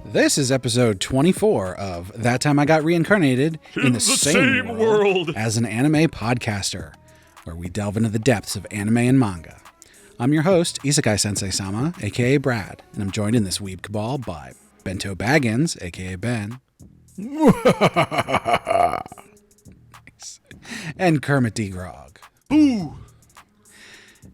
This is episode 24 of That Time I Got Reincarnated in the same world as an anime podcaster, where we delve into the depths of anime and manga. I'm your host, Isekai Sensei-sama, aka Brad, and I'm joined in this Weeb Kabal by Bento Baggins, aka Ben. And Kermit D. Grog. Boo!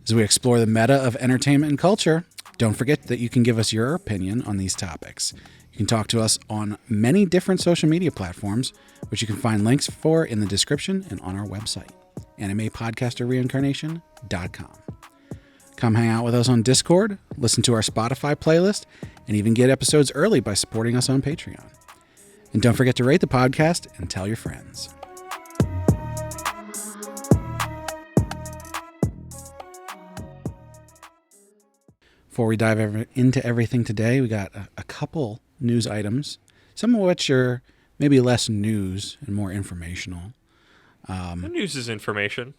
As we explore the meta of entertainment and culture, don't forget that you can give us your opinion on these topics. You can talk to us on many different social media platforms, which you can find links for in the description and on our website, animepodcasterreincarnation.com. Come hang out with us on Discord, listen to our Spotify playlist, and even get episodes early by supporting us on Patreon. And don't forget to rate the podcast and tell your friends. Before we dive into everything today, we got a couple news items, some of which are maybe less news and more informational. The news is information.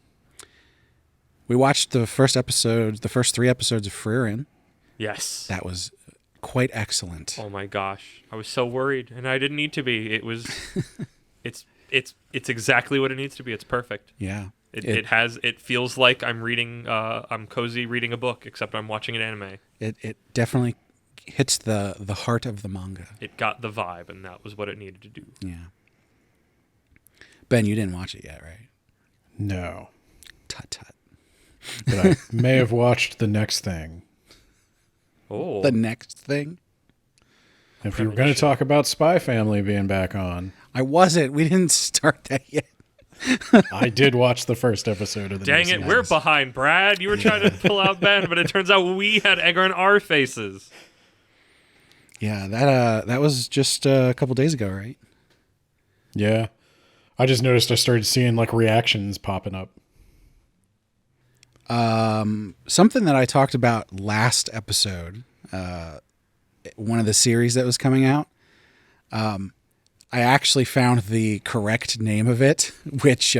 We watched the first 3 episodes of Frieren. Yes. That was quite excellent. Oh my gosh. I was so worried, and I didn't need to be. It was it's exactly what it needs to be. It's perfect. Yeah. It feels like I'm cozy reading a book, except I'm watching an anime. It definitely hits the heart of the manga. It got the vibe, and that was what it needed to do. Yeah. Ben, you didn't watch it yet, right? No. Tut. But I may have watched the next thing. Oh. The next thing? If you were going to talk about Spy Family being back on. I wasn't. We didn't start that yet. I did watch the first episode of the Dang it, we're behind, Brad. You were trying to pull out Ben, but it turns out we had egg on our faces. Yeah, that was just a couple days ago, right? Yeah. I just noticed I started seeing like reactions popping up. Something that I talked about last episode, one of the series that was coming out, I actually found the correct name of it, which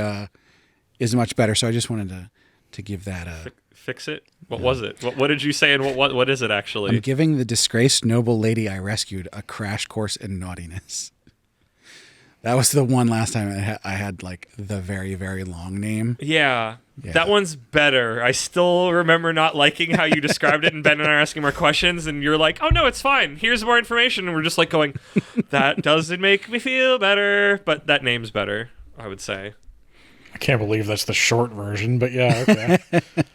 is much better. So I just wanted to give that a... Fix it? What was it? What did you say, and what is it actually? I'm giving the disgraced noble lady I rescued a crash course in naughtiness. That was the one last time I had like the very, very long name. Yeah, that one's better. I still remember not liking how you described it, and Ben and I are asking more questions, and you're like, oh no, it's fine. Here's more information. And we're just like going, that doesn't make me feel better, but that name's better, I would say. I can't believe that's the short version, but yeah, okay.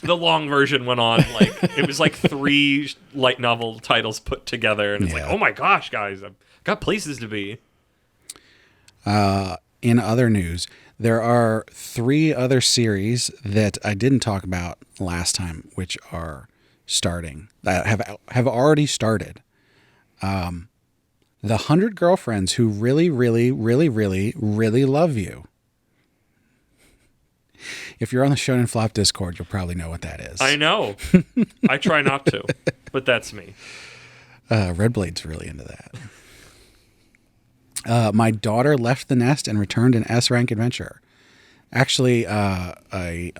The long version went on, it was like 3 light novel titles put together, and it's like, oh my gosh, guys, I've got places to be. In other news, there are 3 other series that I didn't talk about last time, which are starting, that have already started. The 100 Girlfriends Who Really, Really, Really, Really, Really Love You. If you're on the Shonen Flop Discord, you'll probably know what that is. I know. I try not to, but that's me. Red Blade's really into that. My Daughter Left the Nest and Returned an S-Rank Adventure. Actually, a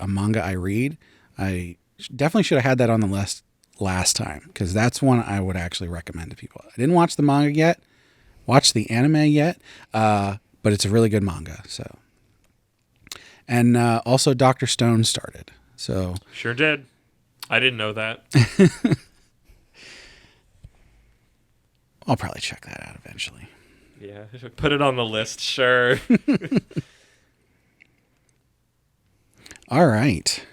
manga I read. I definitely should have had that on the list last time, because that's one I would actually recommend to people. I didn't watch the manga yet, watch the anime yet, but it's a really good manga. So, and also Dr. Stone started. So sure did. I didn't know that. I'll probably check that out eventually. Yeah, put it on the list, sure. All right.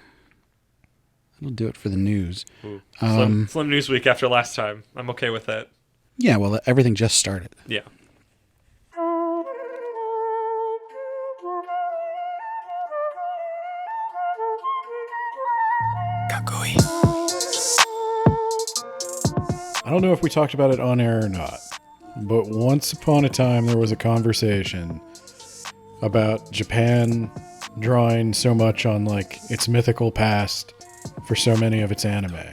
That'll do it for the news. Slim news week after last time. I'm okay with that. Yeah, well, everything just started. Yeah. I don't know if we talked about it on air or not, but once upon a time there was a conversation about Japan drawing so much on like its mythical past for so many of its anime.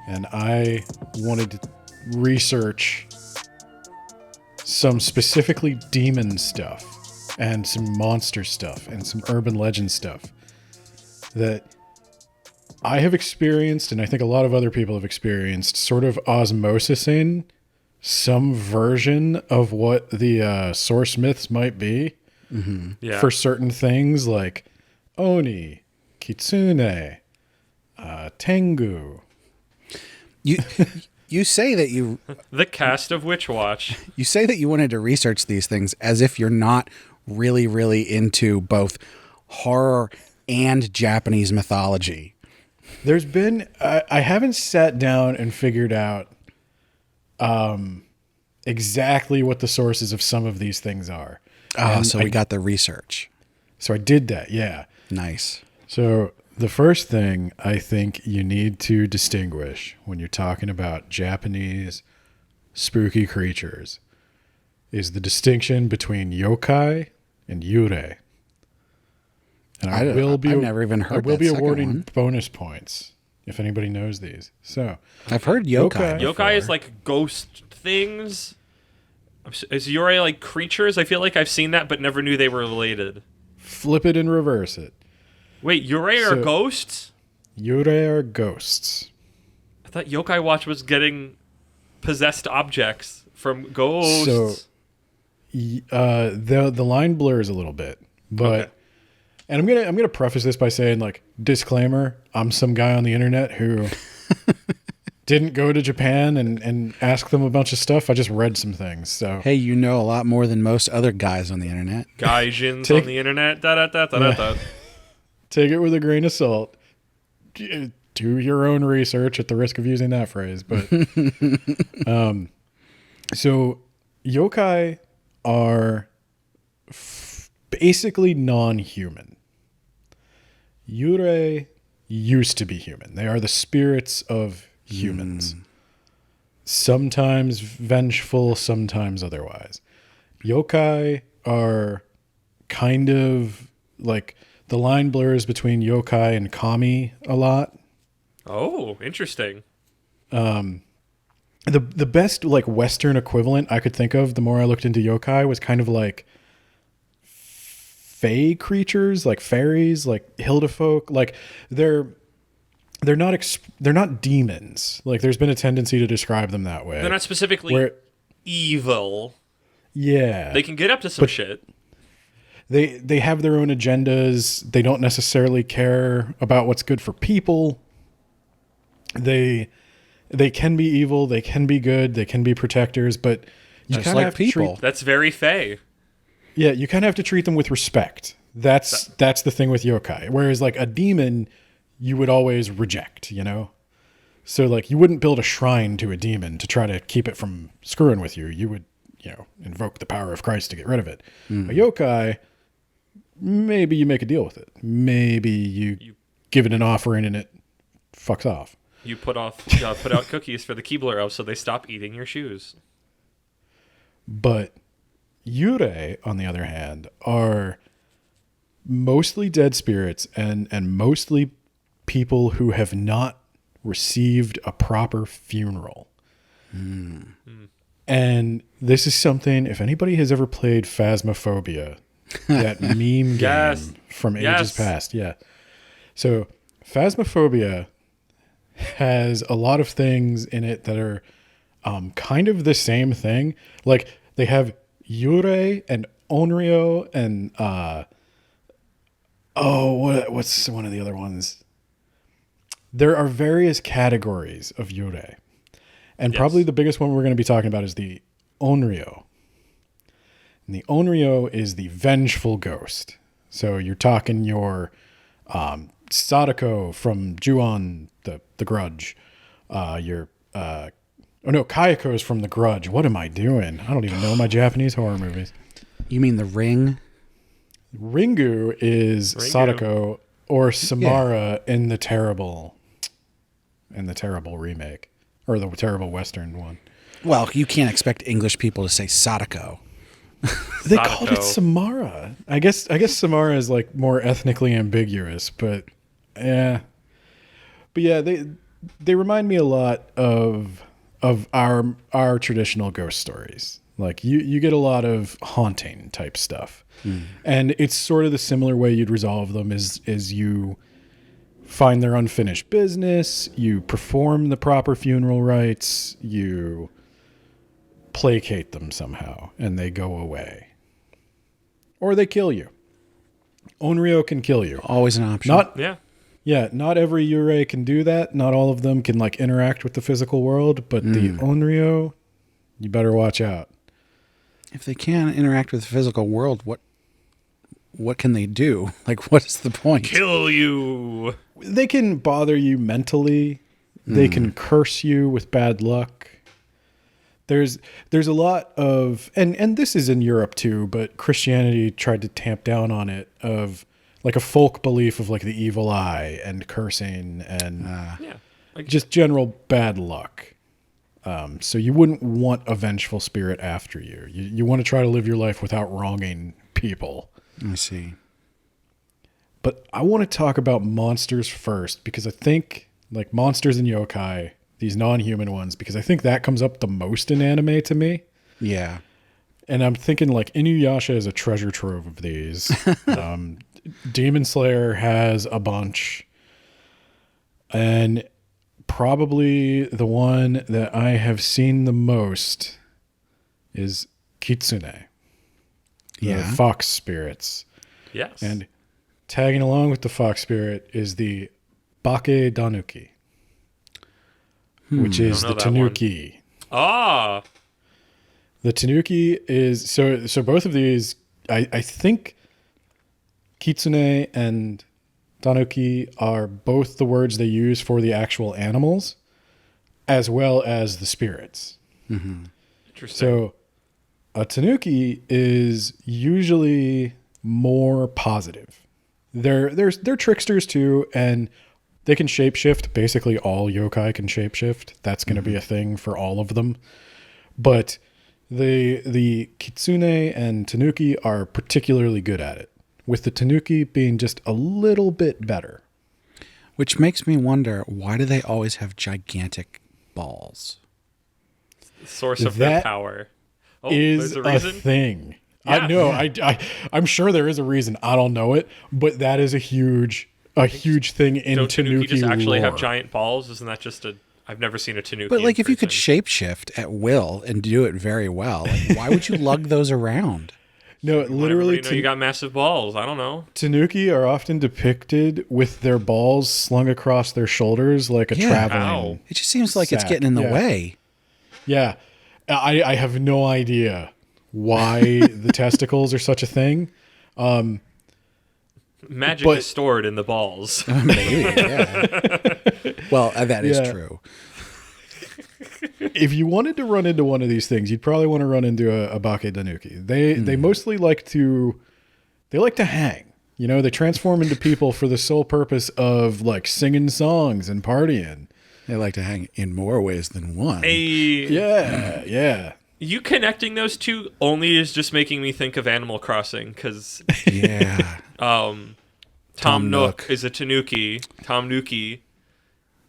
And I wanted to research some specifically demon stuff and some monster stuff and some urban legend stuff that I have experienced, and I think a lot of other people have experienced, sort of osmosis in some version of what the source myths might be for certain things like Oni, Kitsune, Tengu. You say that you The cast of Witch Watch. you say that you wanted to research these things as if you're not really, really into both horror and Japanese mythology. There's been I haven't sat down and figured out exactly what the sources of some of these things are. Oh, so we got the research. So I did that, yeah. Nice. So the first thing I think you need to distinguish when you're talking about Japanese spooky creatures is the distinction between yokai and yurei. And I've never even heard I will that be second awarding one. bonus points if anybody knows these. So I've heard yokai. Yokai is before. like ghost things. Is Yurei like creatures? I feel like I've seen that, but never knew they were related. flip it and reverse it. Wait, Yurei are So- ghosts? Yurei are ghosts. I thought Yokai Watch was getting possessed objects from ghosts. So the line blurs a little bit, but Okay. and I'm gonna preface this by saying, like, disclaimer: I'm some guy on the internet who didn't go to Japan and ask them a bunch of stuff. I just read some things. So Hey, you know a lot more than most other guys on the internet. Gaijins Take- on the internet. Da da da da da da. take it with a grain of salt. Do your own research at the risk of using that phrase. But so yokai are basically non-human. Yurei used to be human. They are the spirits of humans. Sometimes vengeful, sometimes otherwise. Yokai are kind of like the line blurs between yokai and kami a lot. Oh, interesting. The best like Western equivalent I could think of, the more I looked into yokai, was kind of like fae creatures, like fairies, like Hildefolk. Like they're not demons. Like there's been a tendency to describe them that way. They're not specifically Where- evil. yeah, They can get up to some shit. they have their own agendas. They don't necessarily care about what's good for people. They can be evil, they can be good, they can be protectors, but you Just kind like of have to people. treat, That's very fey. yeah, you kind of have to treat them with respect. That's the thing with yokai. Whereas like a demon, you would always reject, you know? So like you wouldn't build a shrine to a demon to try to keep it from screwing with you. You would, invoke the power of Christ to get rid of it. A yokai, maybe you make a deal with it. Maybe you give it an offering and it fucks off. You put out cookies for the Keebler elves so they stop eating your shoes. But yurei, on the other hand, are mostly dead spirits and mostly people who have not received a proper funeral. And this is something, if anybody has ever played Phasmophobia, that meme game Yes. from ages Yes. past. Yeah. So Phasmophobia has a lot of things in it that are kind of the same thing. Like they have Yurei and Onryo and what's one of the other ones? There are various categories of Yurei. And Yes. probably the biggest one we're going to be talking about is the Onryo. And the Onryo is the vengeful ghost. So you're talking your Sadako from Ju-on, the Grudge. Kayako's from The Grudge. What am I doing? I don't even know my Japanese horror movies. You mean the Ring? Ringu is Ringu. Sadako or Samara in the terrible remake, or the terrible Western one. Well, you can't expect English people to say Sadako. They called it Sadako. Samara. I guess Samara is like more ethnically ambiguous, but yeah. But yeah, they remind me a lot of our traditional ghost stories. Like you get a lot of haunting type stuff. And it's sort of the similar way you'd resolve them is you find their unfinished business, you perform the proper funeral rites, you placate them somehow, and they go away. Or they kill you. Onryo can kill you. Always an option. Not every Yurei can do that. Not all of them can like interact with the physical world, but the Onryo, you better watch out. If they can interact with the physical world, what can they do? Like, what's the point? Kill you. They can bother you mentally. They can curse you with bad luck. There's a lot of, and this is in Europe too, but Christianity tried to tamp down on it, of like a folk belief of like the evil eye and cursing and just general bad luck. So you wouldn't want a vengeful spirit after you. You want to try to live your life without wronging people. I see. But I want to talk about monsters first, because I think like monsters and yokai, these non-human ones, because I think that comes up the most in anime to me. Yeah. And I'm thinking like Inuyasha is a treasure trove of these. Demon Slayer has a bunch. And probably the one that I have seen the most is Kitsune. The fox spirits. Yes. And tagging along with the fox spirit is the Bake Danuki, which is the Tanuki. Ah. The Tanuki is so both of these, I think Kitsune and Tanuki are both the words they use for the actual animals as well as the spirits. Mm-hmm. Interesting. So a Tanuki is usually more positive. They're tricksters too, and they can shapeshift. Basically all yokai can shapeshift. That's going to be a thing for all of them. But the Kitsune and Tanuki are particularly good at it, with the Tanuki being just a little bit better. Which makes me wonder, why do they always have gigantic balls? Source of their power. Oh, is there's a reason? thing. Yeah. I know. I'm sure there is a reason. I don't know it, but that is a huge thing in Don't Tanuki just actually lore. have giant balls? Isn't that just a... I've never seen a Tanuki. But like, in if you could person. shapeshift at will and do it very well, like, why would you lug those around? No, Want literally, everybody to know you got massive balls. I don't know. Tanuki are often depicted with their balls slung across their shoulders like a traveling. Ow. It just seems like it's Sack, getting in the yeah. way. Yeah, I have no idea why the testicles are such a thing. Magic But- is stored in the balls. Maybe, yeah. Well, that is Yeah. true. If you wanted to run into one of these things, you'd probably want to run into a Bake Danuki. They mostly like to hang. You know, they transform into people for the sole purpose of like singing songs and partying. They like to hang in more ways than one. Yeah. You connecting those two only is just making me think of Animal Crossing, because Yeah. Tom Nook Nook. is a Tanuki, Tom Nookie,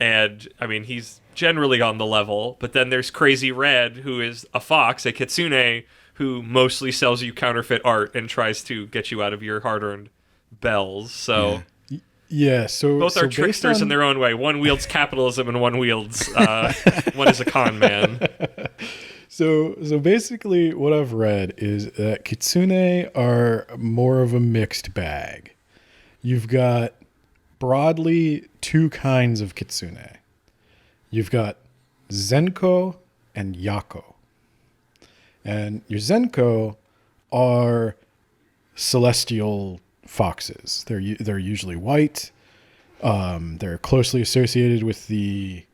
and I mean he's generally on the level. But then there's Crazy Red, who is a fox, a kitsune, who mostly sells you counterfeit art and tries to get you out of your hard-earned bells. So Yeah, so both are based tricksters in on- their own way. One wields capitalism, and one wields one is a con man. So basically what I've read is that kitsune are more of a mixed bag. You've got broadly two kinds of kitsune. You've got zenko and yako. And your zenko are celestial foxes. They're usually white. They're closely associated with the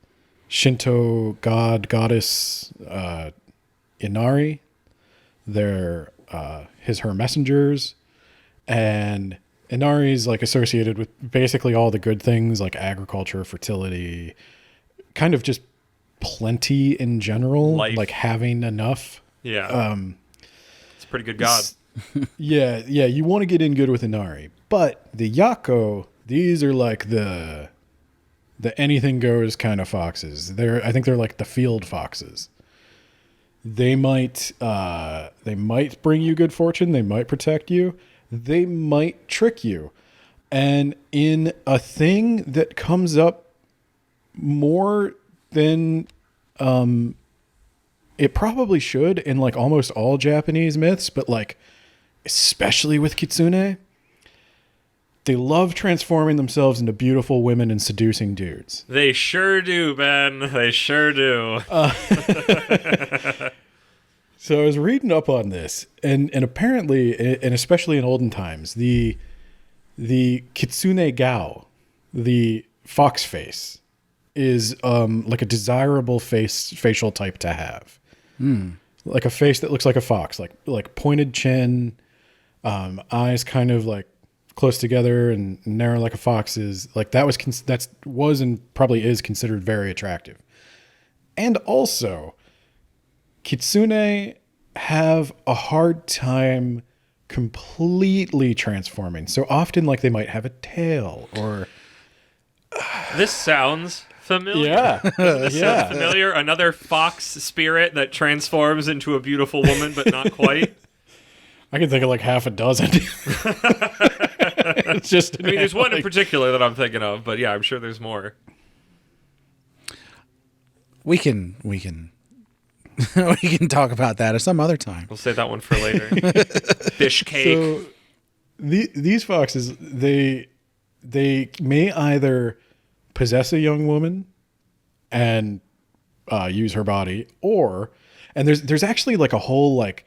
Shinto goddess Inari. They're her messengers, and Inari is like associated with basically all the good things like agriculture, fertility, kind of just plenty in general, Life. like having enough. Yeah, it's a pretty good god. Yeah, you want to get in good with Inari. But the Yako, these are like the anything goes kind of foxes. I think they're like the field foxes. They might bring you good fortune. They might protect you. They might trick you. And in a thing that comes up more than it probably should in like almost all Japanese myths, but like especially with kitsune, they love transforming themselves into beautiful women and seducing dudes. They sure do, Ben. They sure do. So I was reading up on this, and apparently, and especially in olden times, the kitsune gao, the fox face, is like a desirable facial type to have. Like a face that looks like a fox, like pointed chin, eyes kind of like close together and narrow like a fox's. Like that was and probably is considered very attractive. And also, kitsune have a hard time completely transforming. So often, like, they might have a tail or... This sounds familiar. Yeah. This sounds familiar. Another fox spirit that transforms into a beautiful woman, but not quite. I can think of like half a dozen. It's just... I mean, there's one in particular that I'm thinking of, but yeah, I'm sure there's more. We can we can talk about that at some other time. We'll save that one for later. Fish cake. So these foxes, they may either possess a young woman and use her body, and there's actually like a whole like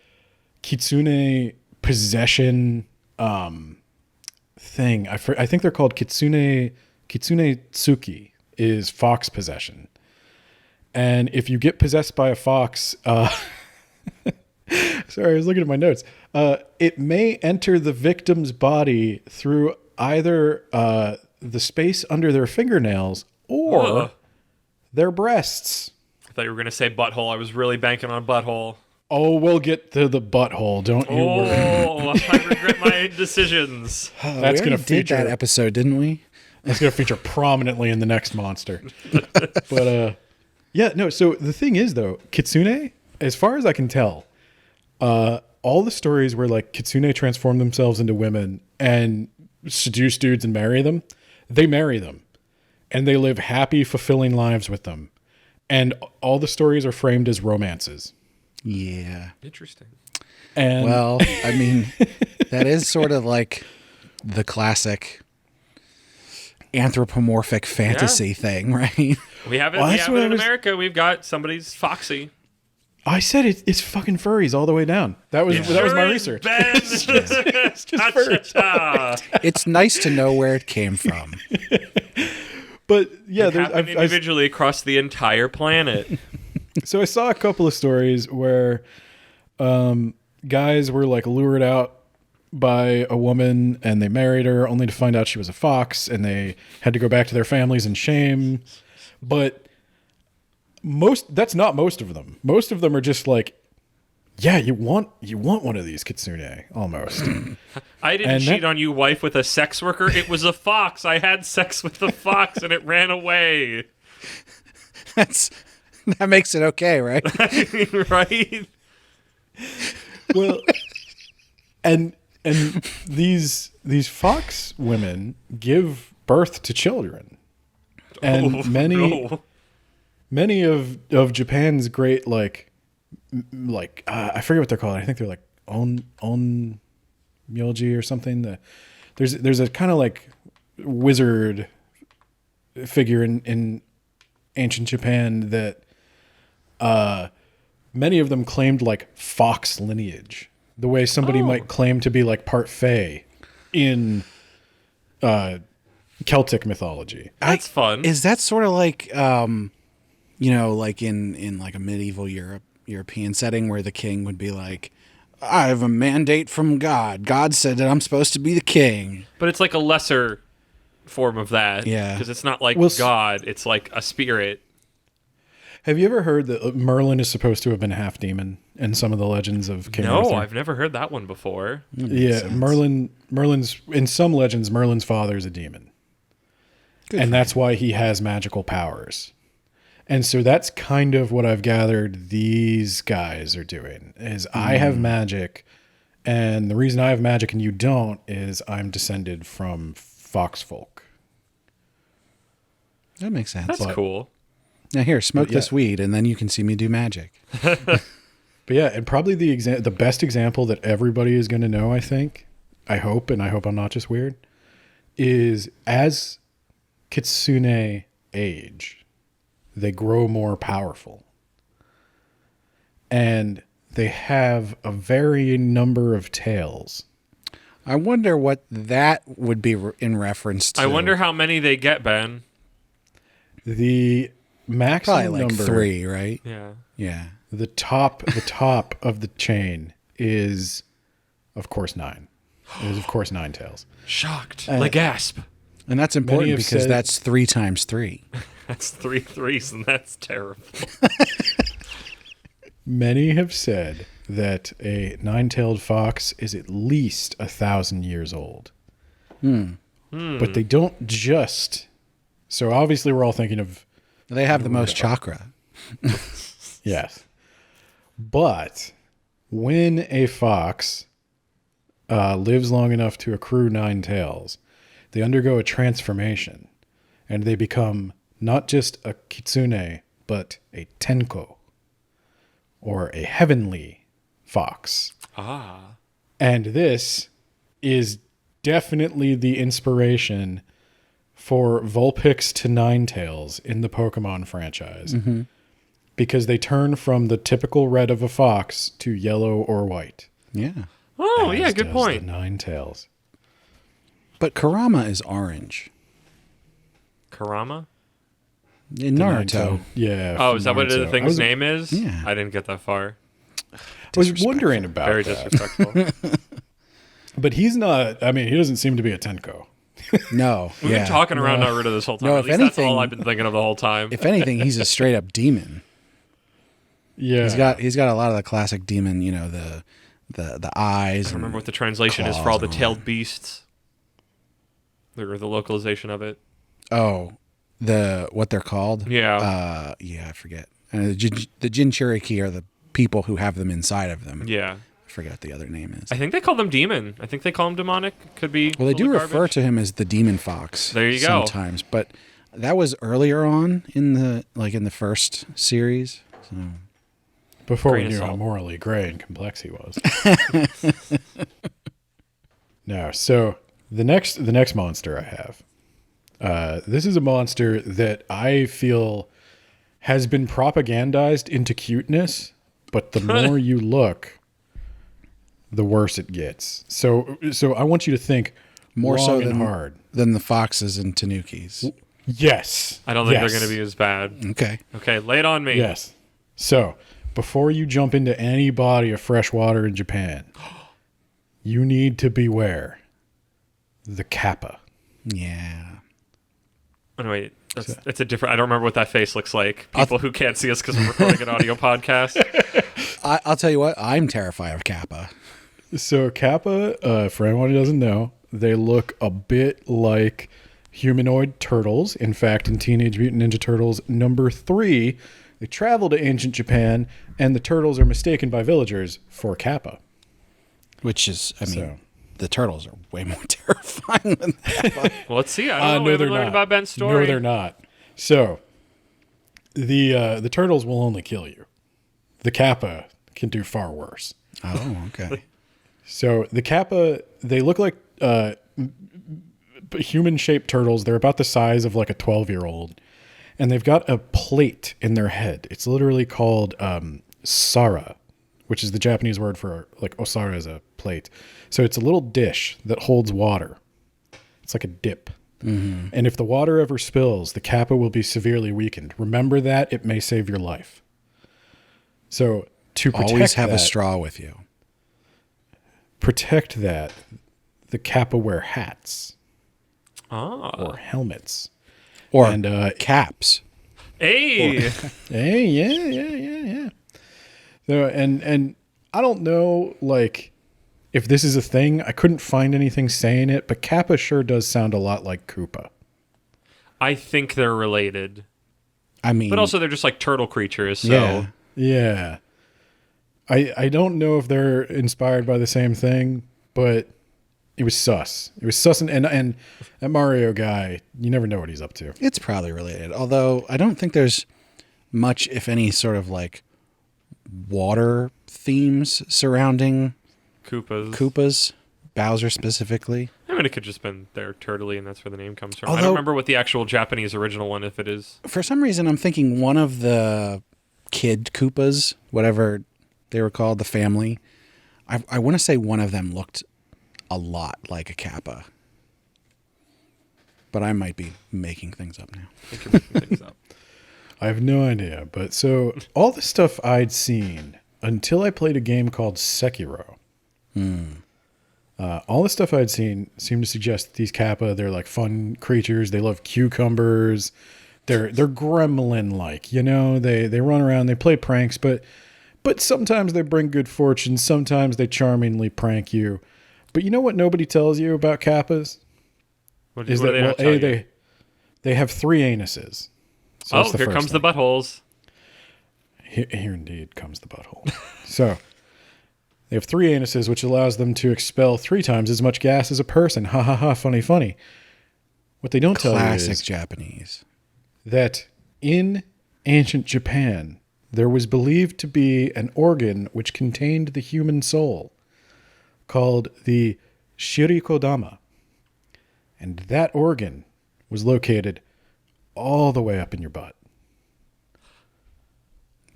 kitsune possession thing. I think they're called kitsune tsuki is fox possession. And if you get possessed by a fox, sorry, I was looking at my notes. It may enter the victim's body through either the space under their fingernails or their breasts. I thought you were going to say butthole. I was really banking on butthole. Oh, we'll get to the butthole. Don't you worry. Oh, I regret my decisions. That's going to feature that episode, didn't we? That's going to feature prominently in the next monster. But yeah, no. So the thing is, though, kitsune, as far as I can tell, all the stories where like kitsune transform themselves into women and seduce dudes and marry them, they marry them, and they live happy, fulfilling lives with them, and all the stories are framed as romances. Yeah. Interesting. And Well, I mean, that is sort of like the classic anthropomorphic fantasy thing, right? We have it, Well, we that's have what it I in was- America. We've got somebody's foxy. I said it's fucking furries all the way down. That was my research. It's just furries. It's nice to know where it came from. But yeah, Happen individually across the entire planet. so I saw a couple of stories where guys were like lured out by a woman and they married her only to find out she was a fox, and they had to go back to their families in shame. But that's not most of them. Most of them are just like, yeah, you want one of these kitsune almost. I didn't cheat on you, wife, with a sex worker. It was a fox. I had sex with the fox and it ran away. That makes it okay, right? Right? Well, and these fox women give birth to children, and many of Japan's great like I forget what they're called. I think they're like on myoji or something. There's a kind of like wizard figure in ancient Japan that many of them claimed like fox lineage, the way somebody might claim to be like part fae in Celtic mythology. That's fun. Is that sort of like, like in like a medieval European setting where the king would be like, I have a mandate from God. God said that I'm supposed to be the king. But it's like a lesser form of that. Yeah. Because it's not like Well, God. It's like a spirit. Have you ever heard that Merlin is supposed to have been half demon in some of the legends of King No, Arthur? I've never heard that one before. Yeah, sense. Merlin's in some legends, Merlin's father is a demon. And that's why he has magical powers. And so that's kind of what I've gathered these guys are doing is I have magic, and the reason I have magic and you don't is I'm descended from fox folk. That makes sense. That's cool. Now here, smoke yeah. this weed, and then you can see me do magic. But yeah, and probably the best example that everybody is going to know, I think, I hope I'm not just weird, is as kitsune age, they grow more powerful. And they have a varying number of tails. I wonder what that would be in reference to. I wonder how many they get, Ben. The maximum Probably like number, 3, right? Yeah. Yeah. the top of the chain is, of course, 9. It is, of course, 9 tails. Shocked. Like gasp. And that's important have because said- that's 3 times 3. That's 3 threes, and that's terrible. Many have said that a 9-tailed fox is at least 1,000 years old. But they don't just. So obviously, we're all thinking of They have the most chakra. yes. But when a fox lives long enough to accrue 9 tails, they undergo a transformation, and they become not just a kitsune, but a tenko, or a heavenly fox. Ah. And this is definitely the inspiration for Vulpix to Ninetales in the Pokemon franchise. Because they turn from the typical red of a fox to yellow or white. Yeah. Oh, as yeah, good does point. The Ninetales. But Kurama is orange. Karama? In Naruto. Yeah. Oh, from is that what the Naruto. thing's name is? Yeah. I didn't get that far. I was wondering about Very that. disrespectful. But he's not, I mean, he doesn't seem to be a Tenko. No. We've been talking around Naruto this whole time. No, At if least that's all anything- I've been thinking of the whole time. If anything, he's a straight up demon. Yeah. He's got a lot of the classic demon, you know, the eyes. I don't remember what the translation is for all the claws. tailed beasts. Or the localization of it. Oh, what they're called? Yeah. Yeah, I forget. The Jinchuriki are the people who have them inside of them. Yeah. I forget what the other name is. I think they call them demon. I think they call them demonic. Could be. Well, they do totally refer garbage. to him as the demon fox. There you go. Sometimes, but that was earlier on in the first series. So. Before we Grain of knew how salt. morally gray and complex he was. No, so the next monster I have. This is a monster that I feel has been propagandized into cuteness, but the more you look, the worse it gets. So I want you to think More long so and than hard. than the foxes and tanukis. Yes. I don't think Yes. they're going to be as bad. Okay. Okay, lay it on me. Yes. So, before you jump into any body of fresh water in Japan, you need to beware the kappa. Yeah. Oh, wait. It's a different. I don't remember what that face looks like. People who can't see us because we're recording an audio podcast. I'll tell you what. I'm terrified of Kappa. So, kappa, for anyone who doesn't know, they look a bit like humanoid turtles. In fact, in Teenage Mutant Ninja Turtles #3, they travel to ancient Japan, and the turtles are mistaken by villagers for kappa. Which is, I mean, So- the turtles are way more terrifying than Kappa. Well, let's see. I don't know. We haven't learned about Ben's story. No, they're not. So, the turtles will only kill you. The kappa can do far worse. Oh, okay. So the kappa, they look like human-shaped turtles. They're about the size of like a 12-year-old, and they've got a plate in their head. It's literally called sara, which is the Japanese word for like osara is a plate. So it's a little dish that holds water. It's like a dip. Mm-hmm. And if the water ever spills, the kappa will be severely weakened. Remember that. It may save your life. So to protect Always have that, a straw with you. protect that, the kappa wear hats Oh. or helmets. Or And caps. Hey. hey, yeah. So and I don't know like if this is a thing. I couldn't find anything saying it, but kappa sure does sound a lot like Koopa. I think they're related. I mean, But also they're just like turtle creatures, so yeah. Yeah. I don't know if they're inspired by the same thing, but it was sus. It was sus, and that Mario guy, you never know what he's up to. It's probably related. Although I don't think there's much, if any, sort of like water themes surrounding Koopas, Bowser specifically. I mean, it could just been they're turtley, and that's where the name comes from. I Although- don't remember what the actual Japanese original one, if it is. For some reason, I'm thinking one of the kid Koopas, whatever they were called, the family. I want to say one of them looked a lot like a Kappa. But I might be making things up now. I think you're making things up. I have no idea. But so all the stuff I'd seen until I played a game called Sekiro. All the stuff I'd seen seemed to suggest that these Kappa, they're like fun creatures. They love cucumbers. They're gremlin-like, you know. They run around. They play pranks, but sometimes they bring good fortune. Sometimes they charmingly prank you. But you know what nobody tells you about Kappas? What Is do that, they well, not tell you? they have 3 anuses. So that's Oh, the here first comes the thing. buttholes. Here indeed comes the butthole. So they have 3 anuses, which allows them to expel 3 times as much gas as a person. Ha ha ha, funny, funny. What they don't tell you Classic is Japanese. that in ancient Japan, there was believed to be an organ which contained the human soul called the shirikodama. And that organ was located all the way up in your butt.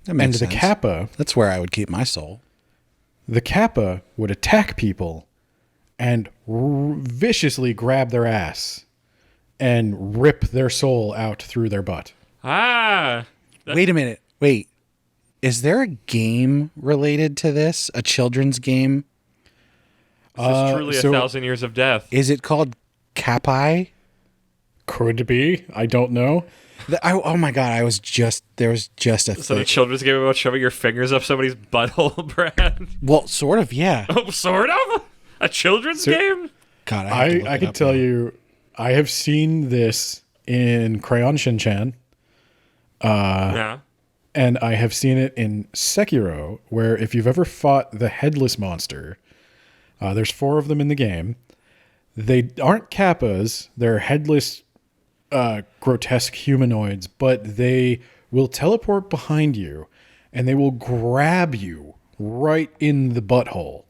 That makes And sense. the Kappa, That's where I would keep my soul. the Kappa would attack people and viciously grab their ass and rip their soul out through their butt. Ah, Wait a minute. Wait. Is there a game related to this? A children's game? this is truly so- 1,000 years of death. Is it called Kappai? Could be. I don't know. Oh my god! There was just a So the thing. children's game about shoving your fingers up somebody's butthole, Brad? Well, sort of, yeah. Oh, sort of? A children's game? God, I have to look I it can up tell now. you, I have seen this in Crayon Shin-chan, Yeah. and I have seen it in Sekiro, where if you've ever fought the headless monster, there's 4 of them in the game. They aren't Kappas. They're headless, grotesque humanoids, but they will teleport behind you, and they will grab you right in the butthole.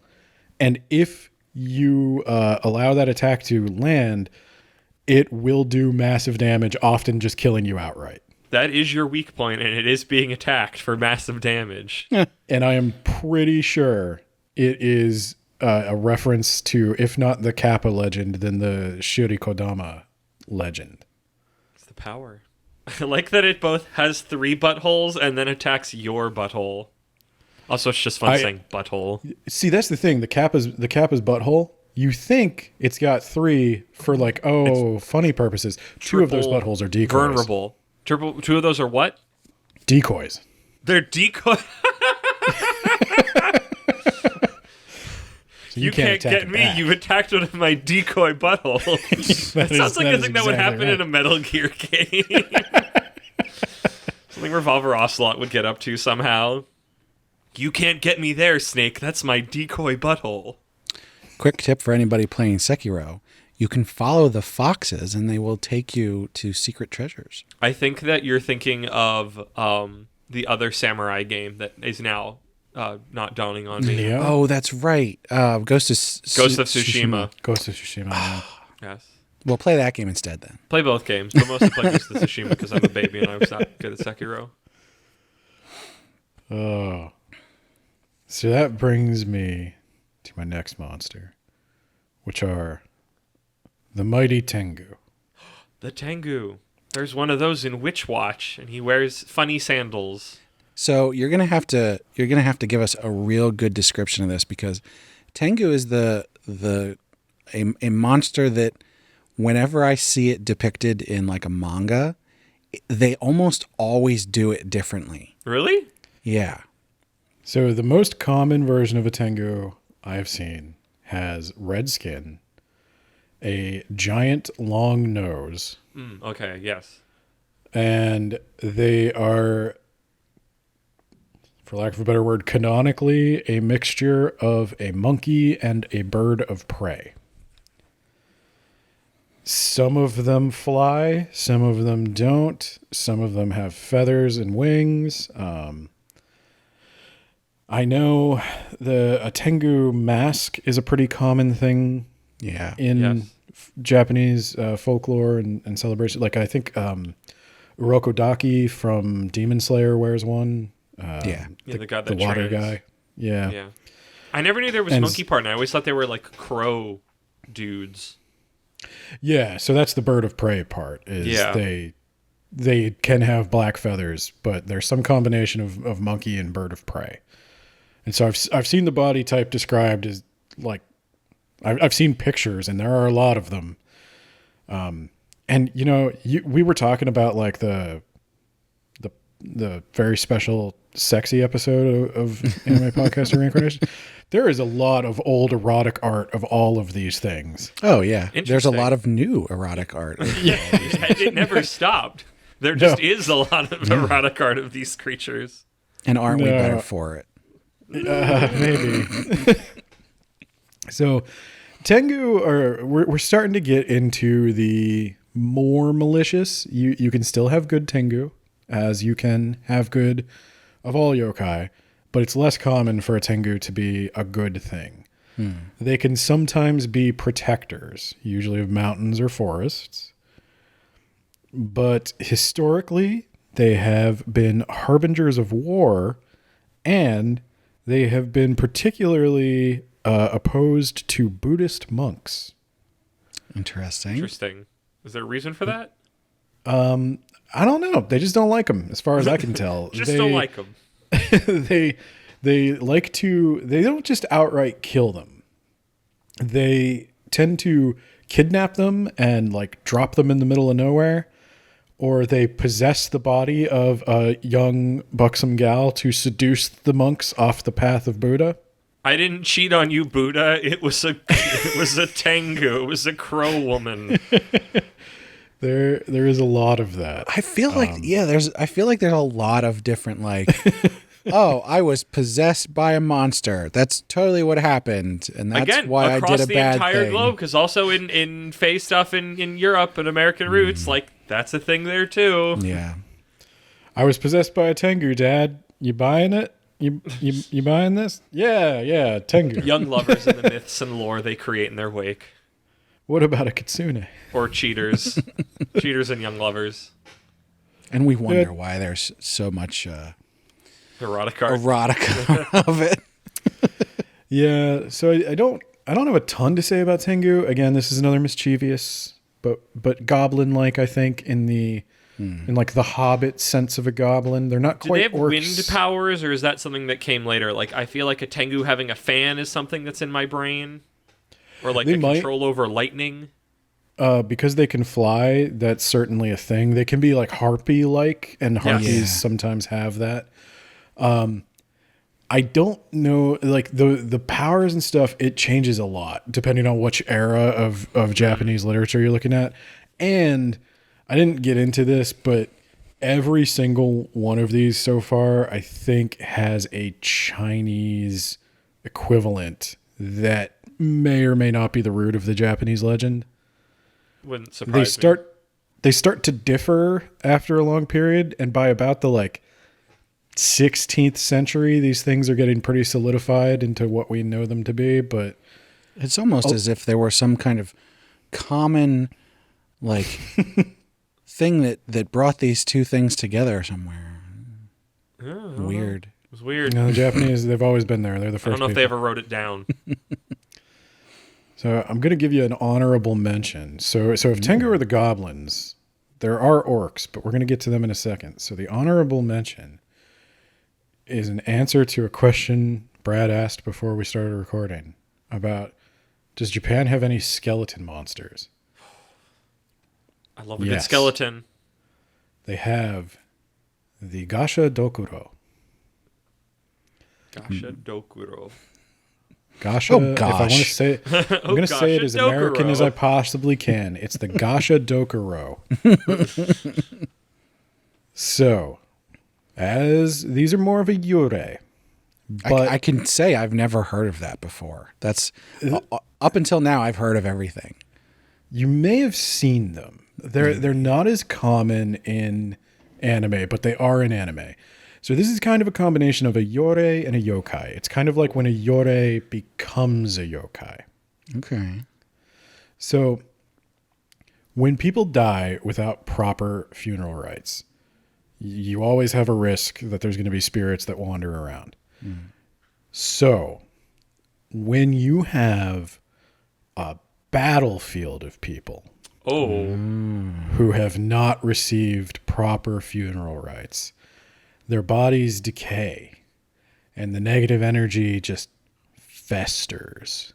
And if you allow that attack to land, it will do massive damage, often just killing you outright. That is your weak point, and it is being attacked for massive damage. And I am pretty sure it is a reference to, if not the Kappa legend, then the Shirikodama legend. It's the power. I like that it both has 3 buttholes and then attacks your butthole. Also, it's just fun saying butthole. See, that's the thing. The Kappa's butthole. You think it's got 3 for like, funny purposes. 2 of those Triple buttholes are decoys. Vulnerable. 2 of those are what? Decoys. They're decoy. So You can't attack get it me. back. You attacked one of my decoy buttholes. That sounds like a is thing that would exactly happen in it. a Metal Gear game. Something Revolver Ocelot would get up to somehow. You can't get me there, Snake. That's my decoy butthole. Quick tip for anybody playing Sekiro. You can follow the foxes and they will take you to secret treasures. I think that you're thinking of the other samurai game that is now not dawning on me. Neo? Oh, that's right. Ghost of Tsushima. Ghost of Tsushima. yeah. Yes. We'll play that game instead then. Play both games, but mostly play Ghost of Tsushima because I'm a baby and I was not good at Sekiro. Oh. So that brings me to my next monster, which are the mighty Tengu. The Tengu. There's one of those in Witch Watch, and he wears funny sandals. So you're gonna have to give us a real good description of this, because Tengu is a monster that whenever I see it depicted in like a manga, they almost always do it differently. Really? Yeah. So the most common version of a Tengu I have seen has red skin, a giant long nose, Okay, yes. And they are, for lack of a better word, canonically a mixture of a monkey and a bird of prey. Some of them fly, some of them don't. Some of them have feathers and wings. I know a tengu mask is a pretty common thing in Japanese folklore and celebration. Like I think Urokodaki from Demon Slayer wears one. The guy that the water trains. guy. Yeah. Yeah. I never knew there was monkey part, and I always thought they were like crow dudes. Yeah, so that's the bird of prey part. They can have black feathers, but there's some combination of monkey and bird of prey. And so I've seen the body type described as like I've seen pictures, and there are a lot of them. And we were talking about like the very special sexy episode of Anime Podcast Reincarnation. There is a lot of old erotic art of all of these things. Oh yeah, there's a lot of new erotic art. It never stopped. There just is a lot of erotic art of these creatures. And aren't we better for it? Maybe. So Tengu we're starting to get into the more malicious. You can still have good Tengu, as you can have good of all yokai, but it's less common for a Tengu to be a good thing. They can sometimes be protectors, usually of mountains or forests. But historically, they have been harbingers of war, and they have been particularly opposed to Buddhist monks. Interesting. Is there a reason for that? I don't know. They just don't like them, as far as I can tell. Don't like them. They like to. They don't just outright kill them. They tend to kidnap them and like drop them in the middle of nowhere, or they possess the body of a young buxom gal to seduce the monks off the path of Buddha. I didn't cheat on you, Buddha. It was a Tengu. It was a crow woman. There is a lot of that. I feel like there's a lot of different like oh, I was possessed by a monster. That's totally what happened, and that's why I did a bad thing. Across the entire globe, because also in Fae stuff in Europe and American roots, like that's a thing there too. Yeah. I was possessed by a Tengu, Dad. You buying it? You buying this? Yeah, Tengu. Young lovers in the myths and lore they create in their wake. What about a kitsune? Or cheaters. Cheaters and young lovers. And we wonder why there's so much erotic art of it. Yeah, so I don't have a ton to say about Tengu. Again, this is another mischievous, but goblin-like, I think, in like the Hobbit sense of a goblin. They're not quite Do they have orcs. wind powers, or is that something that came later? Like, I feel like a Tengu having a fan is something that's in my brain. Or like control over lightning. Because they can fly, that's certainly a thing. They can be like harpy-like, and harpies sometimes have that. I don't know, like the powers and stuff, it changes a lot depending on which era of Japanese literature you're looking at. And I didn't get into this, but every single one of these so far, I think, has a Chinese equivalent that may or may not be the root of the Japanese legend. Wouldn't surprise me. They start to differ after a long period, and by about the 16th century, these things are getting pretty solidified into what we know them to be. But it's almost as if there were some kind of common thing that brought these two things together somewhere. Weird. It was weird. The Japanese, they've always been there. They're the first. I don't know if they ever wrote it down. So I'm going to give you an honorable mention. So if Tengu are the goblins, there are orcs, but we're going to get to them in a second. So the honorable mention is an answer to a question Brad asked before we started recording about, does Japan have any skeleton monsters? I love a good skeleton. They have the Gasha Dokuro. Gasha Dokuro. Gasha, if I want to say it, I'm going to say it as American as I possibly can. It's the Gasha Dokuro. So, as these are more of a yurei, but I can say I've never heard of that before. That's up until now I've heard of everything. you may have seen them. They're not as common in anime, but they are in anime. So this is kind of a combination of a yurei and a yokai. It's kind of like when a yurei becomes a yokai. Okay. So when people die without proper funeral rites, you always have a risk that there's going to be spirits that wander around. So when you have a battlefield of people who have not received proper funeral rites, their bodies decay and the negative energy just festers.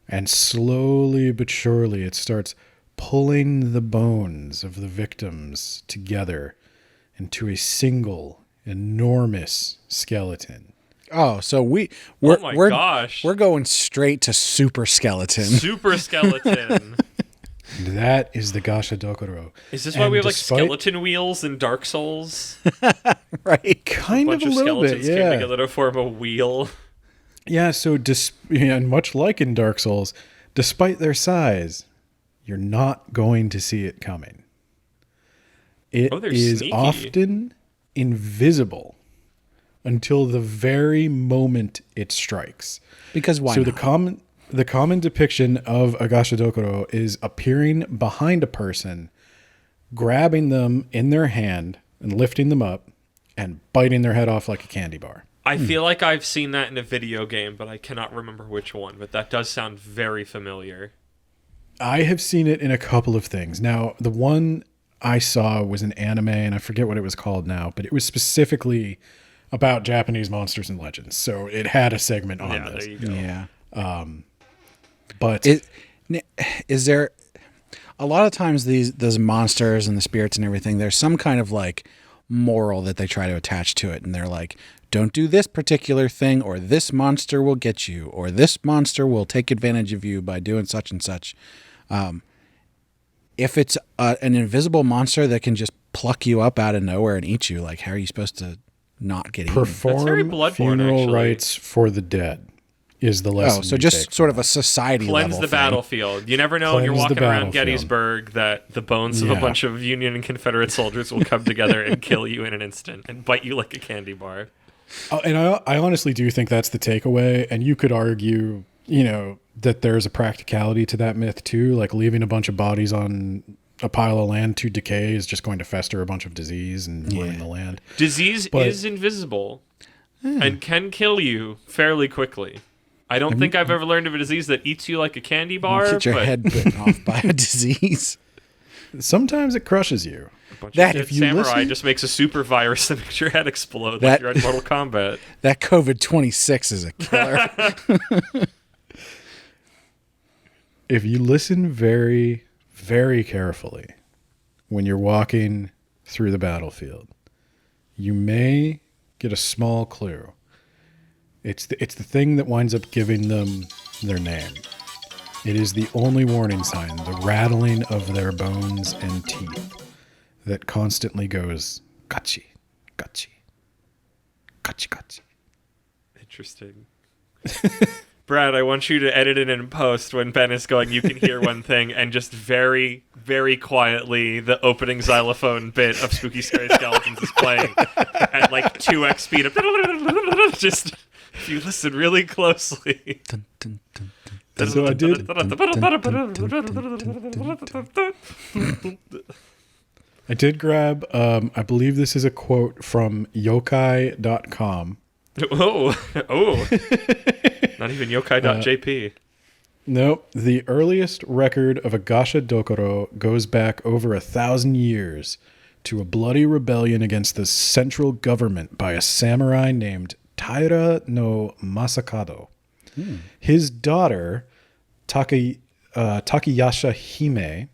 And slowly but surely it starts pulling the bones of the victims together into a single enormous skeleton. Oh, so we're gosh. We're going straight to super skeleton. Super skeleton. And that is the Gasha Dokuro. Is this why we have like skeleton wheels in Dark Souls? Right? Kind of a little bit, skeletons came together to form a wheel. Yeah, so and much like in Dark Souls, despite their size, you're not going to see it coming. It is sneaky. often invisible until the very moment it strikes. Because why So not? the common depiction of a Gasha Dokuro is appearing behind a person, grabbing them in their hand and lifting them up and biting their head off like a candy bar. I feel like I've seen that in a video game, but I cannot remember which one. But that does sound very familiar. I have seen it in a couple of things. Now, the one I saw was an anime, and I forget what it was called now, but it was specifically about Japanese monsters and legends. So it had a segment on this. There you go. Yeah. But Is there a lot of times those monsters and the spirits and everything, there's some kind of like moral that they try to attach to it, and they're like, don't do this particular thing, or this monster will get you, or this monster will take advantage of you by doing such and such. If it's an invisible monster that can just pluck you up out of nowhere and eat you, like how are you supposed to not get eaten? That's very perform Bloodborne, funeral actually. rites for the dead is the lesson. Oh, so you just take sort from of a society Cleanse level the thing. battlefield. You never know when you're Cleanse the walking around battlefield. Gettysburg that the bones of a Yeah. bunch of Union and Confederate soldiers will come together and kill you in an instant and bite you like a candy bar. And I honestly do think that's the takeaway. And you could argue, that there's a practicality to that myth too. Like leaving a bunch of bodies on a pile of land to decay is just going to fester a bunch of disease and ruin the land. Disease is invisible and can kill you fairly quickly. I don't think I've ever learned of a disease that eats you like a candy bar. Get your but head bitten off by a disease. Sometimes it crushes you. a bunch that- of if dead you samurai listen- just makes a super virus that makes your head explode That- like you're in Mortal Kombat. That COVID-26 is a killer. If you listen very, very carefully when you're walking through the battlefield, you may get a small clue. It's the thing that winds up giving them their name. It is the only warning sign, the rattling of their bones and teeth that constantly goes, gachi, gachi, gachi, gachi. Interesting. Brad, I want you to edit it in post when Ben is going, you can hear one thing, and just very, very quietly, the opening xylophone bit of Spooky Scary Skeletons is playing at like 2x speed. Just, if you listen really closely. Dun, dun, dun, dun. So I did. I did grab, I believe this is a quote from yokai.com. Oh. Not even yokai.jp. Nope. The earliest record of a Gasha Dokuro goes back over 1,000 years to a bloody rebellion against the central government by a samurai named Taira no Masakado. His daughter, Takayasha Hime,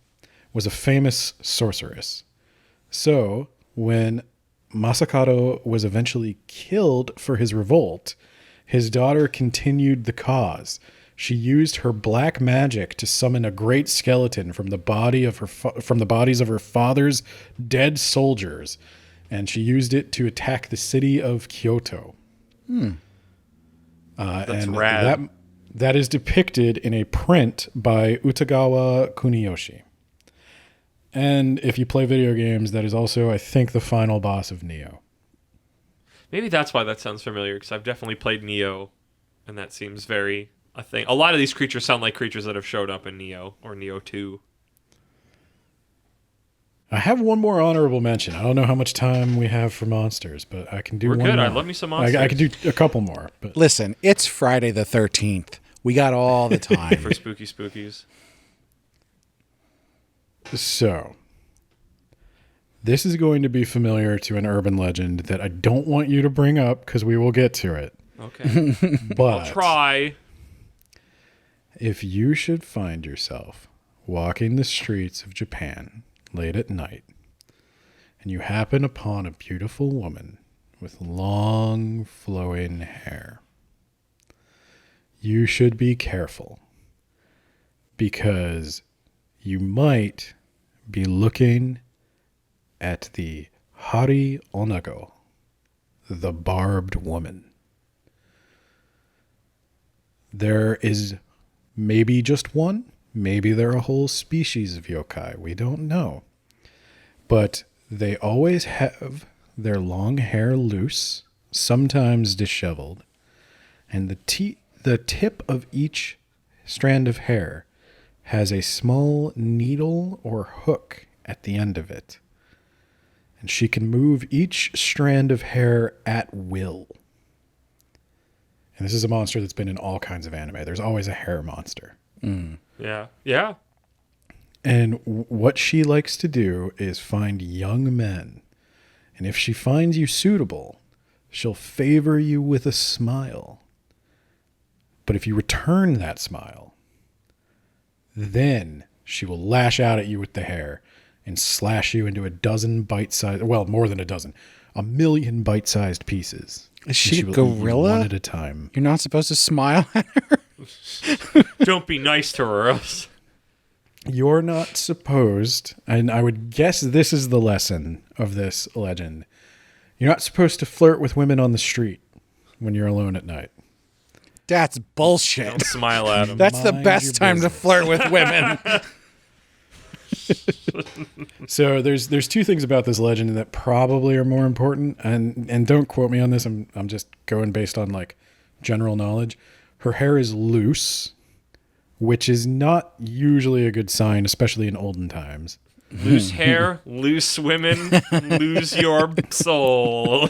was a famous sorceress. So, when Masakado was eventually killed for his revolt, his daughter continued the cause. She used her black magic to summon a great skeleton from the bodies of her father's dead soldiers, and she used it to attack the city of Kyoto. That's and rad. that is depicted in a print by Utagawa Kuniyoshi. And if you play video games, that is also, I think, the final boss of Nioh. Maybe that's why that sounds familiar, because I've definitely played Nioh, and that seems very a thing. A lot of these creatures sound like creatures that have showed up in Nioh or Nioh 2. I have one more honorable mention. I don't know how much time we have for monsters, but I can do We're one good. more. I love me some monsters. I can do a couple more. But Listen, it's Friday the 13th. We got all the time. For spooky spookies. So, this is going to be familiar to an urban legend that I don't want you to bring up because we will get to it. Okay. But I'll try. if you should find yourself walking the streets of Japan late at night and you happen upon a beautiful woman with long flowing hair, you should be careful because you might be looking at the Hari Onago, the barbed woman. There is maybe just one, maybe they're a whole species of yokai. We don't know. But they always have their long hair loose, sometimes disheveled, and the tip of each strand of hair has a small needle or hook at the end of it. And she can move each strand of hair at will. And this is a monster that's been in all kinds of anime. There's always a hair monster. Yeah. Yeah. And what she likes to do is find young men. And if she finds you suitable, she'll favor you with a smile. But if you return that smile, then she will lash out at you with the hair and slash you into a dozen bite-sized, well, more than a dozen, 1,000,000 bite-sized pieces. Is she a will eat you gorilla? one at a time. You're not supposed to smile at her? Don't be nice to her, or else. You're not supposed, and I would guess this is the lesson of this legend. You're not supposed to flirt with women on the street when you're alone at night. That's bullshit. Don't smile at him. That's the Mind best your time to business. flirt with women. So there's two things about this legend that probably are more important, and don't quote me on this. I'm just going based on like general knowledge. Her hair is loose, which is not usually a good sign, especially in olden times. Loose hair, loose women, lose your soul.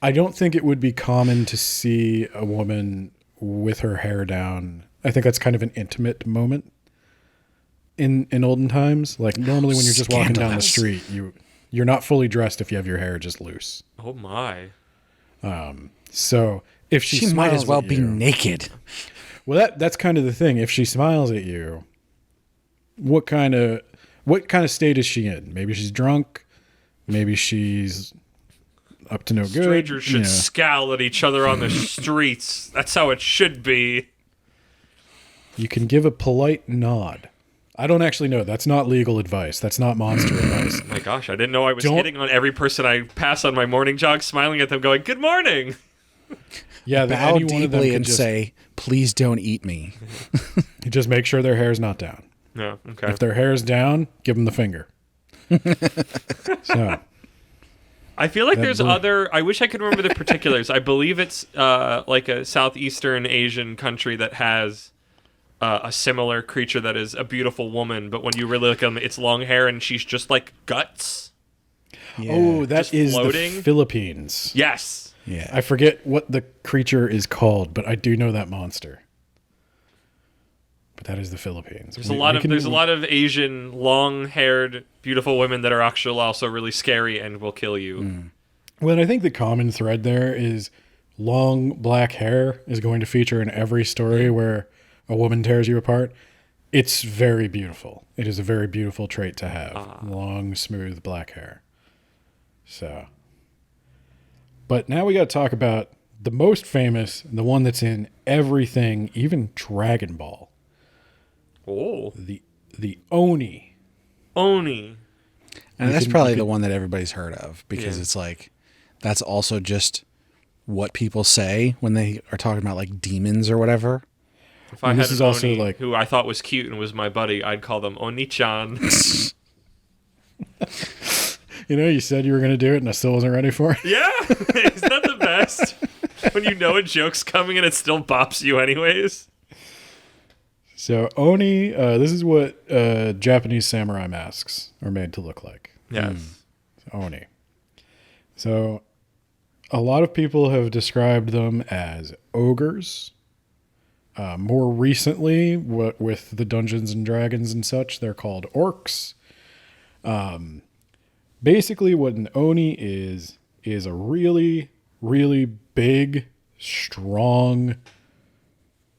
I don't think it would be common to see a woman with her hair down. I think that's kind of an intimate moment in olden times. Like normally when you're just walking down the Scandalous. street, you're not fully dressed if you have your hair just loose. Oh my. So if she She might smiles as well at be you- naked. Well, that's kind of the thing. If she smiles at you, what kind of state is she in? Maybe she's drunk. Maybe she's up to no good. Strangers should you know. scowl at each other on the streets. That's how it should be. You can give a polite nod. I don't actually know. That's not legal advice. That's not monster advice. Oh my gosh, I didn't know I was Don't- hitting on every person I pass on my morning jog, smiling at them, going, "Good morning." Yeah, Bow any one of them deeply can and just, say, please don't eat me. just make sure their hair's not down. No, okay. If their hair's down, give them the finger. So, I feel like there's boy. other. I wish I could remember the particulars. I believe it's like a Southeastern Asian country that has a similar creature that is a beautiful woman, but when you really look at them, it's long hair and she's just like guts. Yeah. oh, that Just is floating? the Philippines. Yes. Yeah. I forget what the creature is called, but I do know that monster. But that is the Philippines. There's a lot of Asian long-haired beautiful women that are actually also really scary and will kill you. Well, and I think the common thread there is long black hair is going to feature in every story where a woman tears you apart. It's very beautiful. It is a very beautiful trait to have. Long, smooth black hair. So, but now we got to talk about the most famous, the one that's in everything, even Dragon Ball. Oh, The Oni. Oni. And that's probably the one that everybody's heard of because it's like, that's also just what people say when they are talking about like demons or whatever. If I had an Oni who I thought was cute and was my buddy, I'd call them Oni-chan. You know, you said you were going to do it and I still wasn't ready for it. Yeah, isn't that the best? When you know a joke's coming and it still bops you anyways. So Oni, this is what Japanese samurai masks are made to look like. Yes. Oni. So a lot of people have described them as ogres. More recently, with the Dungeons and Dragons and such, they're called orcs. Basically, what an Oni is a really, really big, strong,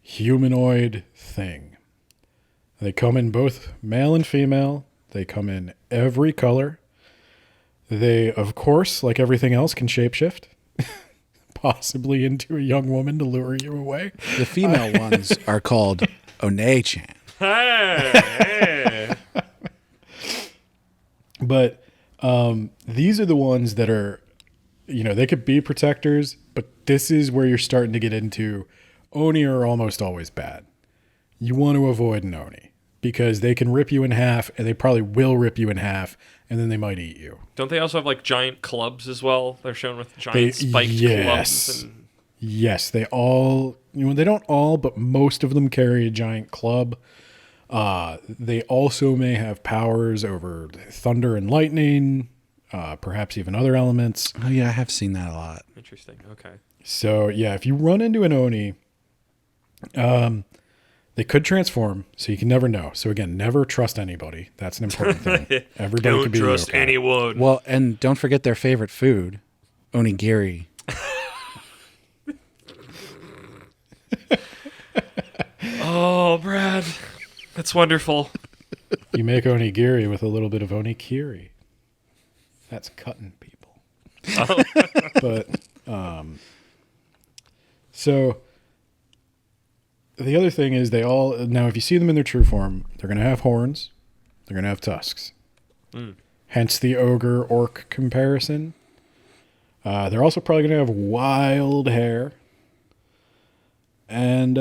humanoid thing. They come in both male and female. They come in every color. They, of course, like everything else, can shapeshift. Possibly into a young woman to lure you away. The female ones are called One-chan. Hey. But these are the ones that are, you know, they could be protectors, but this is where you're starting to get into Oni are almost always bad. You want to avoid an Oni because they can rip you in half, and they probably will rip you in half, and then they might eat you. Don't they also have like giant clubs as well? They're shown with giant spiked clubs. Yes, they all, you know, they don't all, but most of them carry a giant club. They also may have powers over thunder and lightning, perhaps even other elements. Oh yeah, I have seen that a lot. Interesting. Okay. So yeah, if you run into an Oni, they could transform, so you can never know. So again, never trust anybody. That's an important thing. Everybody Don't can be trust Yokai. anyone. Well, and don't forget their favorite food, onigiri. Oh, Brad. That's wonderful. You make onigiri with a little bit of onikiri. That's cutting people. Oh. But so the other thing is they all, now if you see them in their true form, they're going to have horns, they're going to have tusks. Hence the ogre orc comparison. They're also probably going to have wild hair. And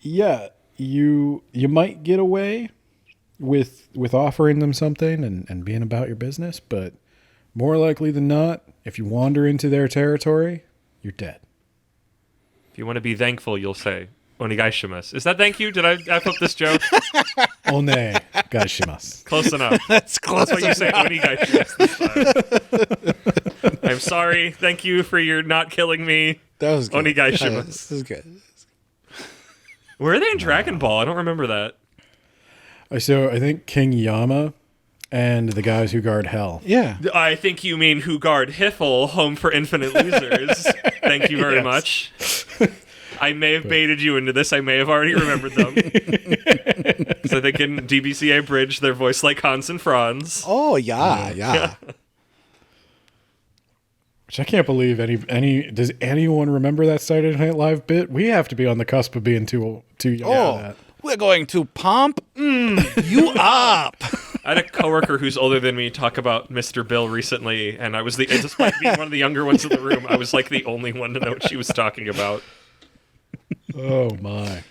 yeah, you might get away with offering them something and being about your business, but more likely than not, if you wander into their territory, you're dead. If you want to be thankful, you'll say, Onigaishimasu. Is that thank you? Did I flip this joke? One gaishimasu. Close enough. That's close. That's what you say, Onigaishimasu this time. I'm sorry. Thank you for your not killing me. That was good. Onigaishimasu. This is good. Were they in Dragon Ball? I don't remember that. So I think King Yama and the guys who guard Hell. Yeah. I think you mean who guard Hiffle, Home for Infinite Losers. Thank you very much. I may have baited you into this. I may have already remembered them. So I think in DBCA Bridge, they're voiced like Hans and Franz. Oh yeah. Which I can't believe any does anyone remember that Saturday Night Live bit? We have to be on the cusp of being too young for that. We're going to pump you up. I had a coworker who's older than me talk about Mr. Bill recently, and I was despite being one of the younger ones in the room, I was like the only one to know what she was talking about. Oh my!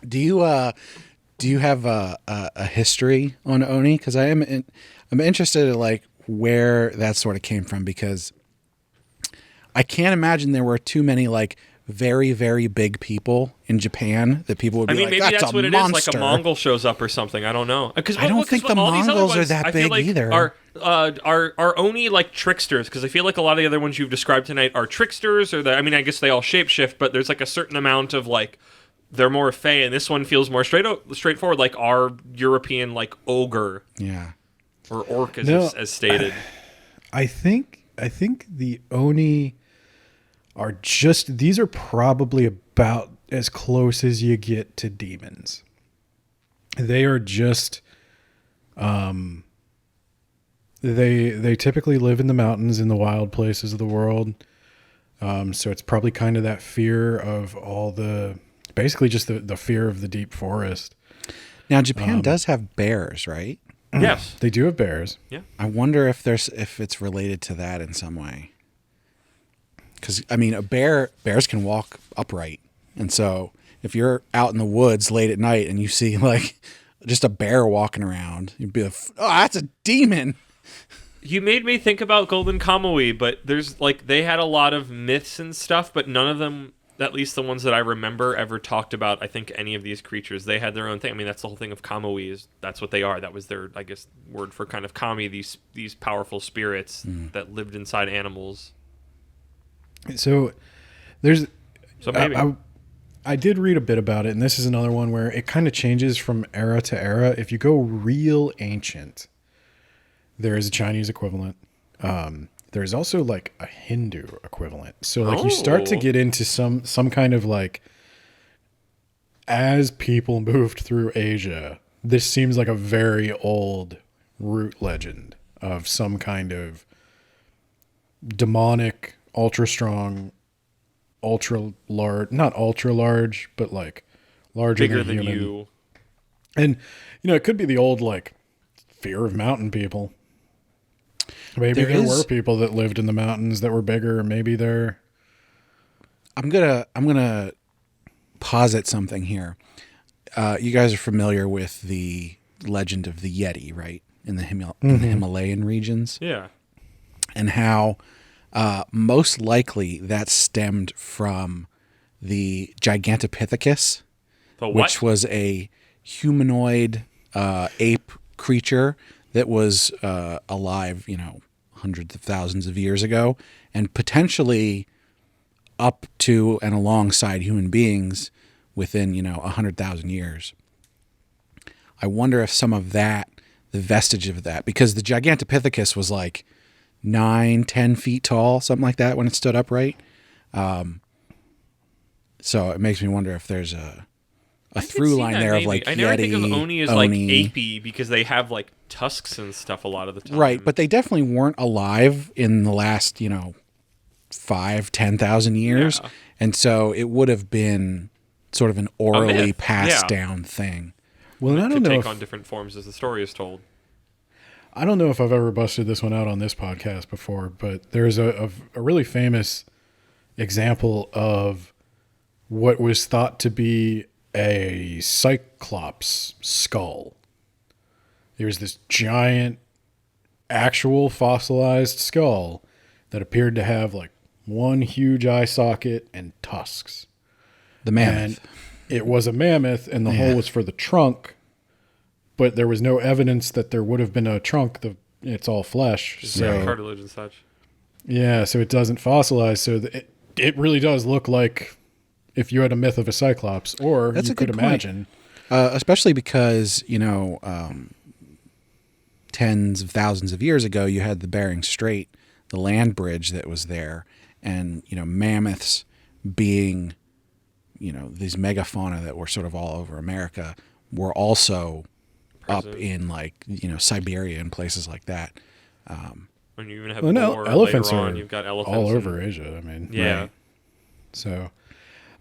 Do you have a history on Oni? Because I'm interested in like where that sort of came from, because I can't imagine there were too many like very, very big people in Japan that people would be maybe like, that's what it monster. is. Like a Mongol shows up or something. I don't know. I don't think the Mongols are that big either. Are Oni like tricksters? Because I feel like a lot of the other ones you've described tonight are tricksters. Or I guess they all shapeshift, but there's like a certain amount of like they're more fey, and this one feels more straightforward, like our European like ogre. Yeah. Or orc, as stated. I think the Oni are these are probably about as close as you get to demons. They are just, they typically live in the mountains in the wild places of the world. So it's probably kind of that fear of basically just the fear of the deep forest. Now Japan does have bears, right? Yes. They do have bears. I wonder if it's related to that in some way. Because I mean, bears can walk upright, and so if you're out in the woods late at night and you see like just a bear walking around, you'd be like, "Oh, that's a demon." You made me think about Golden Kamui, but there's like they had a lot of myths and stuff, but none of them, at least the ones that I remember, ever talked about. I think any of these creatures, they had their own thing. I mean, that's the whole thing of Kamui, is that's what they are. That was their, I guess, word for kind of kami, these powerful spirits that lived inside animals. So there's So maybe I did read a bit about it, and this is another one where it kind of changes from era to era. If you go real ancient, there is a Chinese equivalent. There's also like a Hindu equivalent. So like you start to get into some kind of like, as people moved through Asia, this seems like a very old root legend of some kind of demonic, ultra strong, ultra large, not ultra large, but like larger bigger than than human. you. And it could be the old like fear of mountain people. Maybe there were people that lived in the mountains that were bigger. Maybe they're. I'm gonna posit something here. You guys are familiar with the legend of the Yeti, right? In the Himalayan regions. Yeah. And how most likely that stemmed from the Gigantopithecus, which was a humanoid ape creature that was alive, hundreds of thousands of years ago, and potentially up to and alongside human beings within, 100,000 years. I wonder if some of that, the vestige of that, because the Gigantopithecus was like 9-10 feet tall, something like that when it stood upright. So it makes me wonder if there's a through line there of like I never Yeti, think of Oni as like apey because they have like tusks and stuff a lot of the time. Right, but they definitely weren't alive in the last, 5,000-10,000 years. Yeah. And so it would have been sort of an orally passed down thing. Well, and I don't know take on different forms as the story is told. I don't know if I've ever busted this one out on this podcast before, but there's a really famous example of what was thought to be a cyclops skull. There's this giant, actual fossilized skull that appeared to have like one huge eye socket and tusks. The mammoth. And it was a mammoth, and the hole was for the trunk, but there was no evidence that there would have been a trunk. It's all flesh. So cartilage and such. Yeah, so it doesn't fossilize. So it really does look like if you had a myth of a cyclops, or you could imagine. Especially because, tens of thousands of years ago, you had the Bering Strait, the land bridge that was there, and, mammoths being, these megafauna that were sort of all over America were also Present. up in like, Siberia and places like that. When you even have elephants later on, are you've got elephants all over Asia. I mean, yeah. Right. So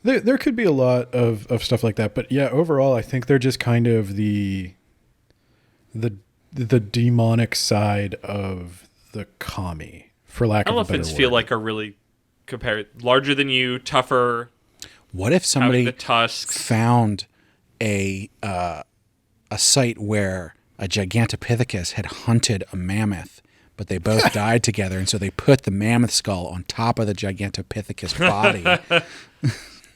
there could be a lot of stuff like that, but yeah, overall, I think they're just kind of the demonic side of the kami, for lack of a better word. Elephants feel like are really larger than you, tougher. What if somebody the tusks. found a site where a Gigantopithecus had hunted a mammoth, but they both died together, and so they put the mammoth skull on top of the Gigantopithecus body?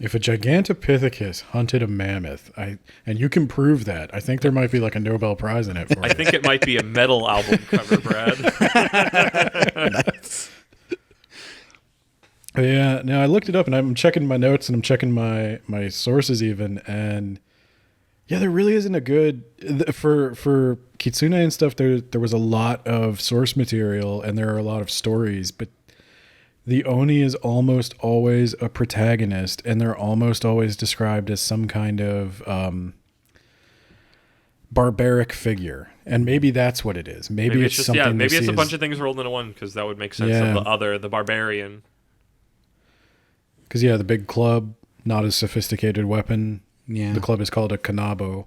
If a Gigantopithecus hunted a mammoth, and you can prove that, I think there might be like a Nobel Prize in it for it. I think it might be a metal album cover, Brad. Nice. Yeah, no, I looked it up, and I'm checking my notes, and I'm checking my sources even, and yeah, there really isn't a good for Kitsune and stuff. There was a lot of source material, and there are a lot of stories, but the Oni is almost always a protagonist, and they're almost always described as some kind of barbaric figure, and maybe that's what it is. Maybe it's just something. Maybe it's a bunch of things rolled into one, because that would make sense of the barbarian. Because the big club, not a sophisticated weapon. Yeah, the club is called a kanabo.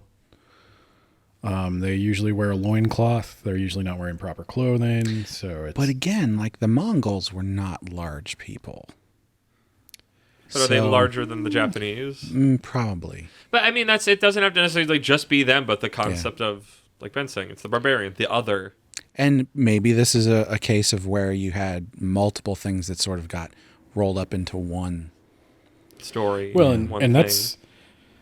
They usually wear a loincloth. They're usually not wearing proper clothing. So it's, But again, like the Mongols were not large people. But are they larger than the Japanese? Probably. But I mean, it doesn't have to necessarily like just be them, but the concept of, like Ben's saying, it's the barbarian, the other. And maybe this is a case of where you had multiple things that sort of got rolled up into one story. well, one and thing. that's,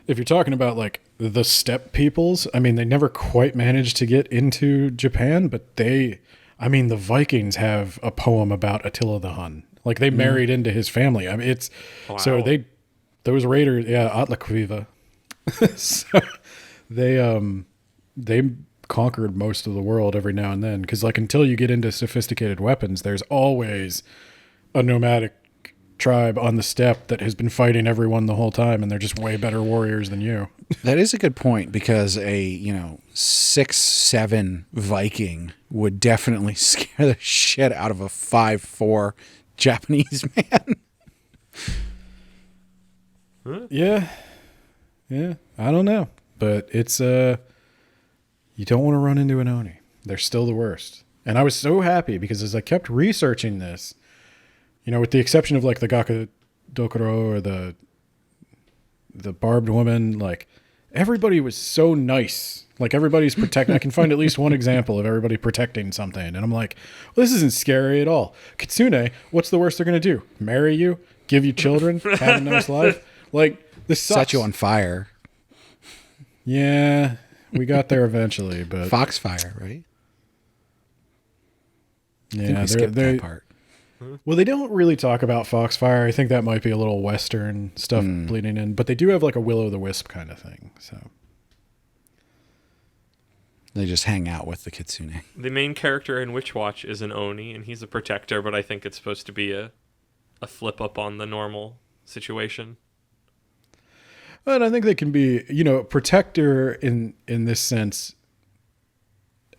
if you're talking about like the steppe peoples, I mean, they never quite managed to get into Japan, but the Vikings have a poem about Attila the Hun. Like they married into his family. I mean, it's so those raiders, Atlakviva. So they conquered most of the world every now and then, because like until you get into sophisticated weapons, there's always a nomadic tribe on the steppe that has been fighting everyone the whole time, and they're just way better warriors than you. That is a good point, because a 6'7" Viking would definitely scare the shit out of a 5'4" Japanese man. Yeah, I don't know, but it's you don't want to run into an Oni. They're still the worst. And I was so happy because as I kept researching this, with the exception of like the Gakudokuro or the barbed woman, like everybody was so nice. Like everybody's protecting. I can find at least one example of everybody protecting something. And I'm like, well, this isn't scary at all. Kitsune, what's the worst they're going to do? Marry you? Give you children? Have a nice life? Like, this sucks. Set you on fire. Yeah, we got there eventually, but Foxfire, right? Yeah, I think we skipped that part. Well, they don't really talk about Foxfire. I think that might be a little Western stuff bleeding in, but they do have like a Will-o'-the-Wisp kind of thing. So they just hang out with the Kitsune. The main character in Witch Watch is an Oni, and he's a protector, but I think it's supposed to be a flip up on the normal situation. And I think they can be, protector in this sense.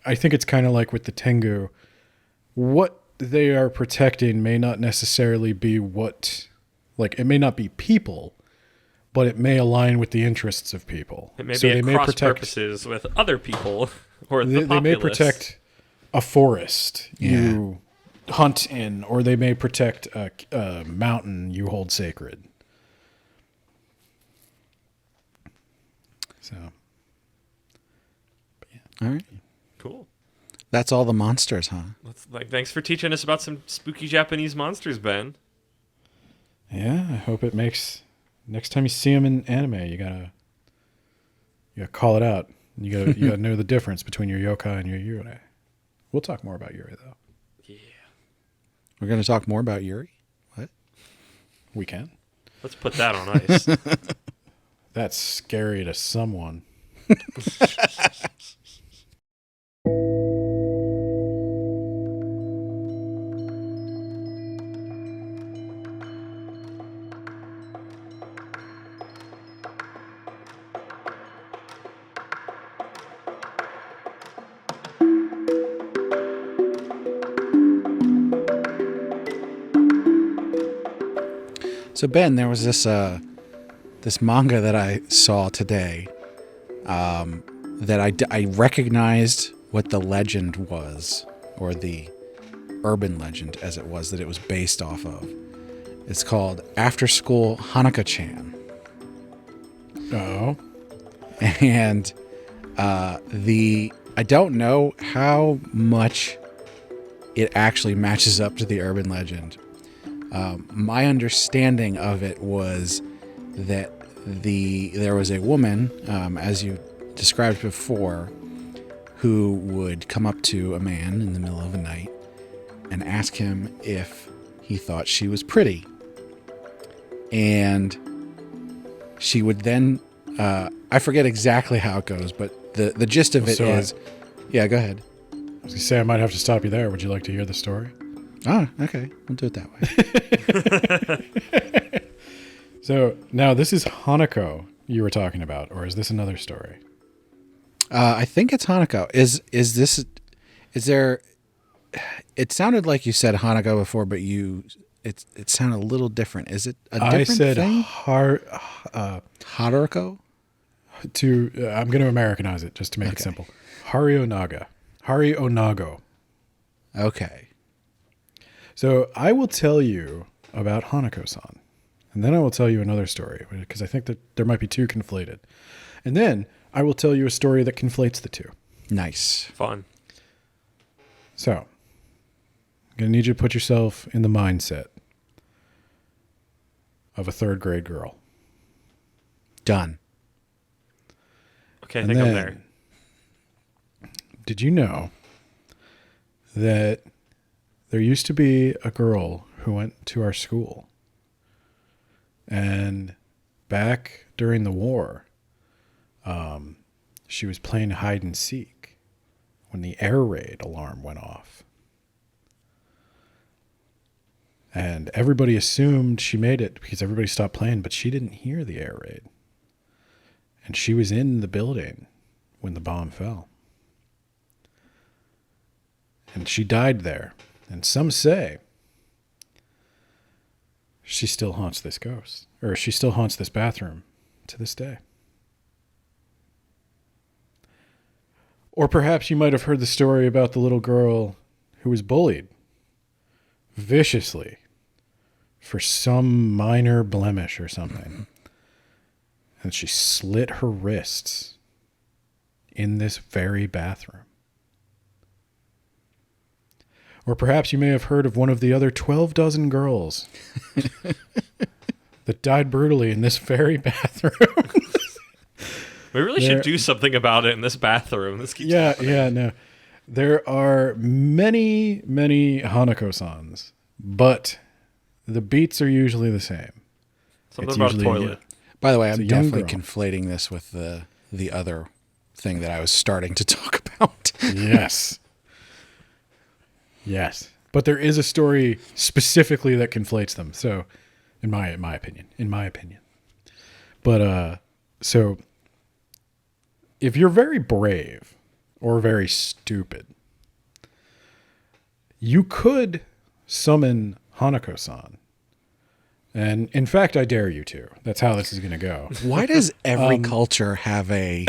I think it's kind of like with the Tengu. What they are protecting may not necessarily be it may not be people, but it may align with the interests of people. It may be cross purposes with other people or the populace. They may protect a forest you hunt in, or they may protect a mountain you hold sacred. So, all right, cool. That's all the monsters, huh? Thanks for teaching us about some spooky Japanese monsters, Ben. Yeah, I hope it makes next time you see them in anime, you gotta call it out. You gotta know the difference between your yokai and your yurei. We'll talk more about yurei though. Yeah, we're gonna talk more about Yuri. What? We can. Let's put that on ice. That's scary to someone. So Ben, there was this manga that I saw today that I recognized what the legend was, or the urban legend as it was that it was based off of. It's called After School Hanukkah-chan. Oh. And I don't know how much it actually matches up to the urban legend. My understanding of it was that there was a woman, as you described before, who would come up to a man in the middle of the night and ask him if he thought she was pretty. And she would then, I forget exactly how it goes, but the gist of it is, yeah, go ahead. I was going to say, I might have to stop you there. Would you like to hear the story? Oh, okay. We'll do it that way. So now this is Hanako you were talking about, or is this another story? I think it's Hanako. Is there, it sounded like you said Hanako before, but it sounded a little different. Is it a different thing? Haruko? I'm going to Americanize it just to make it simple. Hari Onago. Okay. So I will tell you about Hanako-san, and then I will tell you another story because I think that there might be two conflated. And then I will tell you a story that conflates the two. Nice. Fun. So I'm going to need you to put yourself in the mindset of a third grade girl. Done. Okay, I And think I'm then, there. Did you know that there used to be a girl who went to our school, and back during the war, she was playing hide and seek when the air raid alarm went off. And everybody assumed she made it because everybody stopped playing, but she didn't hear the air raid. And she was in the building when the bomb fell. And she died there. And some say she still haunts this ghost, or she still haunts this bathroom to this day. Or perhaps you might have heard the story about the little girl who was bullied viciously for some minor blemish or something. And she slit her wrists in this very bathroom. Or perhaps you may have heard of one of the other 12 dozen girls that died brutally in this very bathroom. We really should do something about it in this bathroom. This keeps happening. No. There are many, many Hanako-sans, but the beats are usually the same. Something It's about a usually- toilet. By the way, It's I'm a young definitely girl. conflating this with the other thing that I was starting to talk about. Yes. Yes. But there is a story specifically that conflates them. So, in my opinion. But, so, if you're very brave or very stupid, you could summon Hanako-san. And, in fact, I dare you to. That's how this is going to go. Why does every culture have a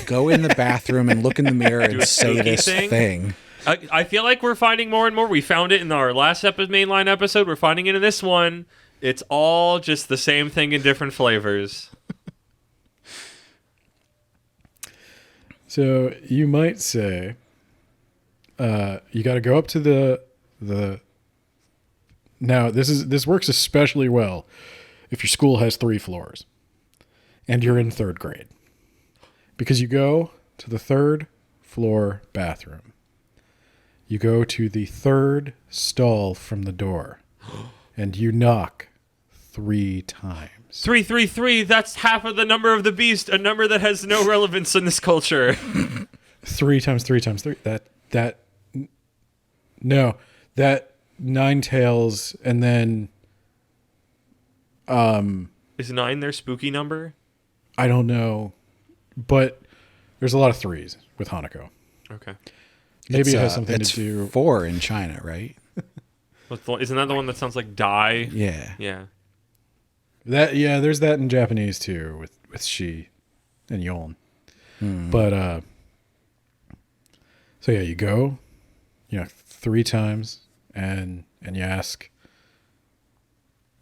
go in the bathroom and look in the mirror and a say spooky this thing? I feel like we're finding more and more. We found it in our last mainline episode. We're finding it in this one. It's all just the same thing in different flavors. So you might say, you got to go up to the. Now this works especially well if your school has 3 floors, and you're in 3rd grade, because you go to the 3rd floor bathroom. You go to the 3rd stall from the door, and you knock 3 times. 333. That's half of the number of the beast. A number that has no relevance in this culture. 3 times 3 times 3. That 9 tails, and then Is 9 their spooky number? I don't know, but there's a lot of 3s with Hanako. Okay. Maybe it has something it's to do. 4 in China, right? Isn't that the one that sounds like die? Yeah. Yeah. There's that in Japanese too with she and yon. But so yeah, you go, 3 times, and you ask,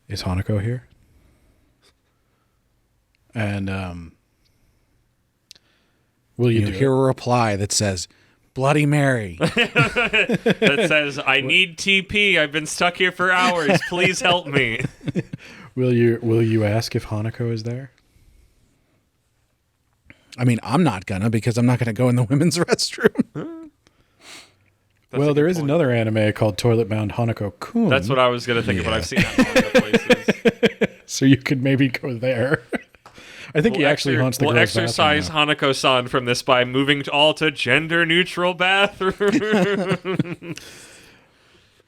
is Hanako here? And will you You do hear it? a reply that says, Bloody Mary. That says, I need TP. I've been stuck here for hours. Please help me. Will you ask if Hanako is there? I mean, I'm not gonna, because I'm not gonna go in the women's restroom. Well, there is another anime called Toilet Bound Hanako-kun. That's what I was going to think of, but I've seen that in manga places. So you could maybe go there. I think he actually haunts the We'll girls' exercise bathroom Hanako-san from this by moving all to gender-neutral bathroom.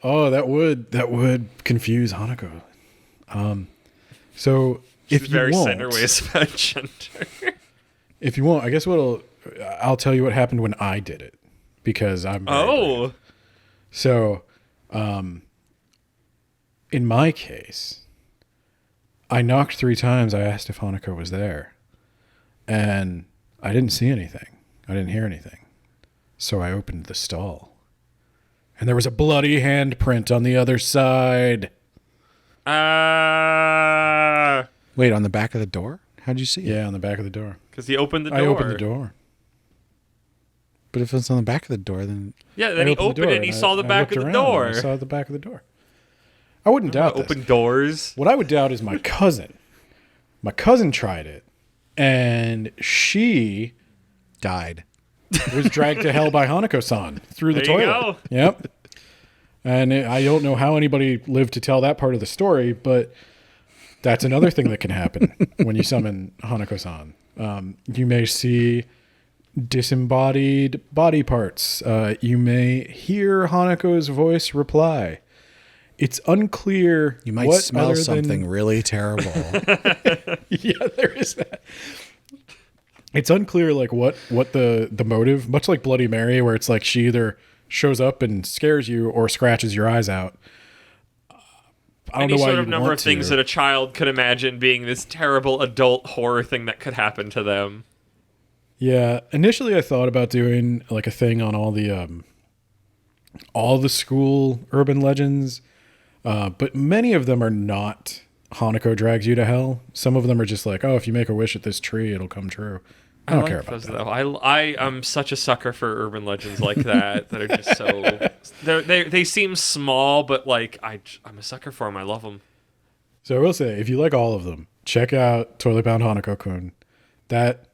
now. Oh, that would confuse Hanako. So if It's you very won't, centerways about gender. if you won't, I guess I'll tell you what happened when I did it, because I'm very brave. So, in my case, I knocked 3 times. I asked if Hanako was there, and I didn't see anything. I didn't hear anything. So I opened the stall. And there was a bloody handprint on the other side. Wait, on the back of the door? How'd you see it? Yeah, on the back of the door. Because he opened the door. I opened the door. But if it's on the back of the door, then... Yeah, then he opened it and he saw the back of the door. I saw the back of the door. I wouldn't doubt this. Open doors. What I would doubt is my cousin. My cousin tried it, and she died. was dragged to hell by Hanako-san through the There you toilet. go. Yep. And I don't know how anybody lived to tell that part of the story, but that's another thing that can happen when you summon Hanako-san. You may see disembodied body parts. You may hear Hanako's voice reply. It's unclear. You might smell something really terrible. Yeah, there is that. It's unclear, like what the motive. Much like Bloody Mary, where it's like she either shows up and scares you or scratches your eyes out. I don't Any know why sort of you'd number want of things to. that a child could imagine being this terrible adult horror thing that could happen to them. Yeah, initially I thought about doing like a thing on all the school urban legends, but many of them are not Hanako drags you to hell. Some of them are just like, oh, if you make a wish at this tree, it'll come true. I don't care about those, that. though. I am such a sucker for urban legends like that are just so. They seem small, but like I'm a sucker for them. I love them. So I will say, if you like all of them, check out Toilet Bound Hanako-kun. That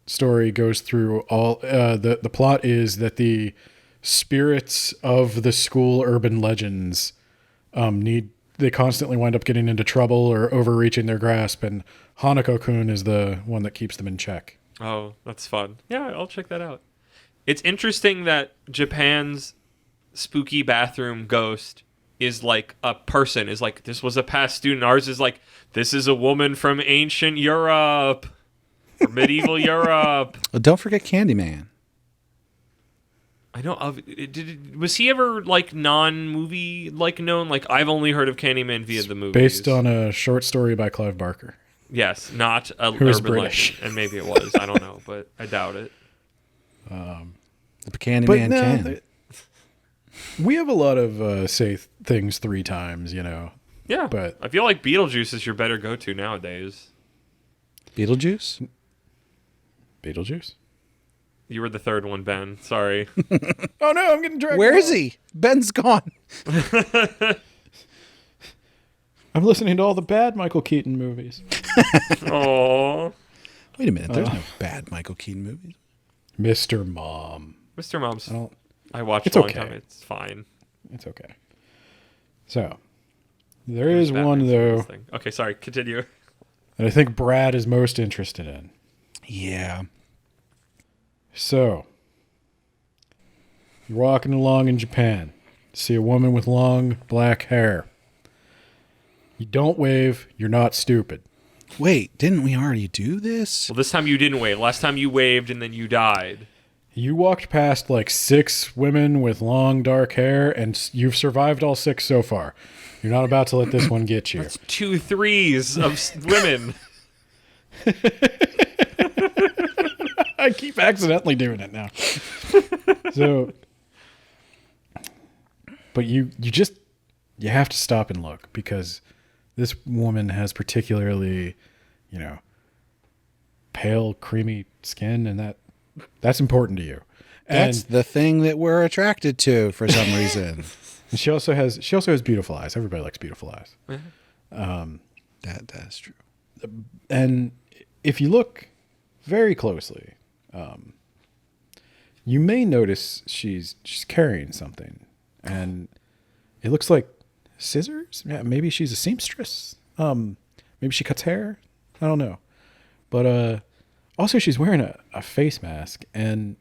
story goes through all. The plot is that the spirits of the school urban legends they constantly wind up getting into trouble or overreaching their grasp, and Hanako-kun is the one that keeps them in check. Oh, that's fun. Yeah, I'll check that out. It's interesting that Japan's spooky bathroom ghost is like a person, is like, this was a past student. Ours is like, this is a woman from ancient Europe or medieval Europe. Well, don't forget Candyman. I know. Was he ever like non-movie like known? Like I've only heard of Candyman via the movies. Based on a short story by Clive Barker. Yes, not a Who is urban British. legend, and maybe it was. I don't know, but I doubt it. The Candyman can. We have a lot of say things three times, you know. Yeah, But I feel like Beetlejuice is your better go-to nowadays. Beetlejuice? Beetlejuice? You were the third one, Ben. Sorry. Oh no, I'm getting dragged. Where is he? Ben's gone. I'm listening to all the bad Michael Keaton movies. Aww. Wait a minute. There's no bad Michael Keaton movies. Mr. Mom. Mr. Mom's. don't- I watched It's a long okay. time. It's fine. It's okay. So, there is one, though, Thing. Okay, sorry. Continue. that I think Brad is most interested in. Yeah. So, you're walking along in Japan. See a woman with long black hair. You don't wave. You're not stupid. Wait, didn't we already do this? Well, this time you didn't wave. Last time you waved and then you died. You walked past like 6 women with long dark hair, and you've survived all 6 so far. You're not about to let this one get you. That's 2 threes of women. I keep accidentally doing it now. So, but you have to stop and look, because this woman has particularly, pale, creamy skin, and that's important to you. That's the thing that we're attracted to for some reason. And she also has beautiful eyes. Everybody likes beautiful eyes. That's true. And if you look very closely, you may notice she's carrying something, and it looks like scissors. Yeah, maybe she's a seamstress. Maybe she cuts hair. I don't know. But also she's wearing a face mask, and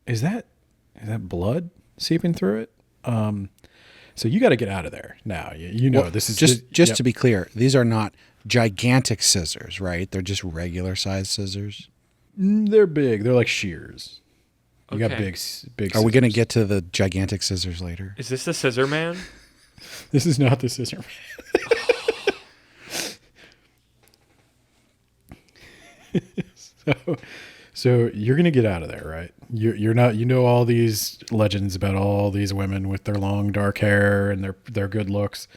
is that blood seeping through it? So you got to get out of there now. This is just to be clear. These are not gigantic scissors, right? They're just regular size scissors. They're big. They're like shears. You got Okay. big. Are we going to scissors. get to the gigantic scissors later? Is this the Scissor Man? This is not the scissor man. So you're gonna get out of there, right? You're not. You know all these legends about all these women with their long dark hair and their good looks,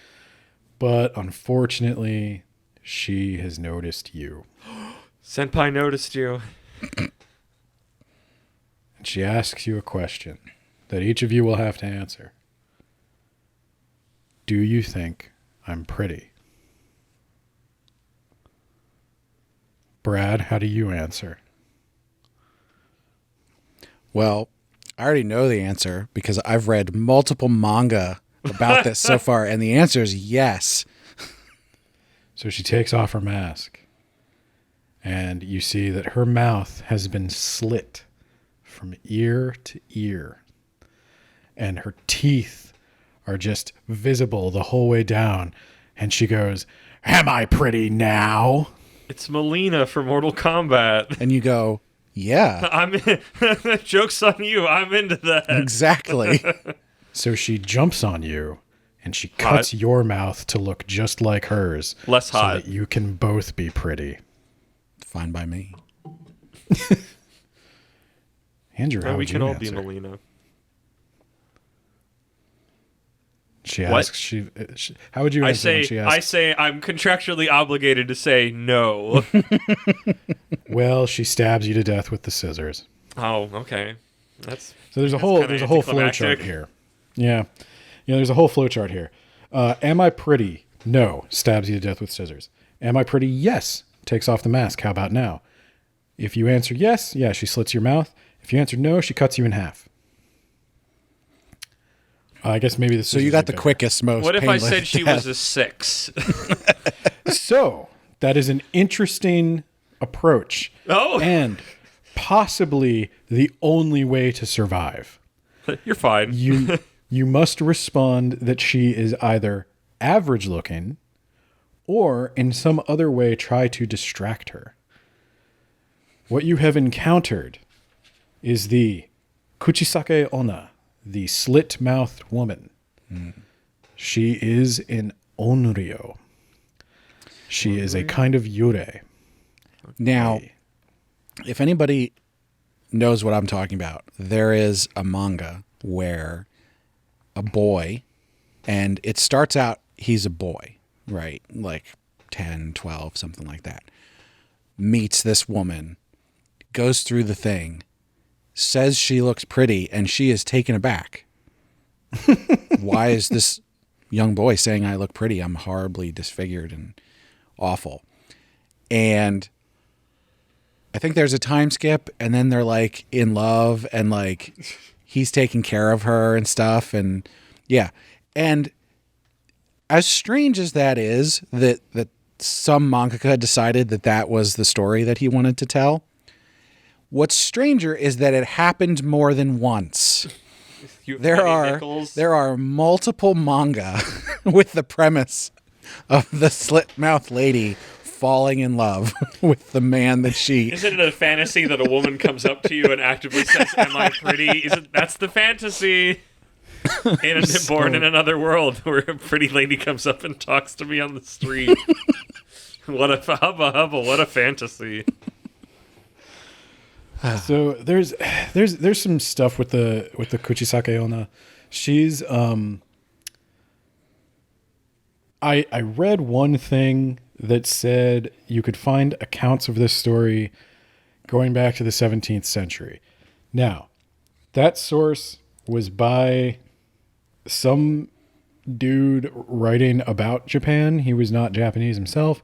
but unfortunately, she has noticed you. Senpai noticed you. And she asks you a question that each of you will have to answer. Do you think I'm pretty? Brad, how do you answer? Well, I already know the answer because I've read multiple manga about this so far, and the answer is yes. So she takes off her mask, and you see that her mouth has been slit from ear to ear, and her teeth are just visible the whole way down, and she goes, "Am I pretty now?" It's Melina from Mortal Kombat. And you go, yeah, I'm in. Joke's on you. I'm into that. exactly. So she jumps on you, and she cuts your mouth to look just like hers. Less hot. So that you can both be pretty. Fine by me. Andrew, how we would can you all answer? be Melina. She What? asks, how would you answer when she asks? I say I'm contractually obligated to say no. Well, she stabs you to death with the scissors. Oh, okay. That's So there's a kinda whole flow anticlimactic. chart here. Yeah. There's a whole flow chart here. Am I pretty? No. Stabs you to death with scissors. Am I pretty? Yes. Takes off the mask. How about now? If you answer yes, yeah, she slits your mouth. If you answer no, she cuts you in half. I guess maybe this. So you got the quickest, most What if I painless said she death. was a 6? So that is an interesting approach. Oh. And possibly the only way to survive. You're fine. You must respond that she is either average looking or in some other way try to distract her. What you have encountered is the Kuchisake Onna, the slit-mouthed woman. She is an onryo. She is a kind of yurei. Now, if anybody knows what I'm talking about, there is a manga where a boy, and it starts out, he's a boy, right? Like 10, 12, something like that. Meets this woman, goes through the thing, says she looks pretty, and she is taken aback. Why is this young boy saying I look pretty? I'm horribly disfigured and awful. And I think there's a time skip, and then they're like in love, and like he's taking care of her and stuff. And yeah. And as strange as that is, that some mangaka decided that was the story that he wanted to tell. What's stranger is that it happened more than once. There are multiple manga with the premise of the slit-mouthed lady falling in love with the man that she... Isn't it a fantasy that a woman comes up to you and actively says, "Am I pretty?" That's the fantasy. Born in another world where a pretty lady comes up and talks to me on the street. What a hubba, what a fantasy. So there's some stuff with the Kuchisake Onna. She's I read one thing that said you could find accounts of this story going back to the 17th century. Now, that source was by some dude writing about Japan. He was not Japanese himself.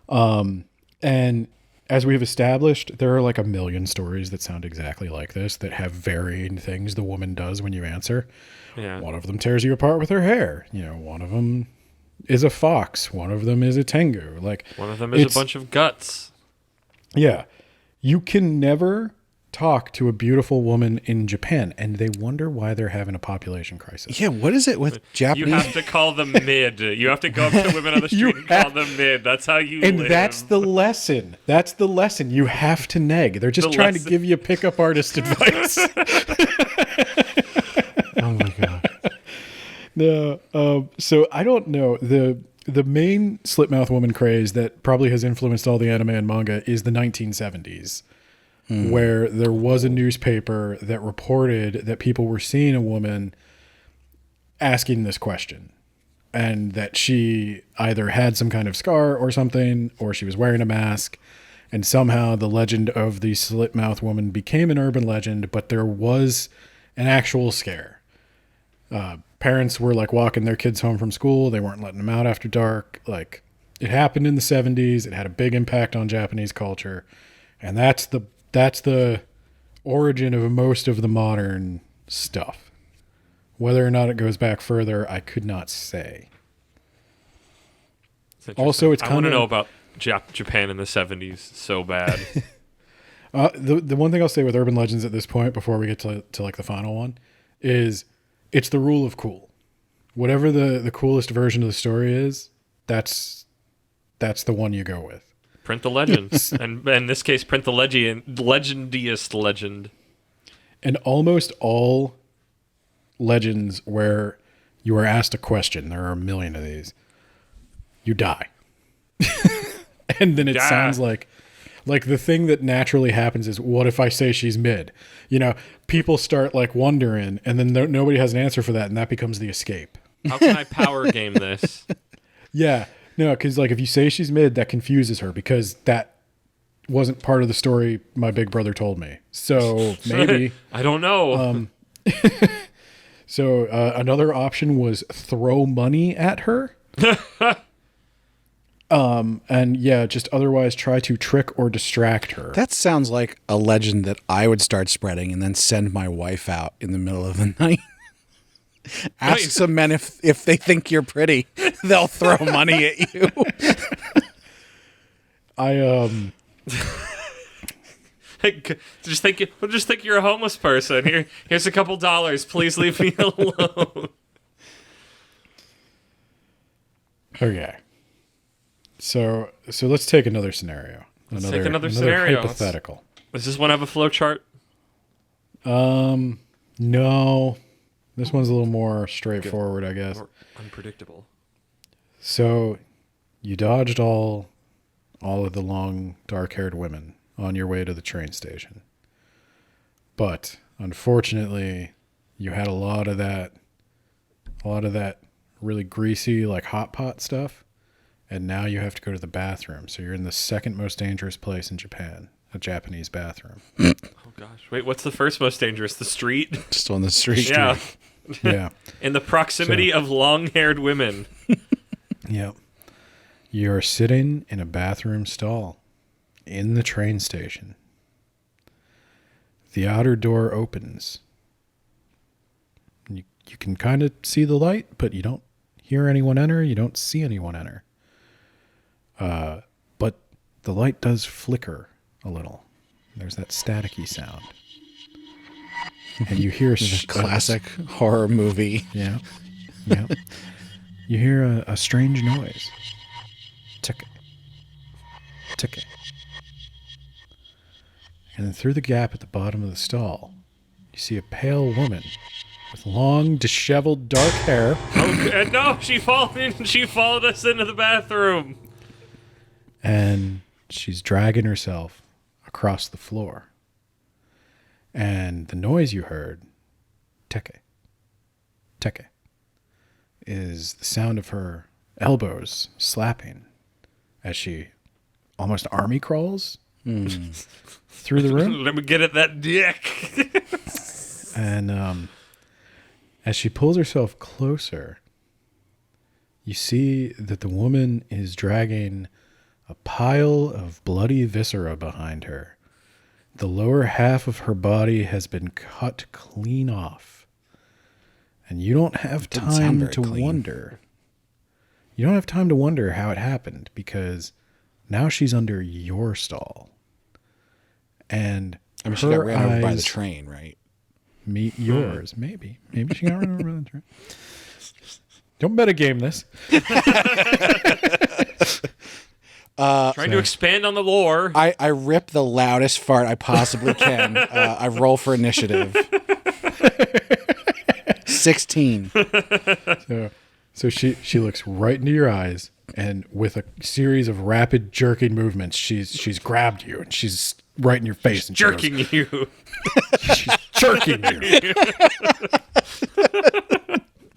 And as we've established, there are like a million stories that sound exactly like this that have varying things the woman does when you answer. Yeah. One of them tears you apart with her hair. One of them is a fox. One of them is a tengu. Like One of them is a bunch of guts. Yeah. You can never talk to a beautiful woman in Japan, and they wonder why they're having a population crisis. Yeah, what is it with Japanese? You have to call them mid. You have to go up to women on the street and call them mid. That's how you And live. that's the lesson. That's the lesson. You have to neg. They're just trying to give you pickup artist advice. Oh my god. No. So I don't know. The main slit mouth woman craze that probably has influenced all the anime and manga is the 1970s. where there was a newspaper that reported that people were seeing a woman asking this question, and that she either had some kind of scar or something, or she was wearing a mask. And somehow the legend of the slit mouth woman became an urban legend, but there was an actual scare. Parents were like walking their kids home from school. They weren't letting them out after dark. Like, it happened in the 70s. It had a big impact on Japanese culture. And that's the origin of most of the modern stuff. Whether or not it goes back further, I could not say. Also, it's I kind want of to know about Japan in the 70s so bad. The one thing I'll say with urban legends at this point, before we get to like the final one, is it's the rule of cool. Whatever the coolest version of the story is, that's the one you go with. Print the legends. And in this case, print the legendiest legend. And almost all legends where you are asked a question, there are a million of these, you die. And then it sounds like the thing that naturally happens is, what if I say she's mid? You know, people start like wondering, and then nobody has an answer for that, and that becomes the escape. How can I power game this? Yeah. No, because like if you say she's mid, that confuses her, because that wasn't part of the story my big brother told me. So maybe. I don't know. So another option was throw money at her. And yeah, just otherwise try to trick or distract her. That sounds like a legend that I would start spreading and then send my wife out in the middle of the night. Ask some men if they think you're pretty, they'll throw money at you. Just think you're a homeless person. Here's a couple dollars. Please leave me alone. Okay. So let's take another scenario. Let's take another scenario. Hypothetical. Does this one have a flow chart? No. This one's a little more straightforward, I guess. More unpredictable. So you dodged all of the long, dark-haired women on your way to the train station. But unfortunately, you had a lot of that really greasy, like hot pot stuff. And now you have to go to the bathroom. So you're in the second most dangerous place in Japan, a Japanese bathroom. Oh gosh. Wait, what's the first most dangerous? The street? Just on the street. Yeah. Yeah. In the proximity of long-haired women. Yep. You're sitting in a bathroom stall in the train station. The outer door opens. You can kind of see the light, but you don't hear anyone enter. You don't see anyone enter. But the light does flicker a little. There's that staticky sound. And you hear a classic horror movie. Yeah. Yeah. You hear a strange noise. Tick. Tick. And then through the gap at the bottom of the stall, you see a pale woman with long, disheveled, dark hair. Oh, no, she followed us into the bathroom. And she's dragging herself across the floor. And the noise you heard, teke, teke, is the sound of her elbows slapping as she almost army crawls through the room. Let me get at that dick. And as she pulls herself closer, you see that the woman is dragging a pile of bloody viscera behind her. The lower half of her body has been cut clean off. And you don't have time to wonder. You don't have time to wonder how it happened, because now she's under your stall. And I mean, she got ran over by the train, right? Meet yours. Maybe she got run over by the train. Don't metagame this. Trying to expand on the lore. I rip the loudest fart I possibly can. I roll for initiative. 16. So she looks right into your eyes, and with a series of rapid jerking movements, she's grabbed you, and she's right in your face and Jerking you. She's jerking you.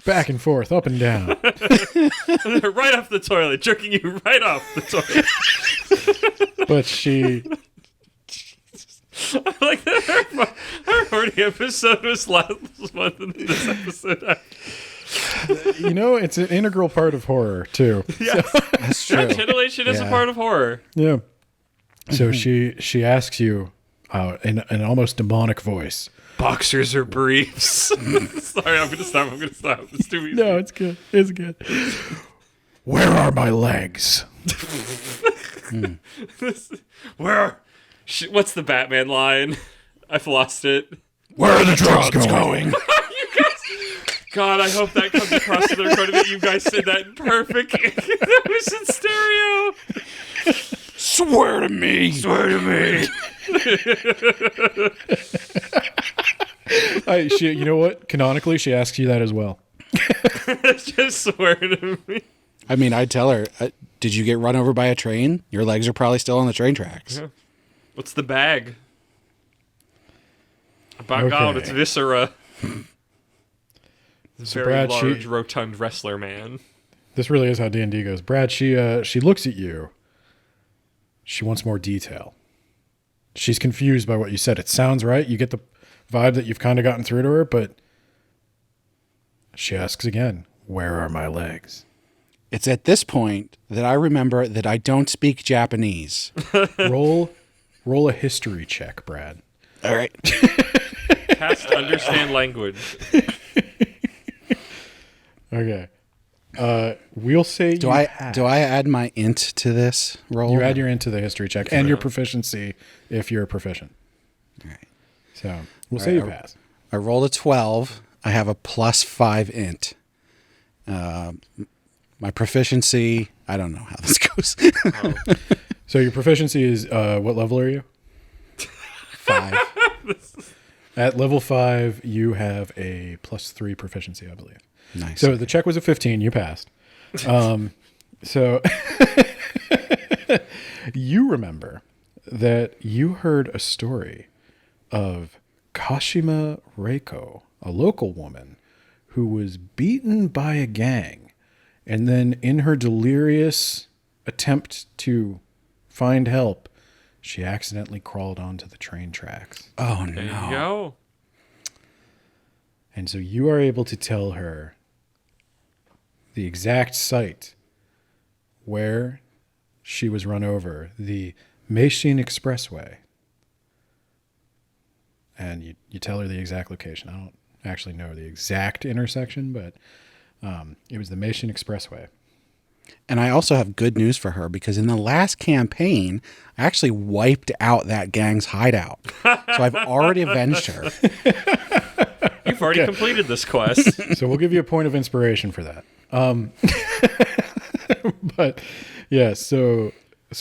Back and forth, up and down. Right off the toilet. Jerking you right off the toilet. But she... I like that our horny episode was last month and this episode. You know, it's an integral part of horror, too. Yes. That's true. Titillation is a Yeah. part of horror. Yeah. So she asks you in an almost demonic voice. Boxers or briefs? Sorry, I'm gonna stop. It's too easy. No, it's good. It's good. Where are my legs? Where? What's the Batman line? I've lost it. Where are the drugs going? You guys, God, I hope that comes across to the recording that you guys said that in perfect. That was in stereo. Swear to me. Swear to me. You know what? Canonically, she asks you that as well. Just swear to me. I mean, I'd tell her, did you get run over by a train? Your legs are probably still on the train tracks. Yeah. What's the bag? By God, it's viscera. Very Brad, large, rotund wrestler man. This really is how D&D goes. Brad, she looks at you. She wants more detail. She's confused by what you said. It sounds right. You get the vibe that you've kind of gotten through to her, but she asks again, where are my legs? It's at this point that I remember that I don't speak Japanese. Roll a history check, Brad. All right. Has to understand language. Okay. We'll say Do I add my int to this roll? You add your into the history check and your proficiency if you're proficient. All right. So we'll say you pass. I rolled a 12. I have a +5 int. My proficiency, I don't know how this goes. So your proficiency is what level are you? 5. At level 5, you have a +3 proficiency, I believe. Nice. So the check was a 15. You passed. So you remember that you heard a story of Kashima Reiko, a local woman who was beaten by a gang, and then in her delirious attempt to find help, she accidentally crawled onto the train tracks. Oh, There no. you go. And so you are able to tell her the exact site where she was run over, the Meishin Expressway. And you tell her the exact location. I don't actually know the exact intersection, but it was the Meishin Expressway. And I also have good news for her because in the last campaign, I actually wiped out that gang's hideout. So I've already avenged her. You've already completed this quest. So we'll give you a point of inspiration for that. But yeah, so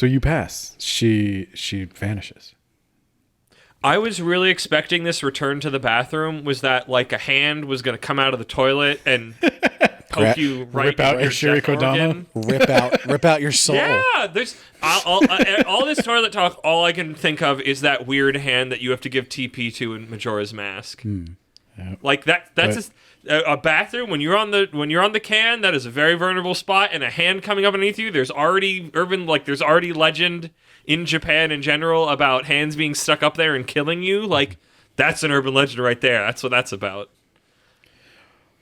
you pass. She vanishes. I was really expecting this return to the bathroom was that like a hand was going to come out of the toilet and poke you right rip out in your death shirikodama? organ. Rip out your soul. Yeah, there's all this toilet talk. All I can think of is that weird hand that you have to give TP to in Majora's Mask. Yeah. Like that's just a bathroom when you're on the can. That is a very vulnerable spot, and a hand coming up underneath you. There's already legend in Japan in general about hands being stuck up there and killing you. Like that's an urban legend right there. That's what that's about.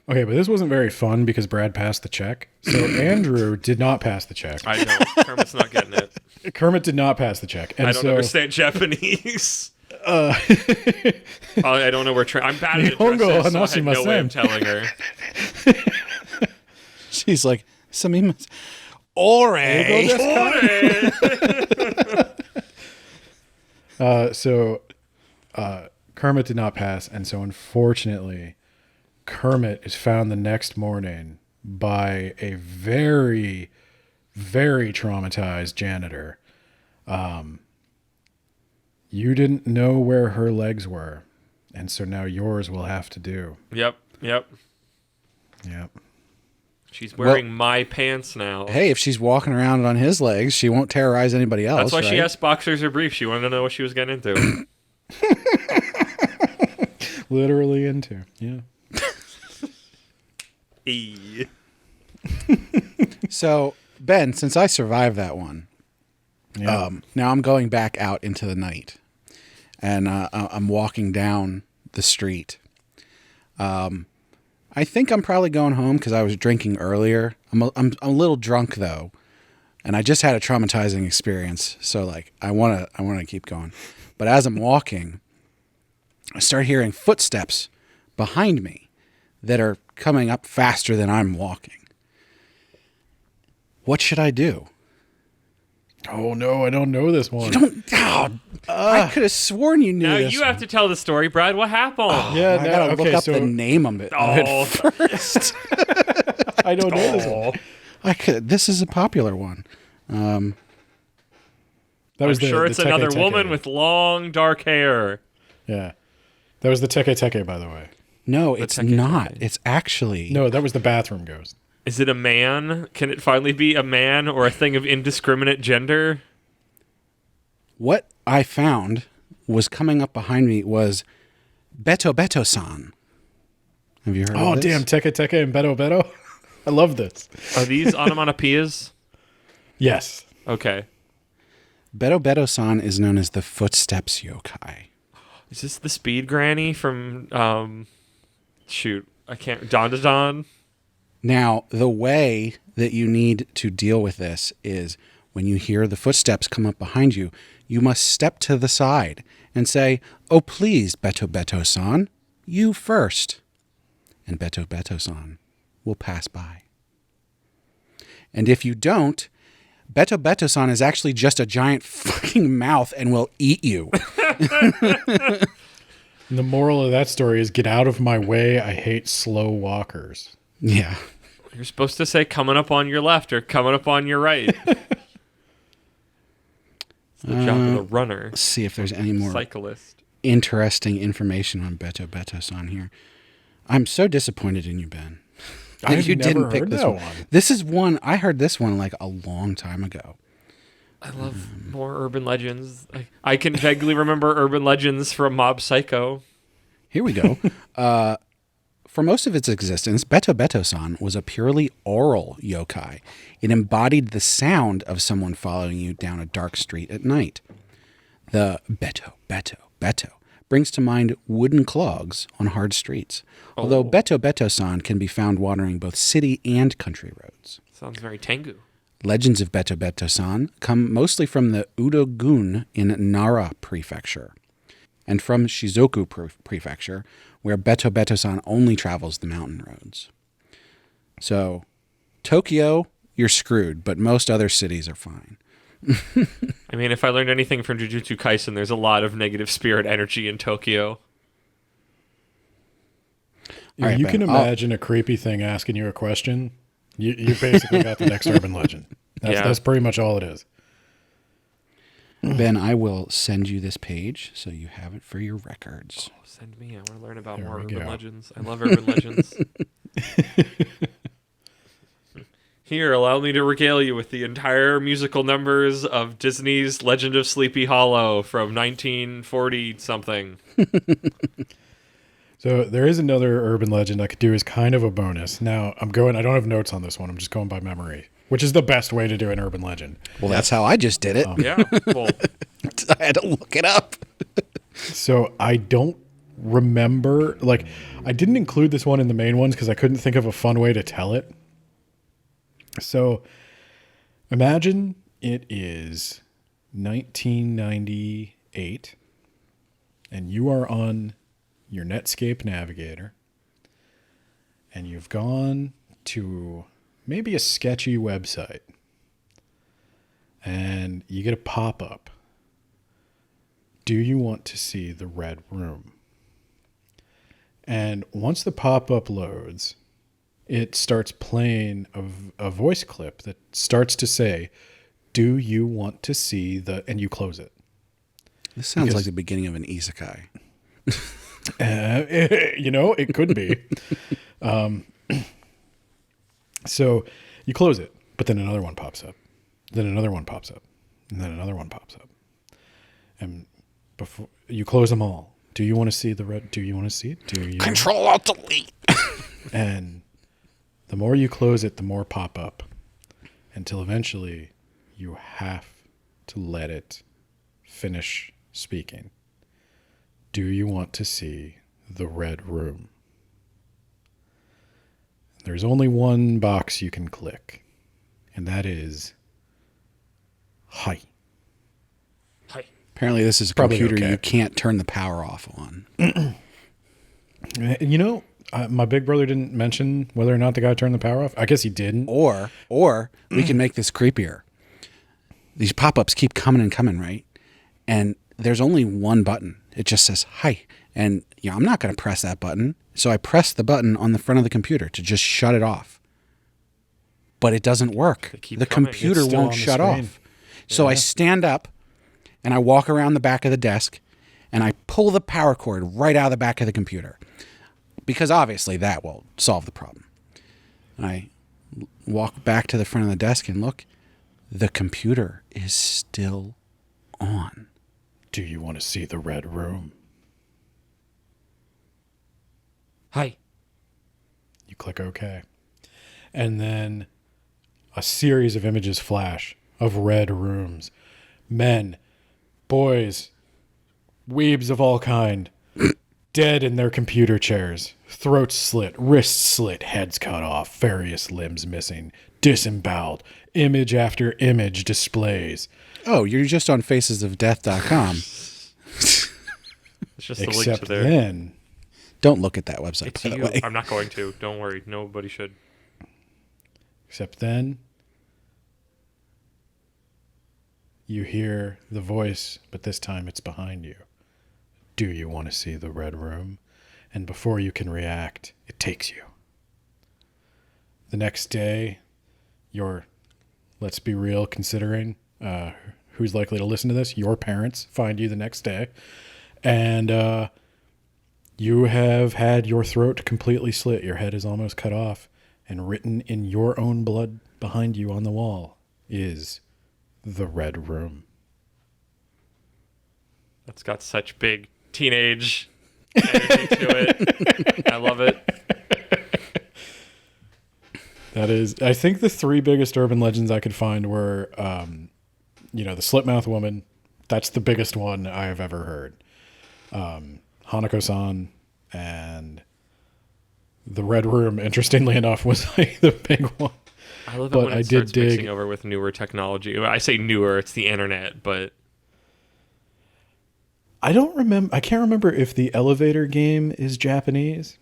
Okay, but this wasn't very fun because Brad passed the check. So Andrew did not pass the check. I know Kermit's not getting it. Kermit did not pass the check. And I don't understand Japanese. I don't know where. I'm bad at Nihongo addresses, so I had no way of hanashimasen. telling her. She's like, Samimasen. Ore. So Kermit did not pass, and so unfortunately, Kermit is found the next morning by a very, very traumatized janitor. You didn't know where her legs were, and so now yours will have to do. Yep. Yep. She's wearing my pants now. Hey, if she's walking around on his legs, she won't terrorize anybody else. That's why right? she asked boxers or briefs. She wanted to know what she was getting into. Literally into. Yeah. E. So, Ben, since I survived that one, Yeah. now I'm going back out into the night, and I'm walking down the street. I think I'm probably going home because I was drinking earlier. I'm a little drunk though, and I just had a traumatizing experience. So like I wanna keep going, but as I'm walking, I start hearing footsteps behind me that are coming up faster than I'm walking. What should I do? Oh no, I don't know this one. I could have sworn you knew Now this. you have to tell the story, Brad. What happened? Yeah, I gotta look up so the name of it. Oh. First. I don't know this one. This is a popular one. That I'm the- sure the it's Teke another Teke. woman with long dark hair. Yeah. That was the Teke Teke, by the way. No, it's Teke not. Teke. It's actually No, that was the bathroom ghost. Is it a man? Can it finally be a man or a thing of indiscriminate gender? what I found was coming up behind me was Bento San. Have you heard Oh, of this? damn, Teke Teke and Beto Beto. I love this. Are these onomatopoeias? Yes. Okay. Beto San is known as the Footsteps Yokai. Is this the speed granny from shoot, I can't Don to Don? Now, the way that you need to deal with this is when you hear the footsteps come up behind you, you must step to the side and say, "Oh, please, Beto San, you first." And Beto San will pass by. And if you don't, Beto San is actually just a giant fucking mouth and will eat you. And the moral of that story is get out of my way. I hate slow walkers. Yeah. You're supposed to say coming up on your left or coming up on your right. It's the job of the runner. Let's see if there's any more Cyclist. interesting information on Beto San here. I'm so disappointed in you, Ben. I've You never didn't pick heard this that one. one. This is one I heard this one like a long time ago. I love more urban legends. I can vaguely remember urban legends from Mob Psycho. Here we go. For most of its existence, Beto San was a purely oral yokai. It embodied the sound of someone following you down a dark street at night. The Beto brings to mind wooden clogs on hard streets, although Beto San can be found wandering both city and country roads. Sounds very Tengu. Legends of Beto San come mostly from the Udo-gun in Nara Prefecture, and from Shizuoka Prefecture, where Beto San only travels the mountain roads. So, Tokyo, you're screwed, but most other cities are fine. I mean, if I learned anything from Jujutsu Kaisen, there's a lot of negative spirit energy in Tokyo. If All right, you Ben, can imagine a creepy thing asking you a question, you basically got the next urban legend. That's pretty much all it is. Ben, I will send you this page so you have it for your records. Send me. I want to learn about There more we urban go. legends. I love urban legends. Here, allow me to regale you with the entire musical numbers of Disney's Legend of Sleepy Hollow from 1940 something. So there is another urban legend I could do as kind of a bonus. Now I don't have notes on this one. I'm just going by memory, which is the best way to do an urban legend. Well, that's how I just did it. Yeah. Well, I had to look it up. So I don't remember, I didn't include this one in the main ones because I couldn't think of a fun way to tell it. So imagine it is 1998 and you are on your Netscape navigator and you've gone to maybe a sketchy website and you get a pop-up. Do you want to see the Red Room? And once the pop-up loads, it starts playing a voice clip that starts to say, do you want to see the... And you close it. This sounds Because- like the beginning of an isekai. It could be. So you close it, but then another one pops up. Then another one pops up. And then another one pops up. And before you close them all, do you want to see the red? Do you want to see it? Do you? Control Alt Delete. And the more you close it, the more pop up. Until eventually you have to let it finish speaking. Do you want to see the red room? There's only one box you can click, and that is hi. Hi. Apparently, this is a Probably computer okay. you can't turn the power off on. You know, my big brother didn't mention whether or not the guy turned the power off. I guess he didn't. Or we can make this creepier. These pop-ups keep coming and coming, right? And there's only one button. It just says hi. And I'm not going to press that button. So I press the button on the front of the computer to just shut it off. But it doesn't work. They keep The coming. computer It's still won't on the shut screen. off. So I stand up and I walk around the back of the desk and I pull the power cord right out of the back of the computer. Because obviously that will solve the problem. I walk back to the front of the desk and look. The computer is still on. Do you want to see the red room? Hi. You click OK. And then a series of images flash of red rooms. Men, boys, weebs of all kind, dead in their computer chairs, throats slit, wrists slit, heads cut off, various limbs missing, disemboweled, image after image displays. Oh, you're just on facesofdeath.com. It's just a link Except to their. then, Don't look at that website, It's by the you. way. I'm not going to. Don't worry. Nobody should. you hear the voice, but this time it's behind you. Do you want to see the red room? And before you can react, it takes you. The next day, let's be real, considering who's likely to listen to this, your parents find you the next day. And you have had your throat completely slit. Your head is almost cut off. And written in your own blood behind you on the wall is the red room. That's got such big teenage energy to it. I love it. That is, I think the three biggest urban legends I could find were, the Slipmouth Woman. That's the biggest one I have ever heard. Hanako-san and the Red Room, interestingly enough, was like the big one. I love it But when I it did starts mixing dig- over with newer technology. I say newer, it's the internet, but I can't remember if the elevator game is Japanese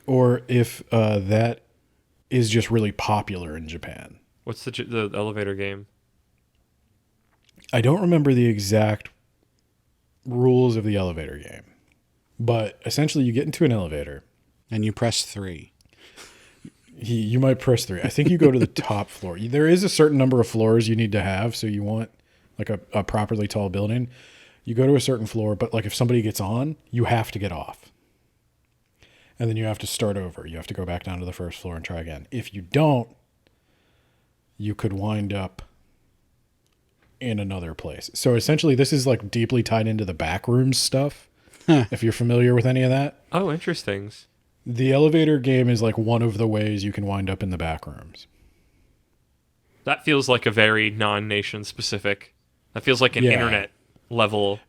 or if that is just really popular in Japan. what's the elevator game? I don't remember the exact rules of the elevator game, but essentially you get into an elevator. And you press 3. You might press 3. I think you go to the top floor. There is a certain number of floors you need to have, so you want like a properly tall building. You go to a certain floor, but like if somebody gets on, you have to get off. And then you have to start over. You have to go back down to the first floor and try again. If you don't, you could wind up in another place. So essentially this is like deeply tied into the backrooms stuff. If you're familiar with any of that. Oh, interesting. The elevator game is like one of the ways you can wind up in the back rooms. That feels like a very non-nation specific. That feels like an Yeah. internet level.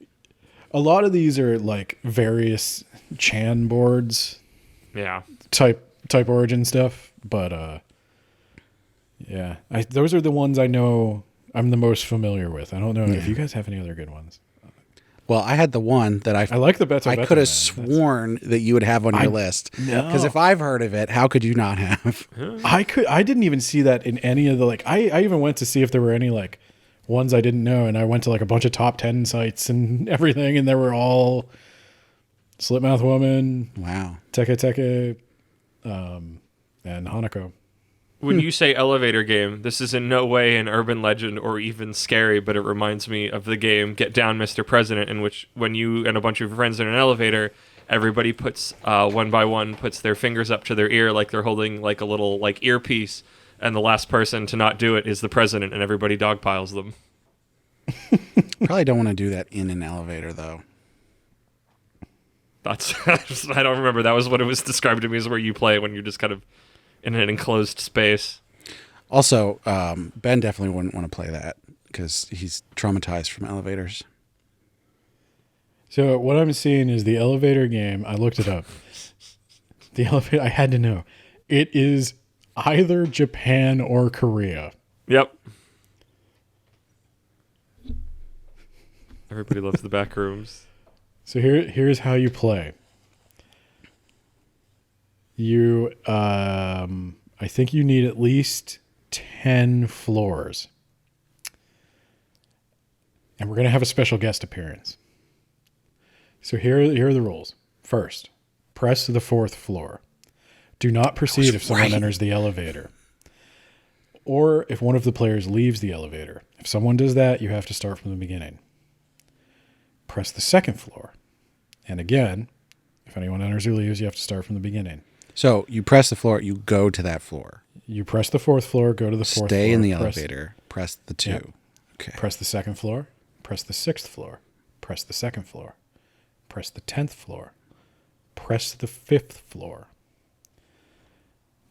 A lot of these are like various Chan boards Yeah. type origin stuff, but yeah, those are the ones I know I'm the most familiar with. I don't know if you guys have any other good ones. Well, I had the one that I like the Bento I Baggin, could have man. sworn that you would have on your list. No. Because if I've heard of it, how could you not have? I didn't even see that in any of the like. I even went to see if there were any like ones I didn't know, and I went to like a bunch of top 10 sites and everything, and they were all Slipmouth Woman, Wow. Teke Teke, and Hanako. When you say elevator game, this is in no way an urban legend or even scary, but it reminds me of the game Get Down, Mr. President, in which when you and a bunch of your friends are in an elevator everybody puts one by one puts their fingers up to their ear like they're holding like a little like earpiece, and the last person to not do it is the president, and everybody dogpiles them. Probably don't want to do that in an elevator, though. That's I don't remember. That was what it was described to me as where you play when you're just kind of in an enclosed space. Also, Ben definitely wouldn't want to play that because he's traumatized from elevators. So what I'm seeing is the elevator game. I looked it up. The elevator, I had to know. It is either Japan or Korea. Yep. Everybody loves the back rooms. So here's how you play. You, I think you need at least 10 floors. And we're going to have a special guest appearance. So here are the rules. First, press the 4th floor. Do not proceed if someone enters the elevator. Or if one of the players leaves the elevator. If someone does that, you have to start from the beginning. Press the 2nd floor. And again, if anyone enters or leaves, you have to start from the beginning. So you press the floor, you go to that floor. You press the 4th floor, go to the 4th floor. Stay in the elevator, press the 2. Yep. Okay. Press the 2nd floor, press the 6th floor, press the 2nd floor, press the 10th floor, press the 5th floor.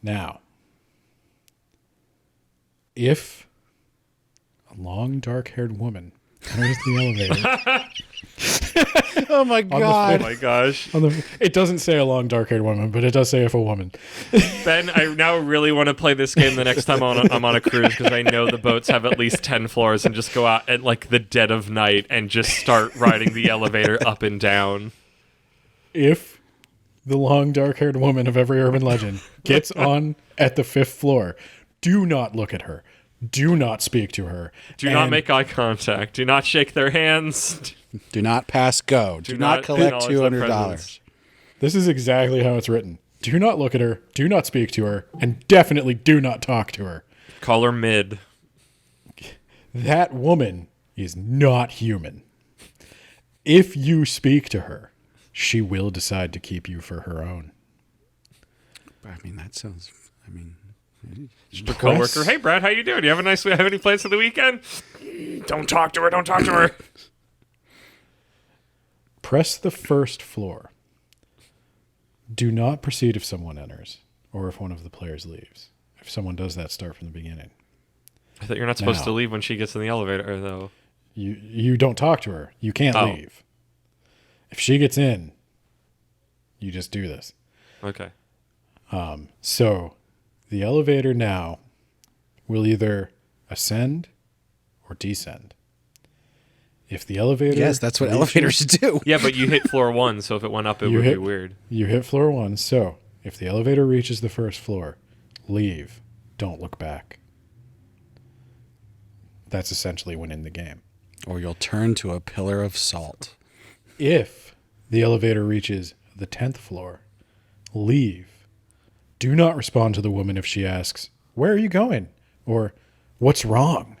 Now, if a long, dark-haired woman enters the elevator... Oh my God. Oh my gosh. It doesn't say a long, dark-haired woman, but it does say if a woman. Ben, I now really want to play this game the next time I'm on a cruise because I know the boats have at least 10 floors and just go out at like the dead of night and just start riding the elevator up and down. If the long, dark-haired woman of every urban legend gets on at the 5th floor, do not look at her. Do not speak to her. Do not make eye contact. Do not shake their hands. Do not pass go. Do not collect $200. This is exactly how it's written. Do not look at her. Do not speak to her. And definitely do not talk to her. Call her mid. That woman is not human. If you speak to her, she will decide to keep you for her own. I mean, that sounds... I mean... Just a coworker. Hey, Brad, how you doing? You have any plans for the weekend? Don't talk to her. Don't talk to her. Press the 1st floor. Do not proceed if someone enters or if one of the players leaves. If someone does that, start from the beginning. I thought you're not supposed to leave when she gets in the elevator, though. You don't talk to her. You can't leave. If she gets in, you just do this. Okay. So the elevator now will either ascend or descend. If the elevator... Yes, that's what elevators do. Yeah, but you hit floor 1, so if it went up, it would be weird. You hit floor 1, so if the elevator reaches the 1st floor, leave. Don't look back. That's essentially winning the game. Or you'll turn to a pillar of salt. If the elevator reaches the 10th floor, leave. Do not respond to the woman if she asks, "Where are you going?" or "What's wrong?"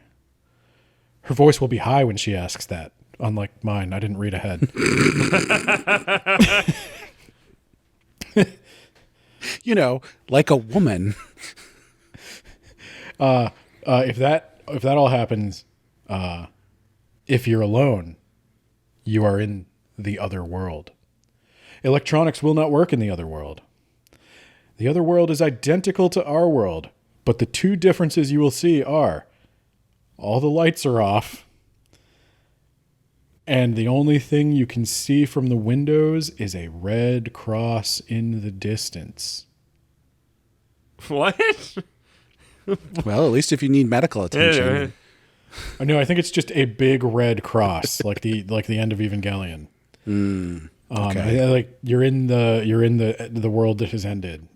Her voice will be high when she asks that. Unlike mine, I didn't read ahead. You know, like a woman. If that all happens, if you're alone, you are in the other world. Electronics will not work in the other world. The other world is identical to our world, but the two differences you will see are all the lights are off, and the only thing you can see from the windows is a red cross in the distance. What? Well, at least if you need medical attention. No, I think it's just a big red cross, like the end of Evangelion. Okay. Like you're in the world that has ended.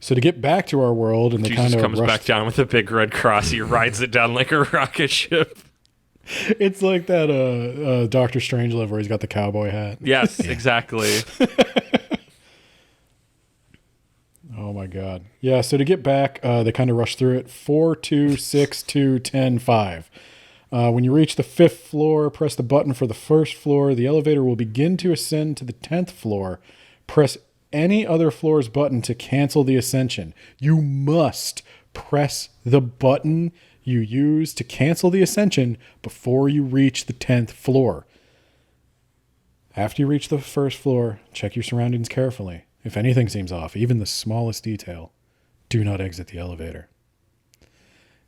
So to get back to our world, and Jesus comes back down with a big red cross. He rides it down like a rocket ship. It's like that Doctor Strangelove where he's got the cowboy hat. Yes, exactly. Oh my God. Yeah, so to get back, they kind of rush through it. 4, 2, 6, 2, 10, 5. When you reach the 5th floor, press the button for the 1st floor. The elevator will begin to ascend to the 10th floor. Press any other floor's button to cancel the ascension. You must press the button you use to cancel the ascension before you reach the 10th floor. After you reach the 1st floor, check your surroundings carefully. If anything seems off, even the smallest detail, do not exit the elevator.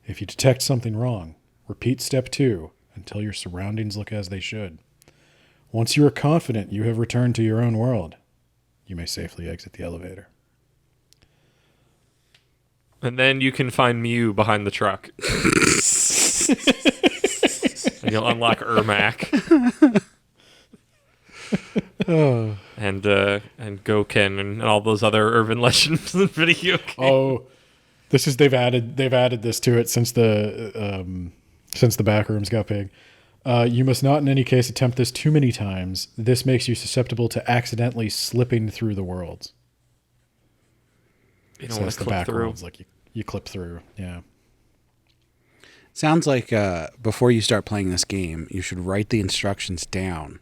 If you detect something wrong, repeat step 2 until your surroundings look as they should. Once you are confident you have returned to your own world, you may safely exit the elevator. And then you can find Mew behind the truck. And you'll unlock Ermac. And Goken and all those other urban legends in video games. Oh, they've added this to it since the backrooms got big. You must not in any case attempt this too many times. This makes you susceptible to accidentally slipping through the worlds. You don't want to clip through. Like you clip through, yeah. Sounds like before you start playing this game, you should write the instructions down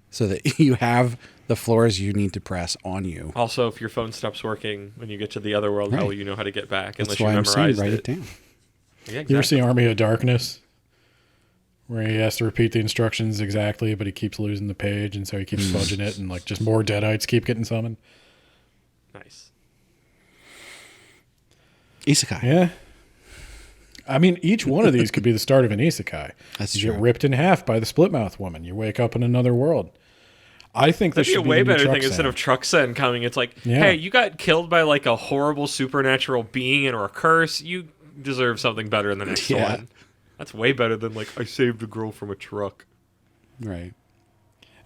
so that you have the floors you need to press on you. Also, if your phone stops working when you get to the other world, how will you know how to get back? That's unless why you I'm saying memorized write it down. Yeah, exactly. You ever see Army of Darkness? Where he has to repeat the instructions exactly, but he keeps losing the page, and so he keeps fudging it, and like just more Deadites keep getting summoned. Nice. Isekai. Yeah. I mean, each one of these could be the start of an isekai. That's you true. get ripped in half by the split-mouth woman. You wake up in another world. I think this That'd should be a way the new better thing Truck instead Sen. of Truxen coming. It's like, Yeah. hey, you got killed by like a horrible supernatural being or a curse. You deserve something better in the next Yeah. one. That's way better than like, I saved a girl from a truck. Right.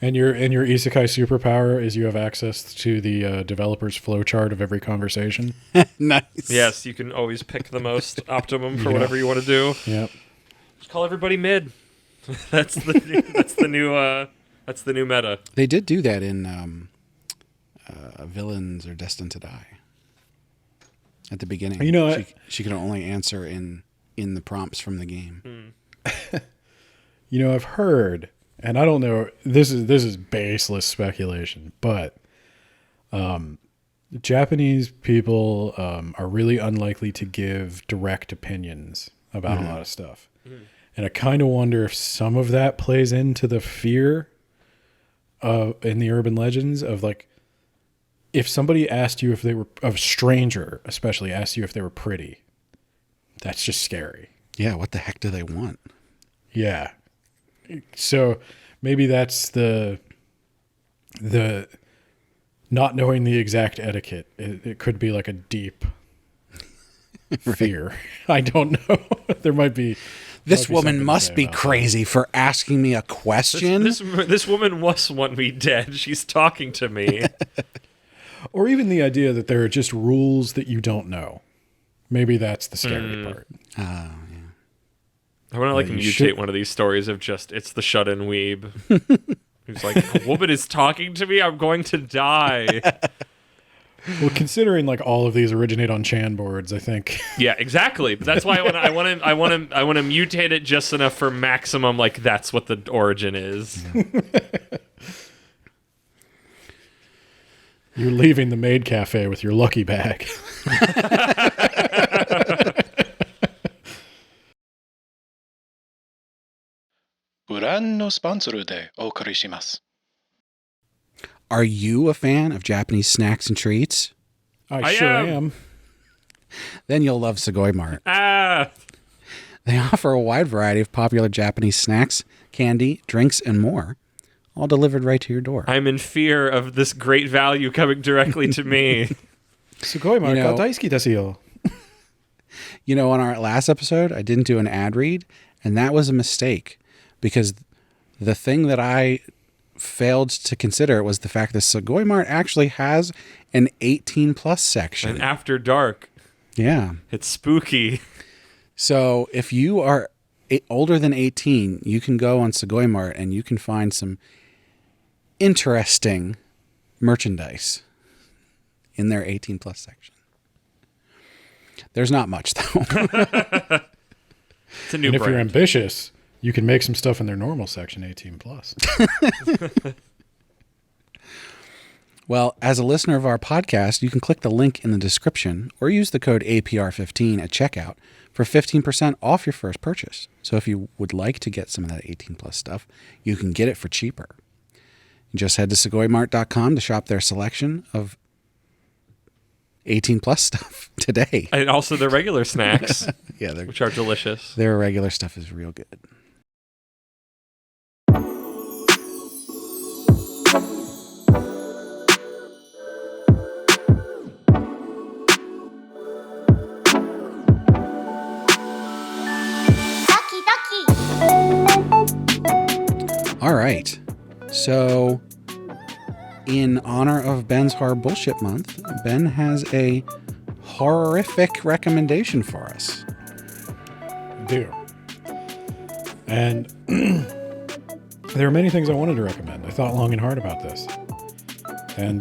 And your isekai superpower is you have access to the developer's flowchart of every conversation. Nice. Yes, you can always pick the most optimum for Yeah. whatever you want to do. Yep. Just call everybody mid. That's the new meta. They did do that in Villains Are Destined to Die. At the beginning. You know what? She could only answer in the prompts from the game. You know, I've heard, and I don't know, this is baseless speculation, but Japanese people are really unlikely to give direct opinions about a lot of stuff. And I kind of wonder if some of that plays into the fear in the urban legends of like, if somebody asked you if they were, a stranger especially asked you if they were pretty, that's just scary. Yeah, what the heck do they want? Yeah. So maybe that's the not knowing the exact etiquette. It could be like a deep fear. I don't know. There might be. This might be woman something to must say be about crazy for asking me a question. This woman must want me dead. She's talking to me. that. Or even the idea that there are just rules that you don't know. Maybe that's the scary part. Oh, yeah. I want to like you mutate should- one of these stories of just it's the shut-in weeb who's like, a woman is talking to me. I'm going to die. Well, considering like all of these originate on Chan boards, I think. Yeah, exactly. But that's why I want to mutate it just enough for maximum. Like that's what the origin is. You're leaving the maid cafe with your lucky bag. ご覧のスポンサーでお送りします Are you a fan of Japanese snacks and treats? I I sure am. am. Then you'll love Sugoi Mart. Ah, They offer a wide variety of popular Japanese snacks, candy, drinks, and more, all delivered right to your door. I'm in fear of this great value coming directly to me. Sugoi You know- ga daisuki desu yo. You know, on our last episode, I didn't do an ad read, and that was a mistake because the thing that I failed to consider was the fact that Sugoi Mart actually has an 18 plus section. And after dark, Yeah. it's spooky. So if you are older than 18, you can go on Sugoi Mart and you can find some interesting merchandise in their 18 plus section. There's not much though. It's a new And if you're brand. ambitious, You can make some stuff in their normal section, 18 plus. Well, as a listener of our podcast, you can click the link in the description or use the code APR15 at checkout for 15% off your first purchase. So if you would like to get some of that 18 plus stuff, you can get it for cheaper. Just head to segoymart.com to shop their selection of 18 plus stuff today. And also the regular snacks, Yeah, which are delicious. their regular stuff is real good. All right. So, in honor of Ben's Horror Bullshit Month, Ben has a horrific recommendation for us. Do. And there are many things I wanted to recommend. I thought long and hard about this. And,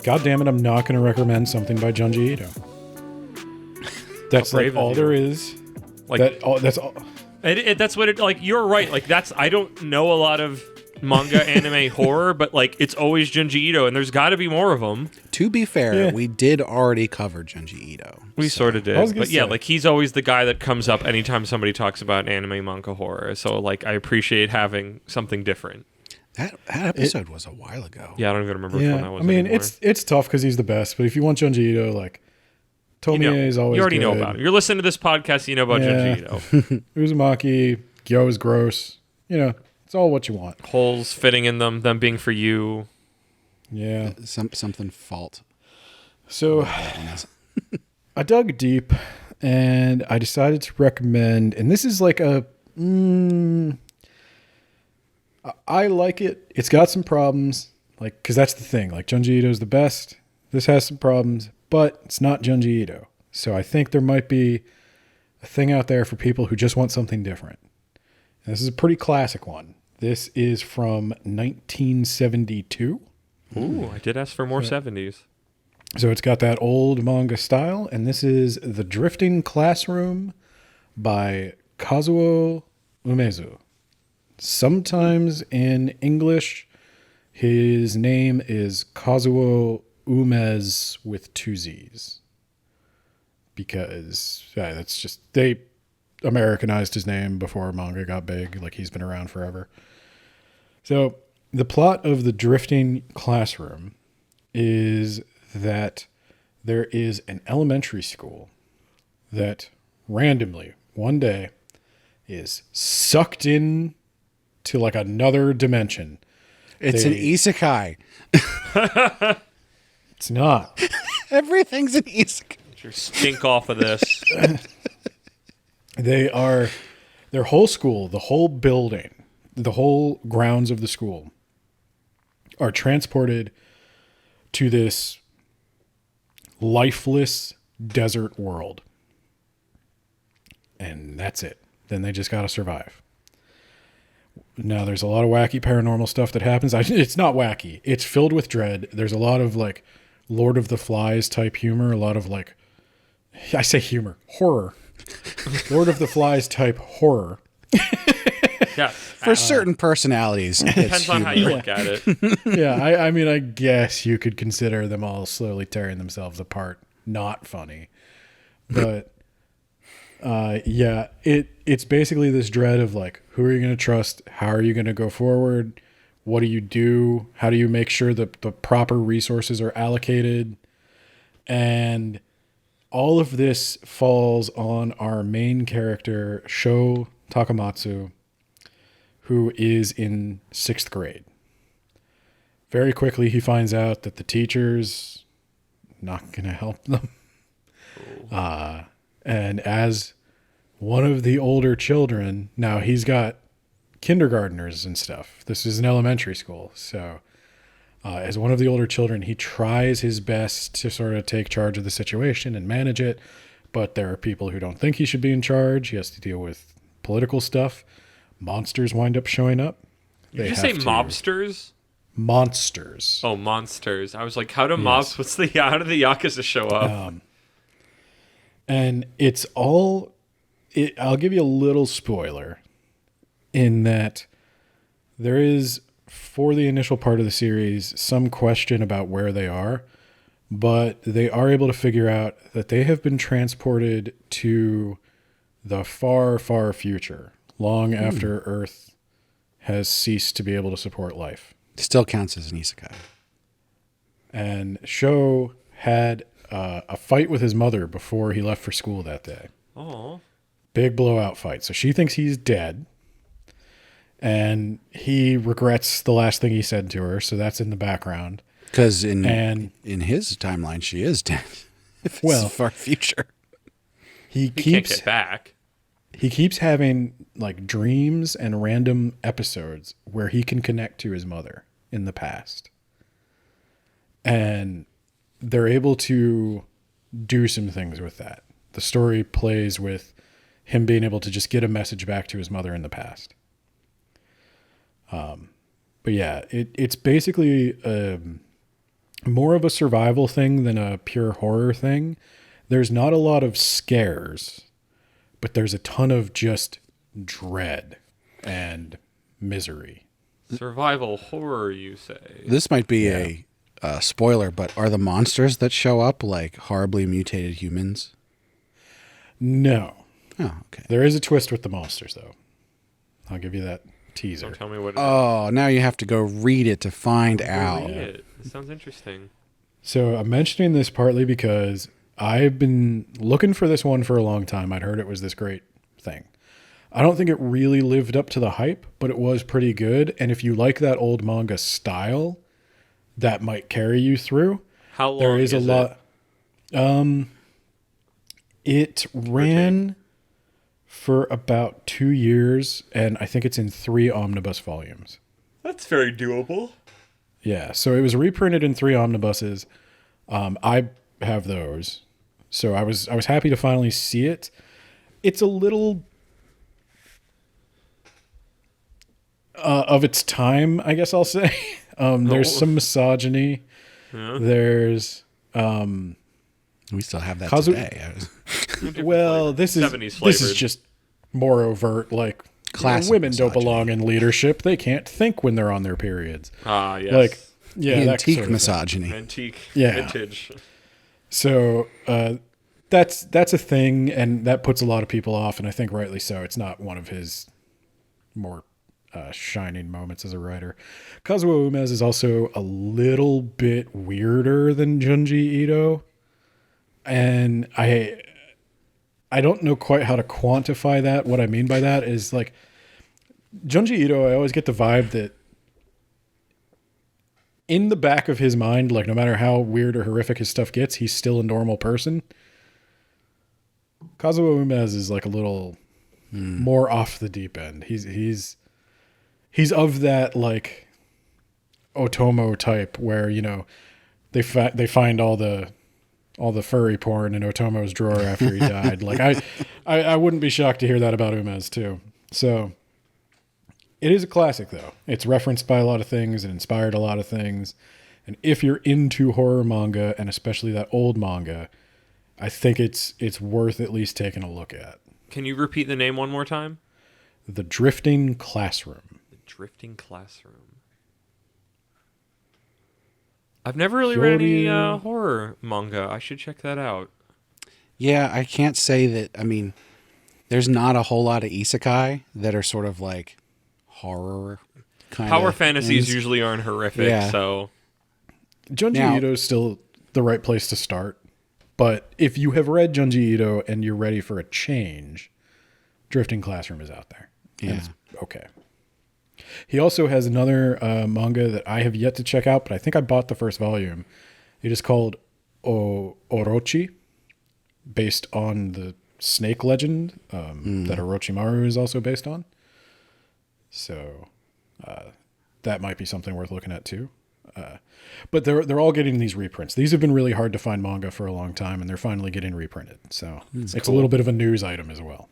God damn it, I'm not going to recommend something by Junji Ito. That's like all there is. Like That's all. that's what it like. You're right. Like that's I don't know a lot of manga, anime, horror, but like it's always Junji Ito, and there's got to be more of them. To be fair, Yeah. we did already cover Junji Ito. We sort of did, I was gonna but yeah, say. like he's always the guy that comes up anytime somebody talks about anime, manga, horror. So like I appreciate having something different. That episode was a while ago. Yeah, I don't even remember which one that Yeah, was. I mean, anymore. it's tough because he's the best. But if you want Junji Ito, like Tomie is always you already good. know about it. You're listening to this podcast, you know about Junji Ito. Uzumaki, Gyo is gross. You know, it's all what you want. Holes fitting in them being for you. Yeah. Something fault. So I dug deep and I decided to recommend, and this is like I like it. It's got some problems, like, because that's the thing. Like, Junji Ito's the best. This has some problems, but it's not Junji Ito. So I think there might be a thing out there for people who just want something different. And this is a pretty classic one. This is from 1972. Ooh, I did ask for more 70s. So it's got that old manga style, and this is The Drifting Classroom by Kazuo Umezu. Sometimes in English, his name is Kazuo Umez with two Z's. Because that's just, they Americanized his name before manga got big. Like, he's been around forever. So the plot of The Drifting Classroom is that there is an elementary school that randomly one day is sucked in to like another dimension. It's an isekai. It's not. Everything's an isekai. Get your stink off of this. Their whole school, the whole building, the whole grounds of the school are transported to this lifeless desert world. And that's it. Then they just got to survive. Now, there's a lot of wacky paranormal stuff that happens. It's not wacky. It's filled with dread. There's a lot of like Lord of the Flies type humor. A lot of like, I say humor, horror. Lord of the Flies type horror. Yeah. For certain personalities. Depends on how you look at it. Yeah, I mean, I guess you could consider them all slowly tearing themselves apart not funny. But yeah, it's basically this dread of like, who are you going to trust? How are you going to go forward? What do you do? How do you make sure that the proper resources are allocated? And all of this falls on our main character, Sho Takamatsu, who is in 6th grade. Very quickly, he finds out that the teacher's not going to help them. And as one of the older children, now he's got kindergartners and stuff. This is an elementary school. So as one of the older children, he tries his best to sort of take charge of the situation and manage it. But there are people who don't think he should be in charge. He has to deal with political stuff. Monsters wind up showing up. Did you say mobsters? Monsters. Oh, monsters. I was like, how do mobs, how do the Yakuza show up? And it's all I'll give you a little spoiler in that there is, for the initial part of the series, some question about where they are, but they are able to figure out that they have been transported to the far, far future, long after Earth has ceased to be able to support life. Still counts as an isekai. And Sho had a fight with his mother before he left for school that day. Oh. Big blowout fight. So she thinks he's dead. And he regrets the last thing he said to her. So that's in the background. Because in his timeline, she is dead. If it's far future. He can't get back. He keeps having like dreams and random episodes where he can connect to his mother in the past. And they're able to do some things with that. The story plays with him being able to just get a message back to his mother in the past. But yeah, it's basically more of a survival thing than a pure horror thing. There's not a lot of scares, but there's a ton of just dread and misery. Survival horror, you say? This might be a spoiler, but are the monsters that show up like horribly mutated humans? No. Oh, okay. There is a twist with the monsters, though. I'll give you that teaser. Don't tell me what it is. Oh, now you have to go read it to find out. Read it. It sounds interesting. So I'm mentioning this partly because I've been looking for this one for a long time. I'd heard it was this great thing. I don't think it really lived up to the hype, but it was pretty good. And if you like that old manga style, that might carry you through. How long There is a lot. It ran for about 2 years, and I think it's in 3 omnibus volumes. That's very doable. Yeah, so it was reprinted in 3 omnibuses. I have those, so I was happy to finally see it. It's a little of its time, I guess I'll say. There's some misogyny. Yeah. There's We still have that Kazu- today. well, this is 70s flavored. just more overt. Like Classic women don't misogyny. belong in leadership. They can't think when they're on their periods. Ah, yes. Like yeah, that Antique sort of thing. misogyny. Antique. Yeah. Vintage. So that's a thing, and that puts a lot of people off, and I think rightly so. It's not one of his more shining moments as a writer. Kazuo Umez is also a little bit weirder than Junji Ito, and I don't know quite how to quantify that. What I mean by that is like Junji Ito, I always get the vibe that in the back of his mind, like no matter how weird or horrific his stuff gets, he's still a normal person. Kazuo Umez is like a little more off the deep end. He's of that like Otomo type where, you know, they find all the furry porn in Otomo's drawer after he died. Like I wouldn't be shocked to hear that about Umez too. So it is a classic though. It's referenced by a lot of things and inspired a lot of things. And if you're into horror manga, and especially that old manga, I think it's worth at least taking a look at. Can you repeat the name one more time? The Drifting Classroom. The Drifting Classroom. I've never really read any horror manga. I should check that out. Yeah, I can't say that. I mean, there's not a whole lot of isekai that are sort of like horror kind Power of fantasies things. usually aren't horrific, Yeah. so Junji Ito is still the right place to start. But if you have read Junji Ito and you're ready for a change, Drifting Classroom is out there. And Yeah. it's okay. He also has another manga that I have yet to check out, but I think I bought the first volume. It is called Orochi, based on the snake legend that Orochimaru is also based on. So that might be something worth looking at too. But they're all getting these reprints. These have been really hard to find manga for a long time, and they're finally getting reprinted. So it's a little bit of a news item as well.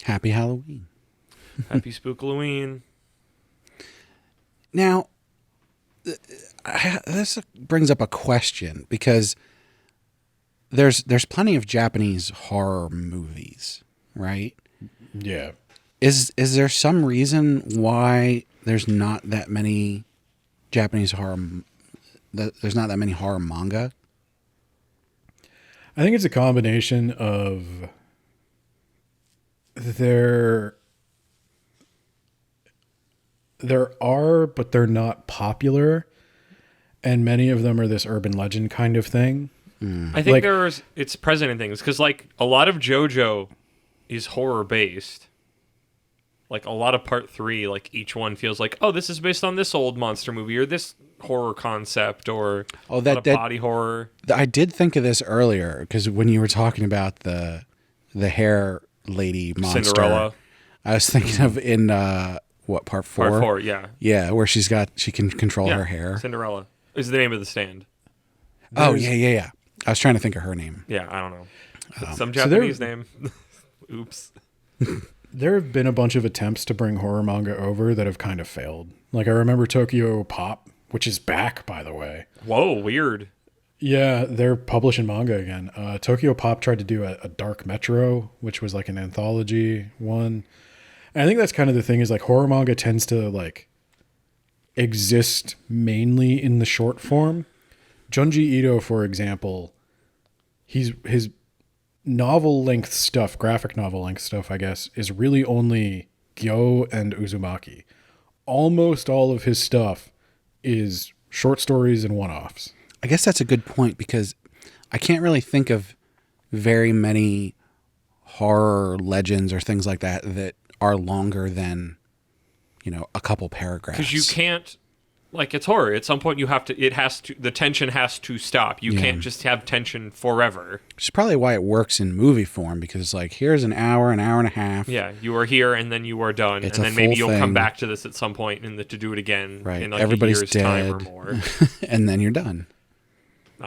Happy Halloween. happy Spook-Halloween. Now, this brings up a question because there's plenty of Japanese horror movies, right? Yeah. Is there some reason why there's not that many Japanese horror? There's not that many horror manga. I think it's a combination of there are, but they're not popular, and many of them are this urban legend kind of thing. I think it's present in things because like a lot of JoJo is horror based. Like a lot of part 3, like each one feels like, oh, this is based on this old monster movie or this horror concept or body horror. I did think of this earlier because when you were talking about the hair lady monster, Cinderella. I was thinking of in part 4? Part 4, yeah. Yeah, where she can control her hair. Cinderella is the name of the stand. Yeah. I was trying to think of her name. Yeah, I don't know. Some Japanese name. Oops. There have been a bunch of attempts to bring horror manga over that have kind of failed. Like I remember Tokyo Pop, which is back, by the way. Whoa, weird. Yeah, they're publishing manga again. Tokyo Pop tried to do a Dark Metro, which was like an anthology one. And I think that's kind of the thing is like horror manga tends to like exist mainly in the short form. Junji Ito, for example, his novel length stuff, graphic novel length stuff, I guess, is really only Gyo and Uzumaki. Almost all of his stuff is short stories and one-offs. I guess that's a good point because I can't really think of very many horror legends or things like that are longer than, a couple paragraphs. Because you can't, like, it's horror. At some point the tension has to stop. You can't just have tension forever. Which is probably why it works in movie form because it's like, here's an hour and a half. Yeah, you are here and then you are done. It's and a then maybe full you'll come thing. back to this at some point to do it again Right. in like Everybody's a year's dead. time or more. And then you're done.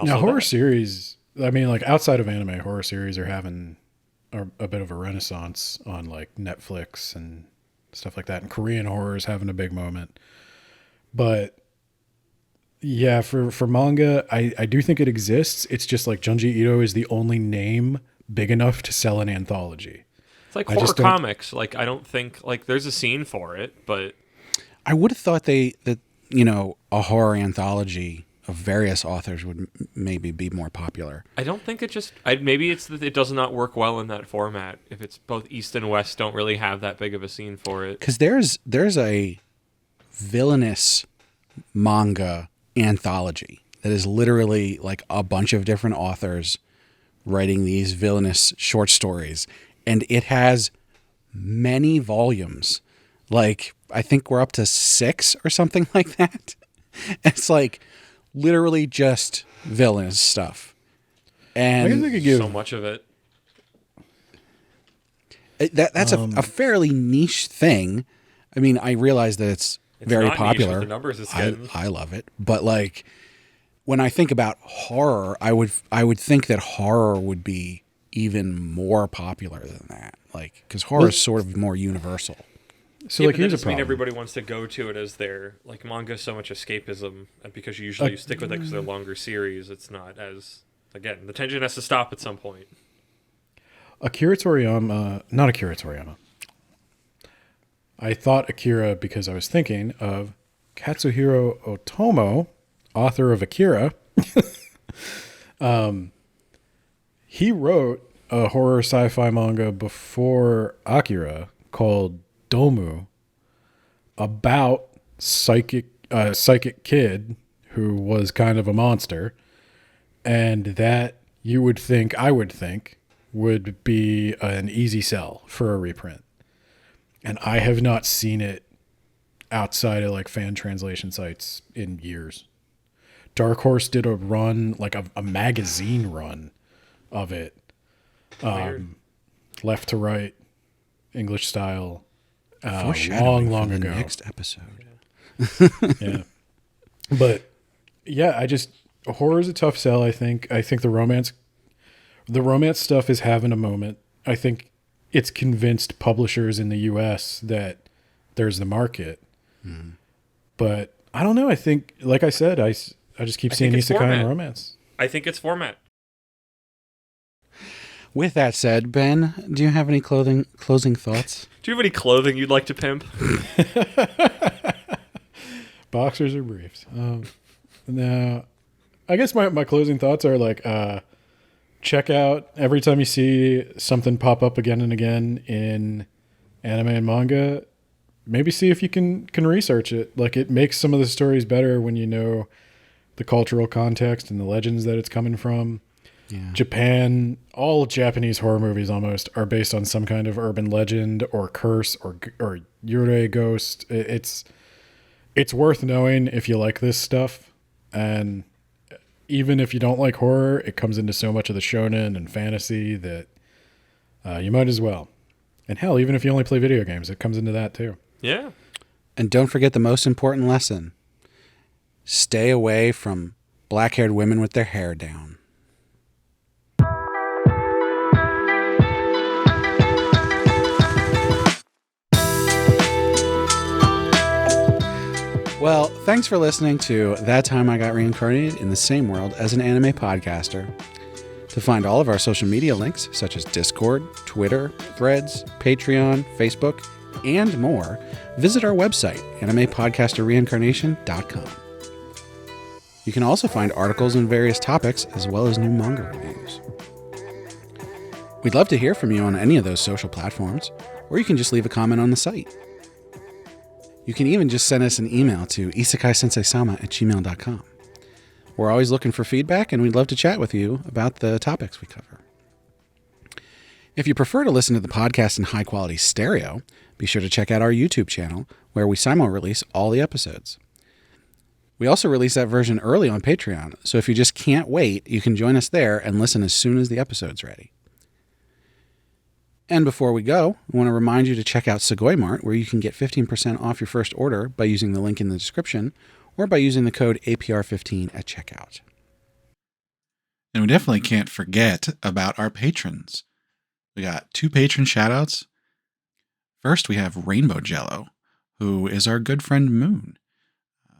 Now, horror series, I mean, like outside of anime, horror series are having a bit of a renaissance on like Netflix and stuff like that. And Korean horror is having a big moment. But yeah, for manga, I do think it exists. It's just like Junji Ito is the only name big enough to sell an anthology. It's like horror comics. Like, I don't think, like, there's a scene for it, but... I would have thought that a horror anthology of various authors would maybe be more popular. I don't think it just... maybe it's that it does not work well in that format. If it's both East and West don't really have that big of a scene for it. Because there's a villainous manga anthology that is literally like a bunch of different authors writing these villainous short stories. And it has many volumes. Like, I think we're up to 6 or something like that. It's like literally just villainous stuff. And I guess they could give so much of it. That's a fairly niche thing. I mean, I realize that it's very not niche popular. with the numbers it's getting. I love it. But like when I think about horror, I would think that horror would be even more popular than that. Like, because horror is sort of more universal. So Yeah, like but that here's a doesn't mean problem. everybody wants to go to it as their like manga is so much escapism, and because you usually stick with it because they're longer series. It's not as again the tension has to stop at some point. Akira Toriyama, not Akira Toriyama. I thought Akira because I was thinking of Katsuhiro Otomo, author of Akira. He wrote a horror sci-fi manga before Akira called Domu about psychic kid who was kind of a monster, and that I would think would be an easy sell for a reprint. And I have not seen it outside of like fan translation sites in years. Dark Horse did a run, like a magazine run of it. Left to right, English style. Foreshadowing long for the ago. next episode. Yeah. But yeah, horror is a tough sell, I think. I think the romance stuff is having a moment. I think it's convinced publishers in the US that there's the market. But I don't know. I think, like I said, I just keep seeing think it's isekai and format. romance. I think it's format. With that said, Ben, do you have any closing thoughts? Do you have any clothing you'd like to pimp? Boxers or briefs? No. I guess my closing thoughts are like, check out every time you see something pop up again and again in anime and manga, maybe see if you can research it. Like, it makes some of the stories better when you know the cultural context and the legends that it's coming from. Yeah. Japan, all Japanese horror movies almost are based on some kind of urban legend or curse or Yurei ghost. It's worth knowing if you like this stuff. And even if you don't like horror, it comes into so much of the shonen and fantasy that you might as well. And hell, even if you only play video games, it comes into that too. Yeah. And don't forget the most important lesson. Stay away from black-haired women with their hair down. Well, thanks for listening to That Time I Got Reincarnated in the Same World as an Anime Podcaster. To find all of our social media links, such as Discord, Twitter, Threads, Patreon, Facebook, and more, visit our website, animepodcasterreincarnation.com. You can also find articles on various topics, as well as new manga reviews. We'd love to hear from you on any of those social platforms, or you can just leave a comment on the site. You can even just send us an email to isekai-sensei-sama@gmail.com. We're always looking for feedback, and we'd love to chat with you about the topics we cover. If you prefer to listen to the podcast in high-quality stereo, be sure to check out our YouTube channel, where we simul-release all the episodes. We also release that version early on Patreon, so if you just can't wait, you can join us there and listen as soon as the episode's ready. And before we go, I want to remind you to check out Sugoi Mart, where you can get 15% off your first order by using the link in the description or by using the code APR15 at checkout. And we definitely can't forget about our patrons. We got 2 patron shoutouts. First, we have Rainbow Jello, who is our good friend Moon,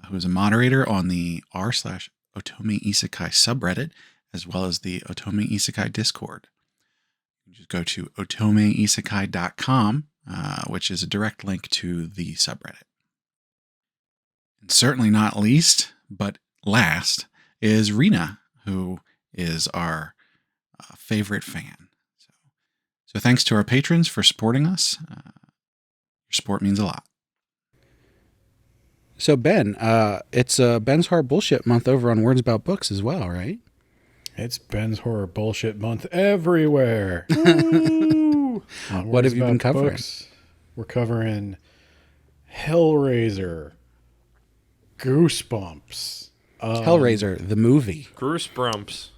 who is a moderator on the r/Otome Isekai subreddit, as well as the Otome Isekai Discord. Just go to otomeisekai.com, which is a direct link to the subreddit. And certainly not least, but last, is Rena, who is our favorite fan. So thanks to our patrons for supporting us. Your support means a lot. So Ben, it's Ben's Horror Bullshit Month over on Words About Books as well, right? It's Ben's Horror Bullshit Month everywhere. What have you been covering? Books, we're covering Hellraiser, Goosebumps. Hellraiser, the movie. Goosebumps.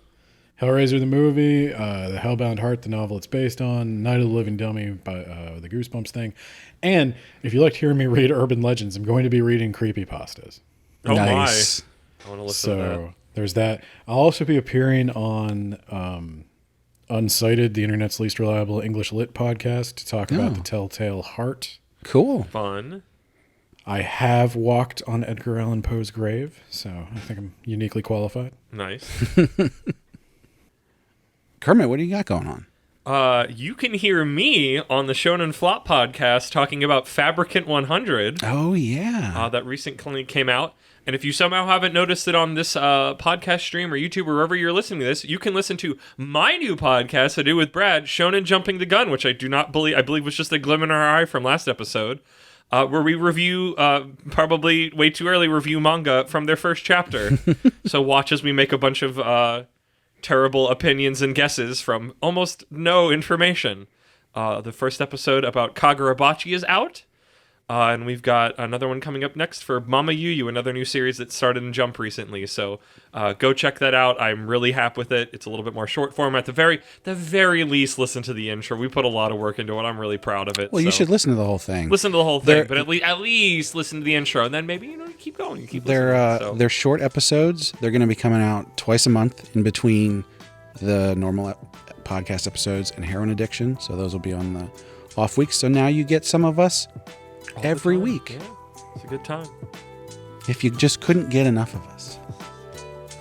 Hellraiser, the movie, The Hellbound Heart, the novel it's based on, Night of the Living Dummy, by the Goosebumps thing. And if you liked hearing me read urban legends, I'm going to be reading creepypastas. Oh Nice. my. I want to listen to that. So there's that. I'll also be appearing on Unsighted, the internet's least reliable English lit podcast, to talk about The Telltale Heart. Cool. Fun. I have walked on Edgar Allan Poe's grave, so I think I'm uniquely qualified. Nice. Kermit, what do you got going on? You can hear me on the Shonen Flop podcast talking about Fabricant 100. Oh, yeah. That recently came out. And if you somehow haven't noticed it on this podcast stream or YouTube or wherever you're listening to this, you can listen to my new podcast I do with Brad, Shonen Jumping the Gun, which I believe was just a glimmer in our eye from last episode, where we review, probably way too early, review manga from their first chapter. So watch as we make a bunch of terrible opinions and guesses from almost no information. The first episode about Kagurabachi is out. And we've got another one coming up next for Mama Yu Yu, another new series that started in Jump recently. So go check that out. I'm really happy with it. It's a little bit more short form. At the very least, listen to the intro. We put a lot of work into it. I'm really proud of it. Well, you should listen to the whole thing. Listen to the whole thing, but at least listen to the intro, and then maybe keep going. Keep listening. They're short episodes. They're going to be coming out twice a month in between the normal podcast episodes and Heroin Addiction. So those will be on the off weeks. So now you get some of us every week. Yeah, it's a good time. If you just couldn't get enough of us.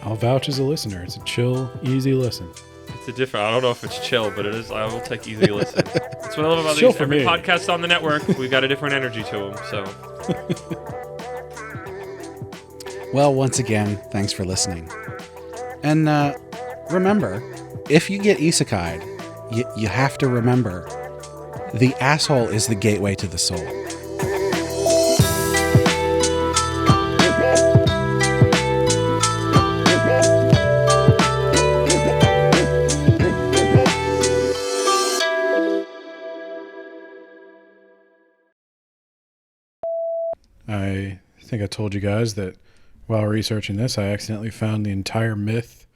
I'll vouch as a listener. It's a chill, easy listen. It's a different. I don't know if it's chill, but it is. I will take easy listen. That's what I love about Chill these. for Every me. podcast on the network, we've got a different energy to them. So Well, once again, thanks for listening. And remember, if you get isekai'd, you have to remember the asshole is the gateway to the soul. I think I told you guys that while researching this, I accidentally found the entire myth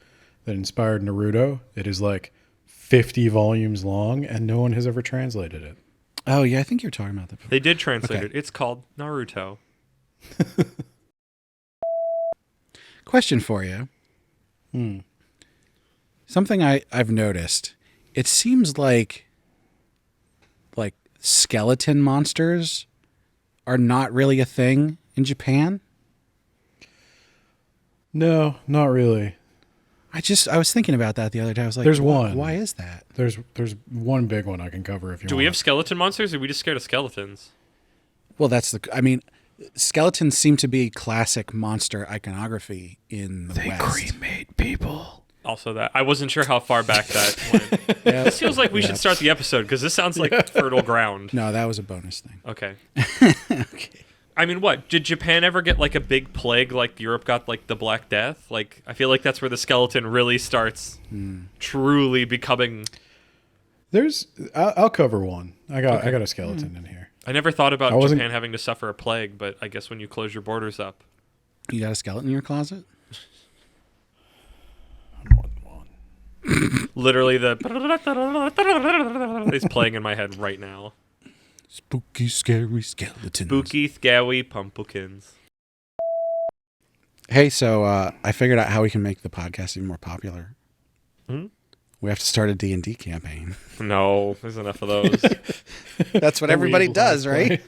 that inspired Naruto. It is like 50 volumes long, and no one has ever translated it. Oh, yeah, I think you're talking about that. they did translate Okay. it. It's called Naruto. Question for you. Something I've noticed. It seems like skeleton monsters are not really a thing in Japan. No, not really. I was thinking about that the other day. I was like, There's one. Why is that? There's one big one I can cover if you want. Do we have skeleton monsters, or are we just scared of skeletons? Well, skeletons seem to be classic monster iconography in the West. cremate people. Also, that I wasn't sure how far back that went. Yeah. This feels like we should start the episode because this sounds like fertile ground. No, that was a bonus thing. Okay. Okay. I mean, what? Did Japan ever get like a big plague like Europe got like the Black Death? Like, I feel like that's where the skeleton really starts truly becoming. I'll cover one. I got a skeleton in here. I never thought about I wasn't- Japan having to suffer a plague, but I guess when you close your borders up. You got a skeleton in your closet? More than one. Literally, the is playing in my head right now. Spooky, scary skeletons. Spooky, scary pumpkins. Hey, so I figured out how we can make the podcast even more popular. We have to start a D&D campaign. No, there's enough of those. That's what everybody does, right?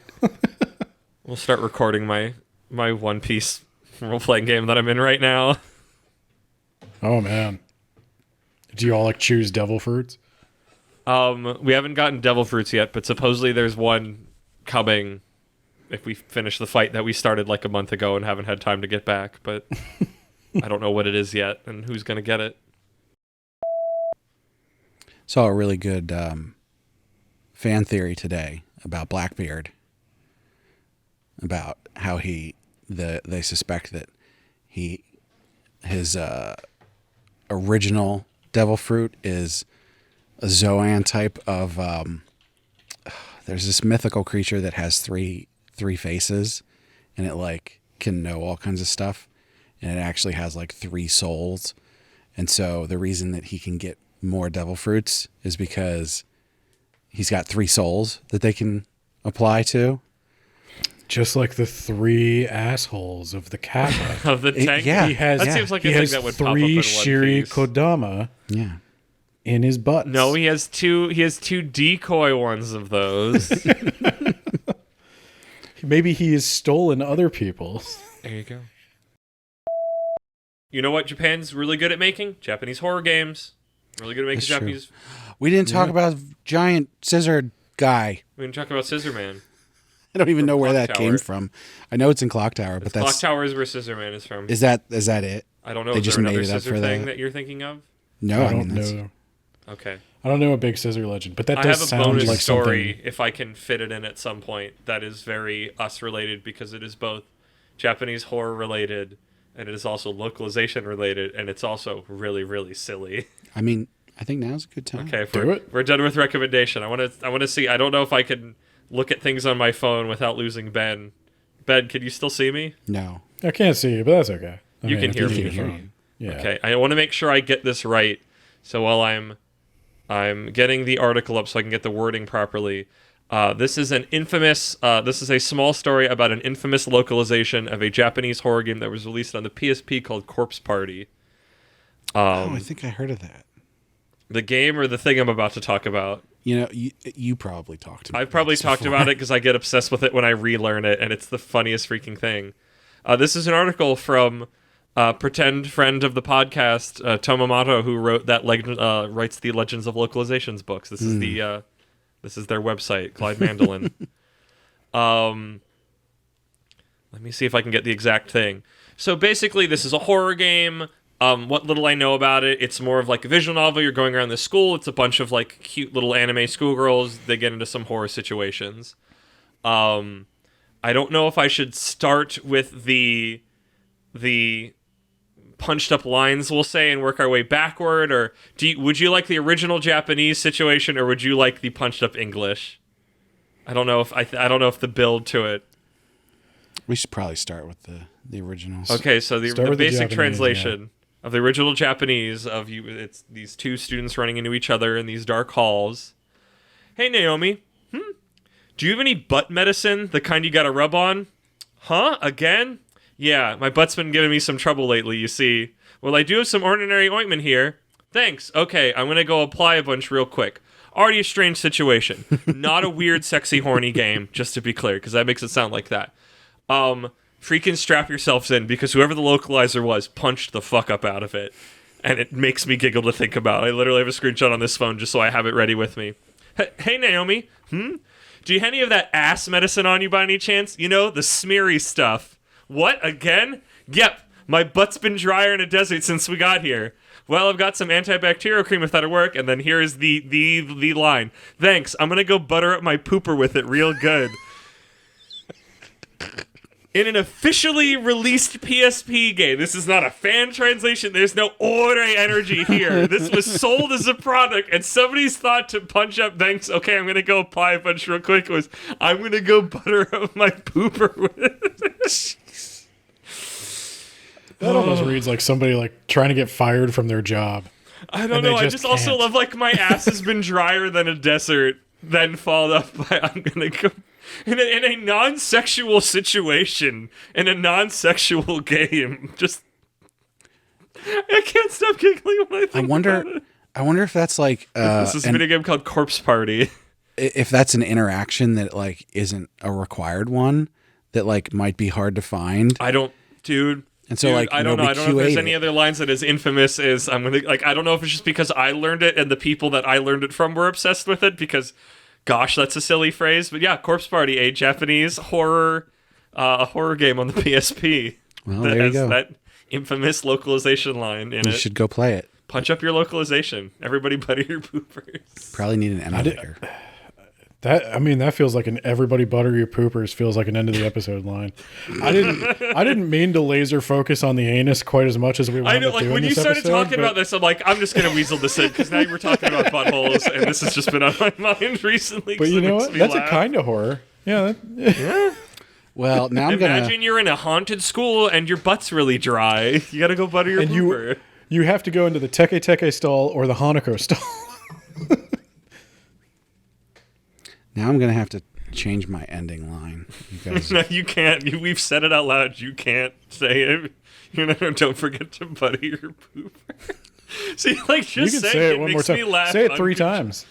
We'll start recording my One Piece role-playing game that I'm in right now. Oh man. Do you all like choose devil fruits? We haven't gotten devil fruits yet, but supposedly there's one coming if we finish the fight that we started like a month ago and haven't had time to get back, but I don't know what it is yet and who's going to get it. Saw a really good fan theory today about Blackbeard, about how they suspect that his original devil fruit is a Zoan type of there's this mythical creature that has three faces, and it like can know all kinds of stuff, and it actually has like 3 souls. And so the reason that he can get more devil fruits is because he's got 3 souls that they can apply to. Just like the 3 assholes of the Kappa. Of the tank? yeah. That seems like a thing that would pop up in 3 One Shiri Piece. Kodama Yeah. in his butt. No, he has two decoy ones of those. Maybe he has stolen other people's. There you go. You know what Japan's really good at making? Japanese horror games. Really good at making That's true. Japanese. We didn't talk about giant scissor guy. We can talk about Scissor Man. I don't even know where Clock that Tower. came from. I know it's in Clock Tower, but Clock that's Tower is where Scissor Man is from. is that it? I don't know. They Is just there made another it up scissor for thing that? that you're thinking of? No, I I don't mean that's, know. Okay. I don't know a big scissor legend, but that I does have a sound bonus like story, something. if I can fit it in at some point, that is very us related because it is both Japanese horror related and it is also localization related, and it's also really, really silly. I mean, I think now's a good time. Okay, if Do it. we're done with recommendation. I want to see. I don't know if I can look at things on my phone without losing Ben. Ben, can you still see me? No. I can't see you, but that's okay. You can I hear think me. you're Hear fine. Yeah. Okay, I want to make sure I get this right. So while I'm getting the article up so I can get the wording properly. This is a small story about an infamous localization of a Japanese horror game that was released on the PSP called Corpse Party. I think I heard of that. The game or the thing I'm about to talk about. You know, you probably talked about I've probably this talked before. about it because I get obsessed with it when I relearn it, and it's the funniest freaking thing. This is an article from pretend friend of the podcast, Tomomato, who wrote that writes the Legends of Localizations books. This is this is their website, Clyde Mandolin. Let me see if I can get the exact thing. So basically, this is a horror game. What little I know about it, it's more of like a visual novel. You're going around this school. It's a bunch of like cute little anime schoolgirls. They get into some horror situations. I don't know if I should start with the punched up lines, we'll say, and work our way backward, or would you like the original Japanese situation, or would you like the punched up English? I don't know if I don't know if the build to it. We should probably start with the originals. Okay, so the basic Japanese, translation of the original Japanese of you, it's these two students running into each other in these dark halls. Hey Naomi, do you have any butt medicine, the kind you gotta rub on? Huh? Again? Yeah, my butt's been giving me some trouble lately, you see. Well, I do have some ordinary ointment here. Thanks. Okay, I'm gonna go apply a bunch real quick. Already a strange situation. Not a weird, sexy, horny game, just to be clear, because that makes it sound like that. Freaking strap yourselves in, because whoever the localizer was punched the fuck up out of it. And it makes me giggle to think about. I literally have a screenshot on this phone just so I have it ready with me. Hey Naomi, do you have any of that ass medicine on you by any chance? You know, the smeary stuff. What, again? Yep, my butt's been drier in a desert since we got here. Well, I've got some antibacterial cream if that'll work, and then here's the line. Thanks, I'm gonna go butter up my pooper with it real good. In an officially released PSP game, this is not a fan translation, there's no ore energy here. This was sold as a product, and somebody's thought to punch up, thanks, okay, I'm gonna go apply a bunch real quick, was, I'm gonna go butter up my pooper with it. That almost reads like somebody like trying to get fired from their job. I don't know, I just also love like my ass has been drier than a desert, then followed up by I'm gonna go... In a non-sexual situation, in a non-sexual game, just I can't stop giggling when I think about it. I wonder if that's like this is a video game called Corpse Party. If that's an interaction that like isn't a required one, that like might be hard to find. I don't, dude. And so like I don't know. I don't know if there's any it. other lines that is infamous as I'm gonna like. I don't know if it's just because I learned it and the people that I learned it from were obsessed with it because. Gosh, that's a silly phrase, but yeah, Corpse Party, a Japanese horror game on the PSP. Well, there you go. That infamous localization line in it. You should go play it. Punch up your localization. Everybody butter your poopers. Probably need an emulator. That feels like an everybody butter your poopers feels like an end of the episode line. I didn't mean to laser focus on the anus quite as much as we wanted to do. I know, like when you started talking about this, I'm like, I'm just gonna weasel this in because now you were talking about buttholes, and this has just been on my mind recently. But you know what? That's a kind of horror. Yeah. Yeah. Well, now I'm gonna imagine you're in a haunted school and your butt's really dry. You gotta go butter your pooper. You have to go into the Teke Teke stall or the Hanako stall. Now I'm gonna have to change my ending line. You guys... No, you can't. We've said it out loud. You can't say it. Don't forget to butter your pooper. See, like just say it one more time. Say it 3 times.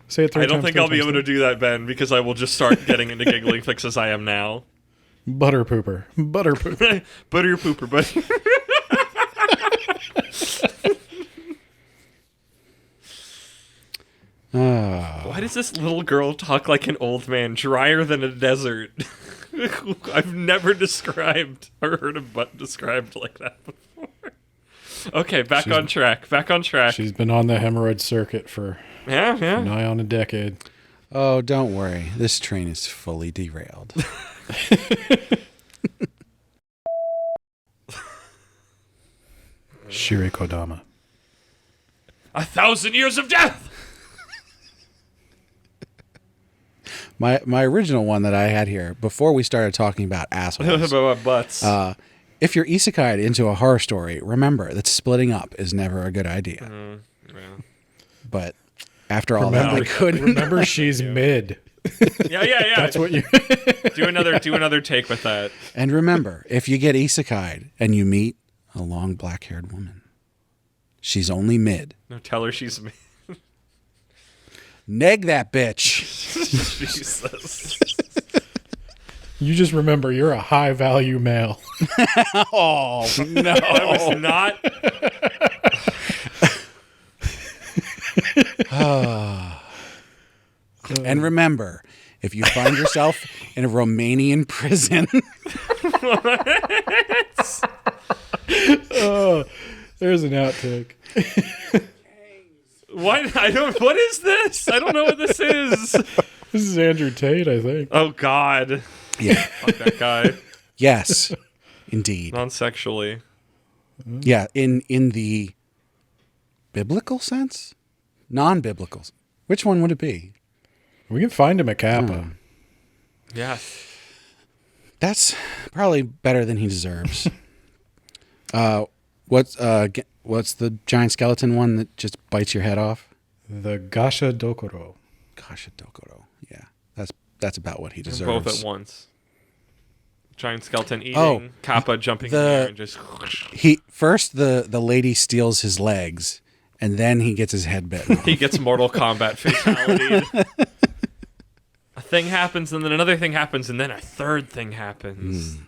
Say it 3 times. I don't think I'll be able to do that, Ben, because I will just start getting into giggling fix as I am now. Butter pooper. Butter pooper. Butter your pooper, buddy. Why does this little girl talk like an old man, drier than a desert? I've never described or heard a butt described like that before. Okay, back on track. She's been on the hemorrhoid circuit for nigh on a decade. Oh, don't worry. This train is fully derailed. Shiri Kodama. 1,000 years of death! My original one that I had here, before we started talking about assholes. About butts. If you're isekai'd into a horror story, remember that splitting up is never a good idea. Yeah. But after all that, I couldn't. Remember, she's mid. Yeah. That's what you... do another take with that. And remember, if you get isekai'd and you meet a long black-haired woman, she's only mid. No, tell her she's mid. Neg that bitch. Jesus. You just remember you're a high value male. Oh, no. I was not. And remember, if you find yourself in a Romanian prison, Oh, there's an outtake. What? What is this? I don't know what this is. This is Andrew Tate, I think. Oh God. yeah, Fuck that guy. yes, indeed. Non-sexually. Yeah, in the biblical sense? Non-biblical. Which one would it be? We can find him at Kappa. Yeah. That's probably better than he deserves. What's the giant skeleton one that just bites your head off? The Gasha Dokoro. Gosh, Dokoro. Yeah, that's about what he deserves. Both at once. Giant skeleton eating, Oh, Kappa jumping in the air and just. He first the lady steals his legs, and then he gets his head bitten. He gets Mortal Kombat fatality. A thing happens, and then another thing happens, and then a third thing happens.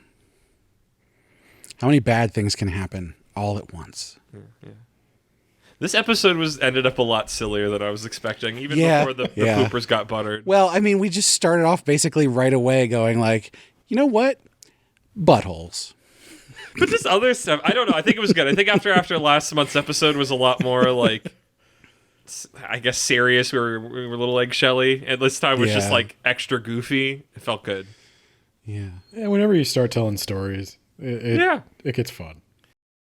How many bad things can happen all at once? This episode ended up a lot sillier than I was expecting, even Yeah, before the yeah. poopers got buttered. Well, I mean, we just started off basically right away going like, you know what? Buttholes. But this other stuff, I don't know. I think it was good. I think after last month's episode was a lot more like, I guess, serious. We were a little eggshelly, and this time was just Yeah. like extra goofy. It felt good. Yeah. Yeah, whenever you start telling stories, it Yeah. gets fun.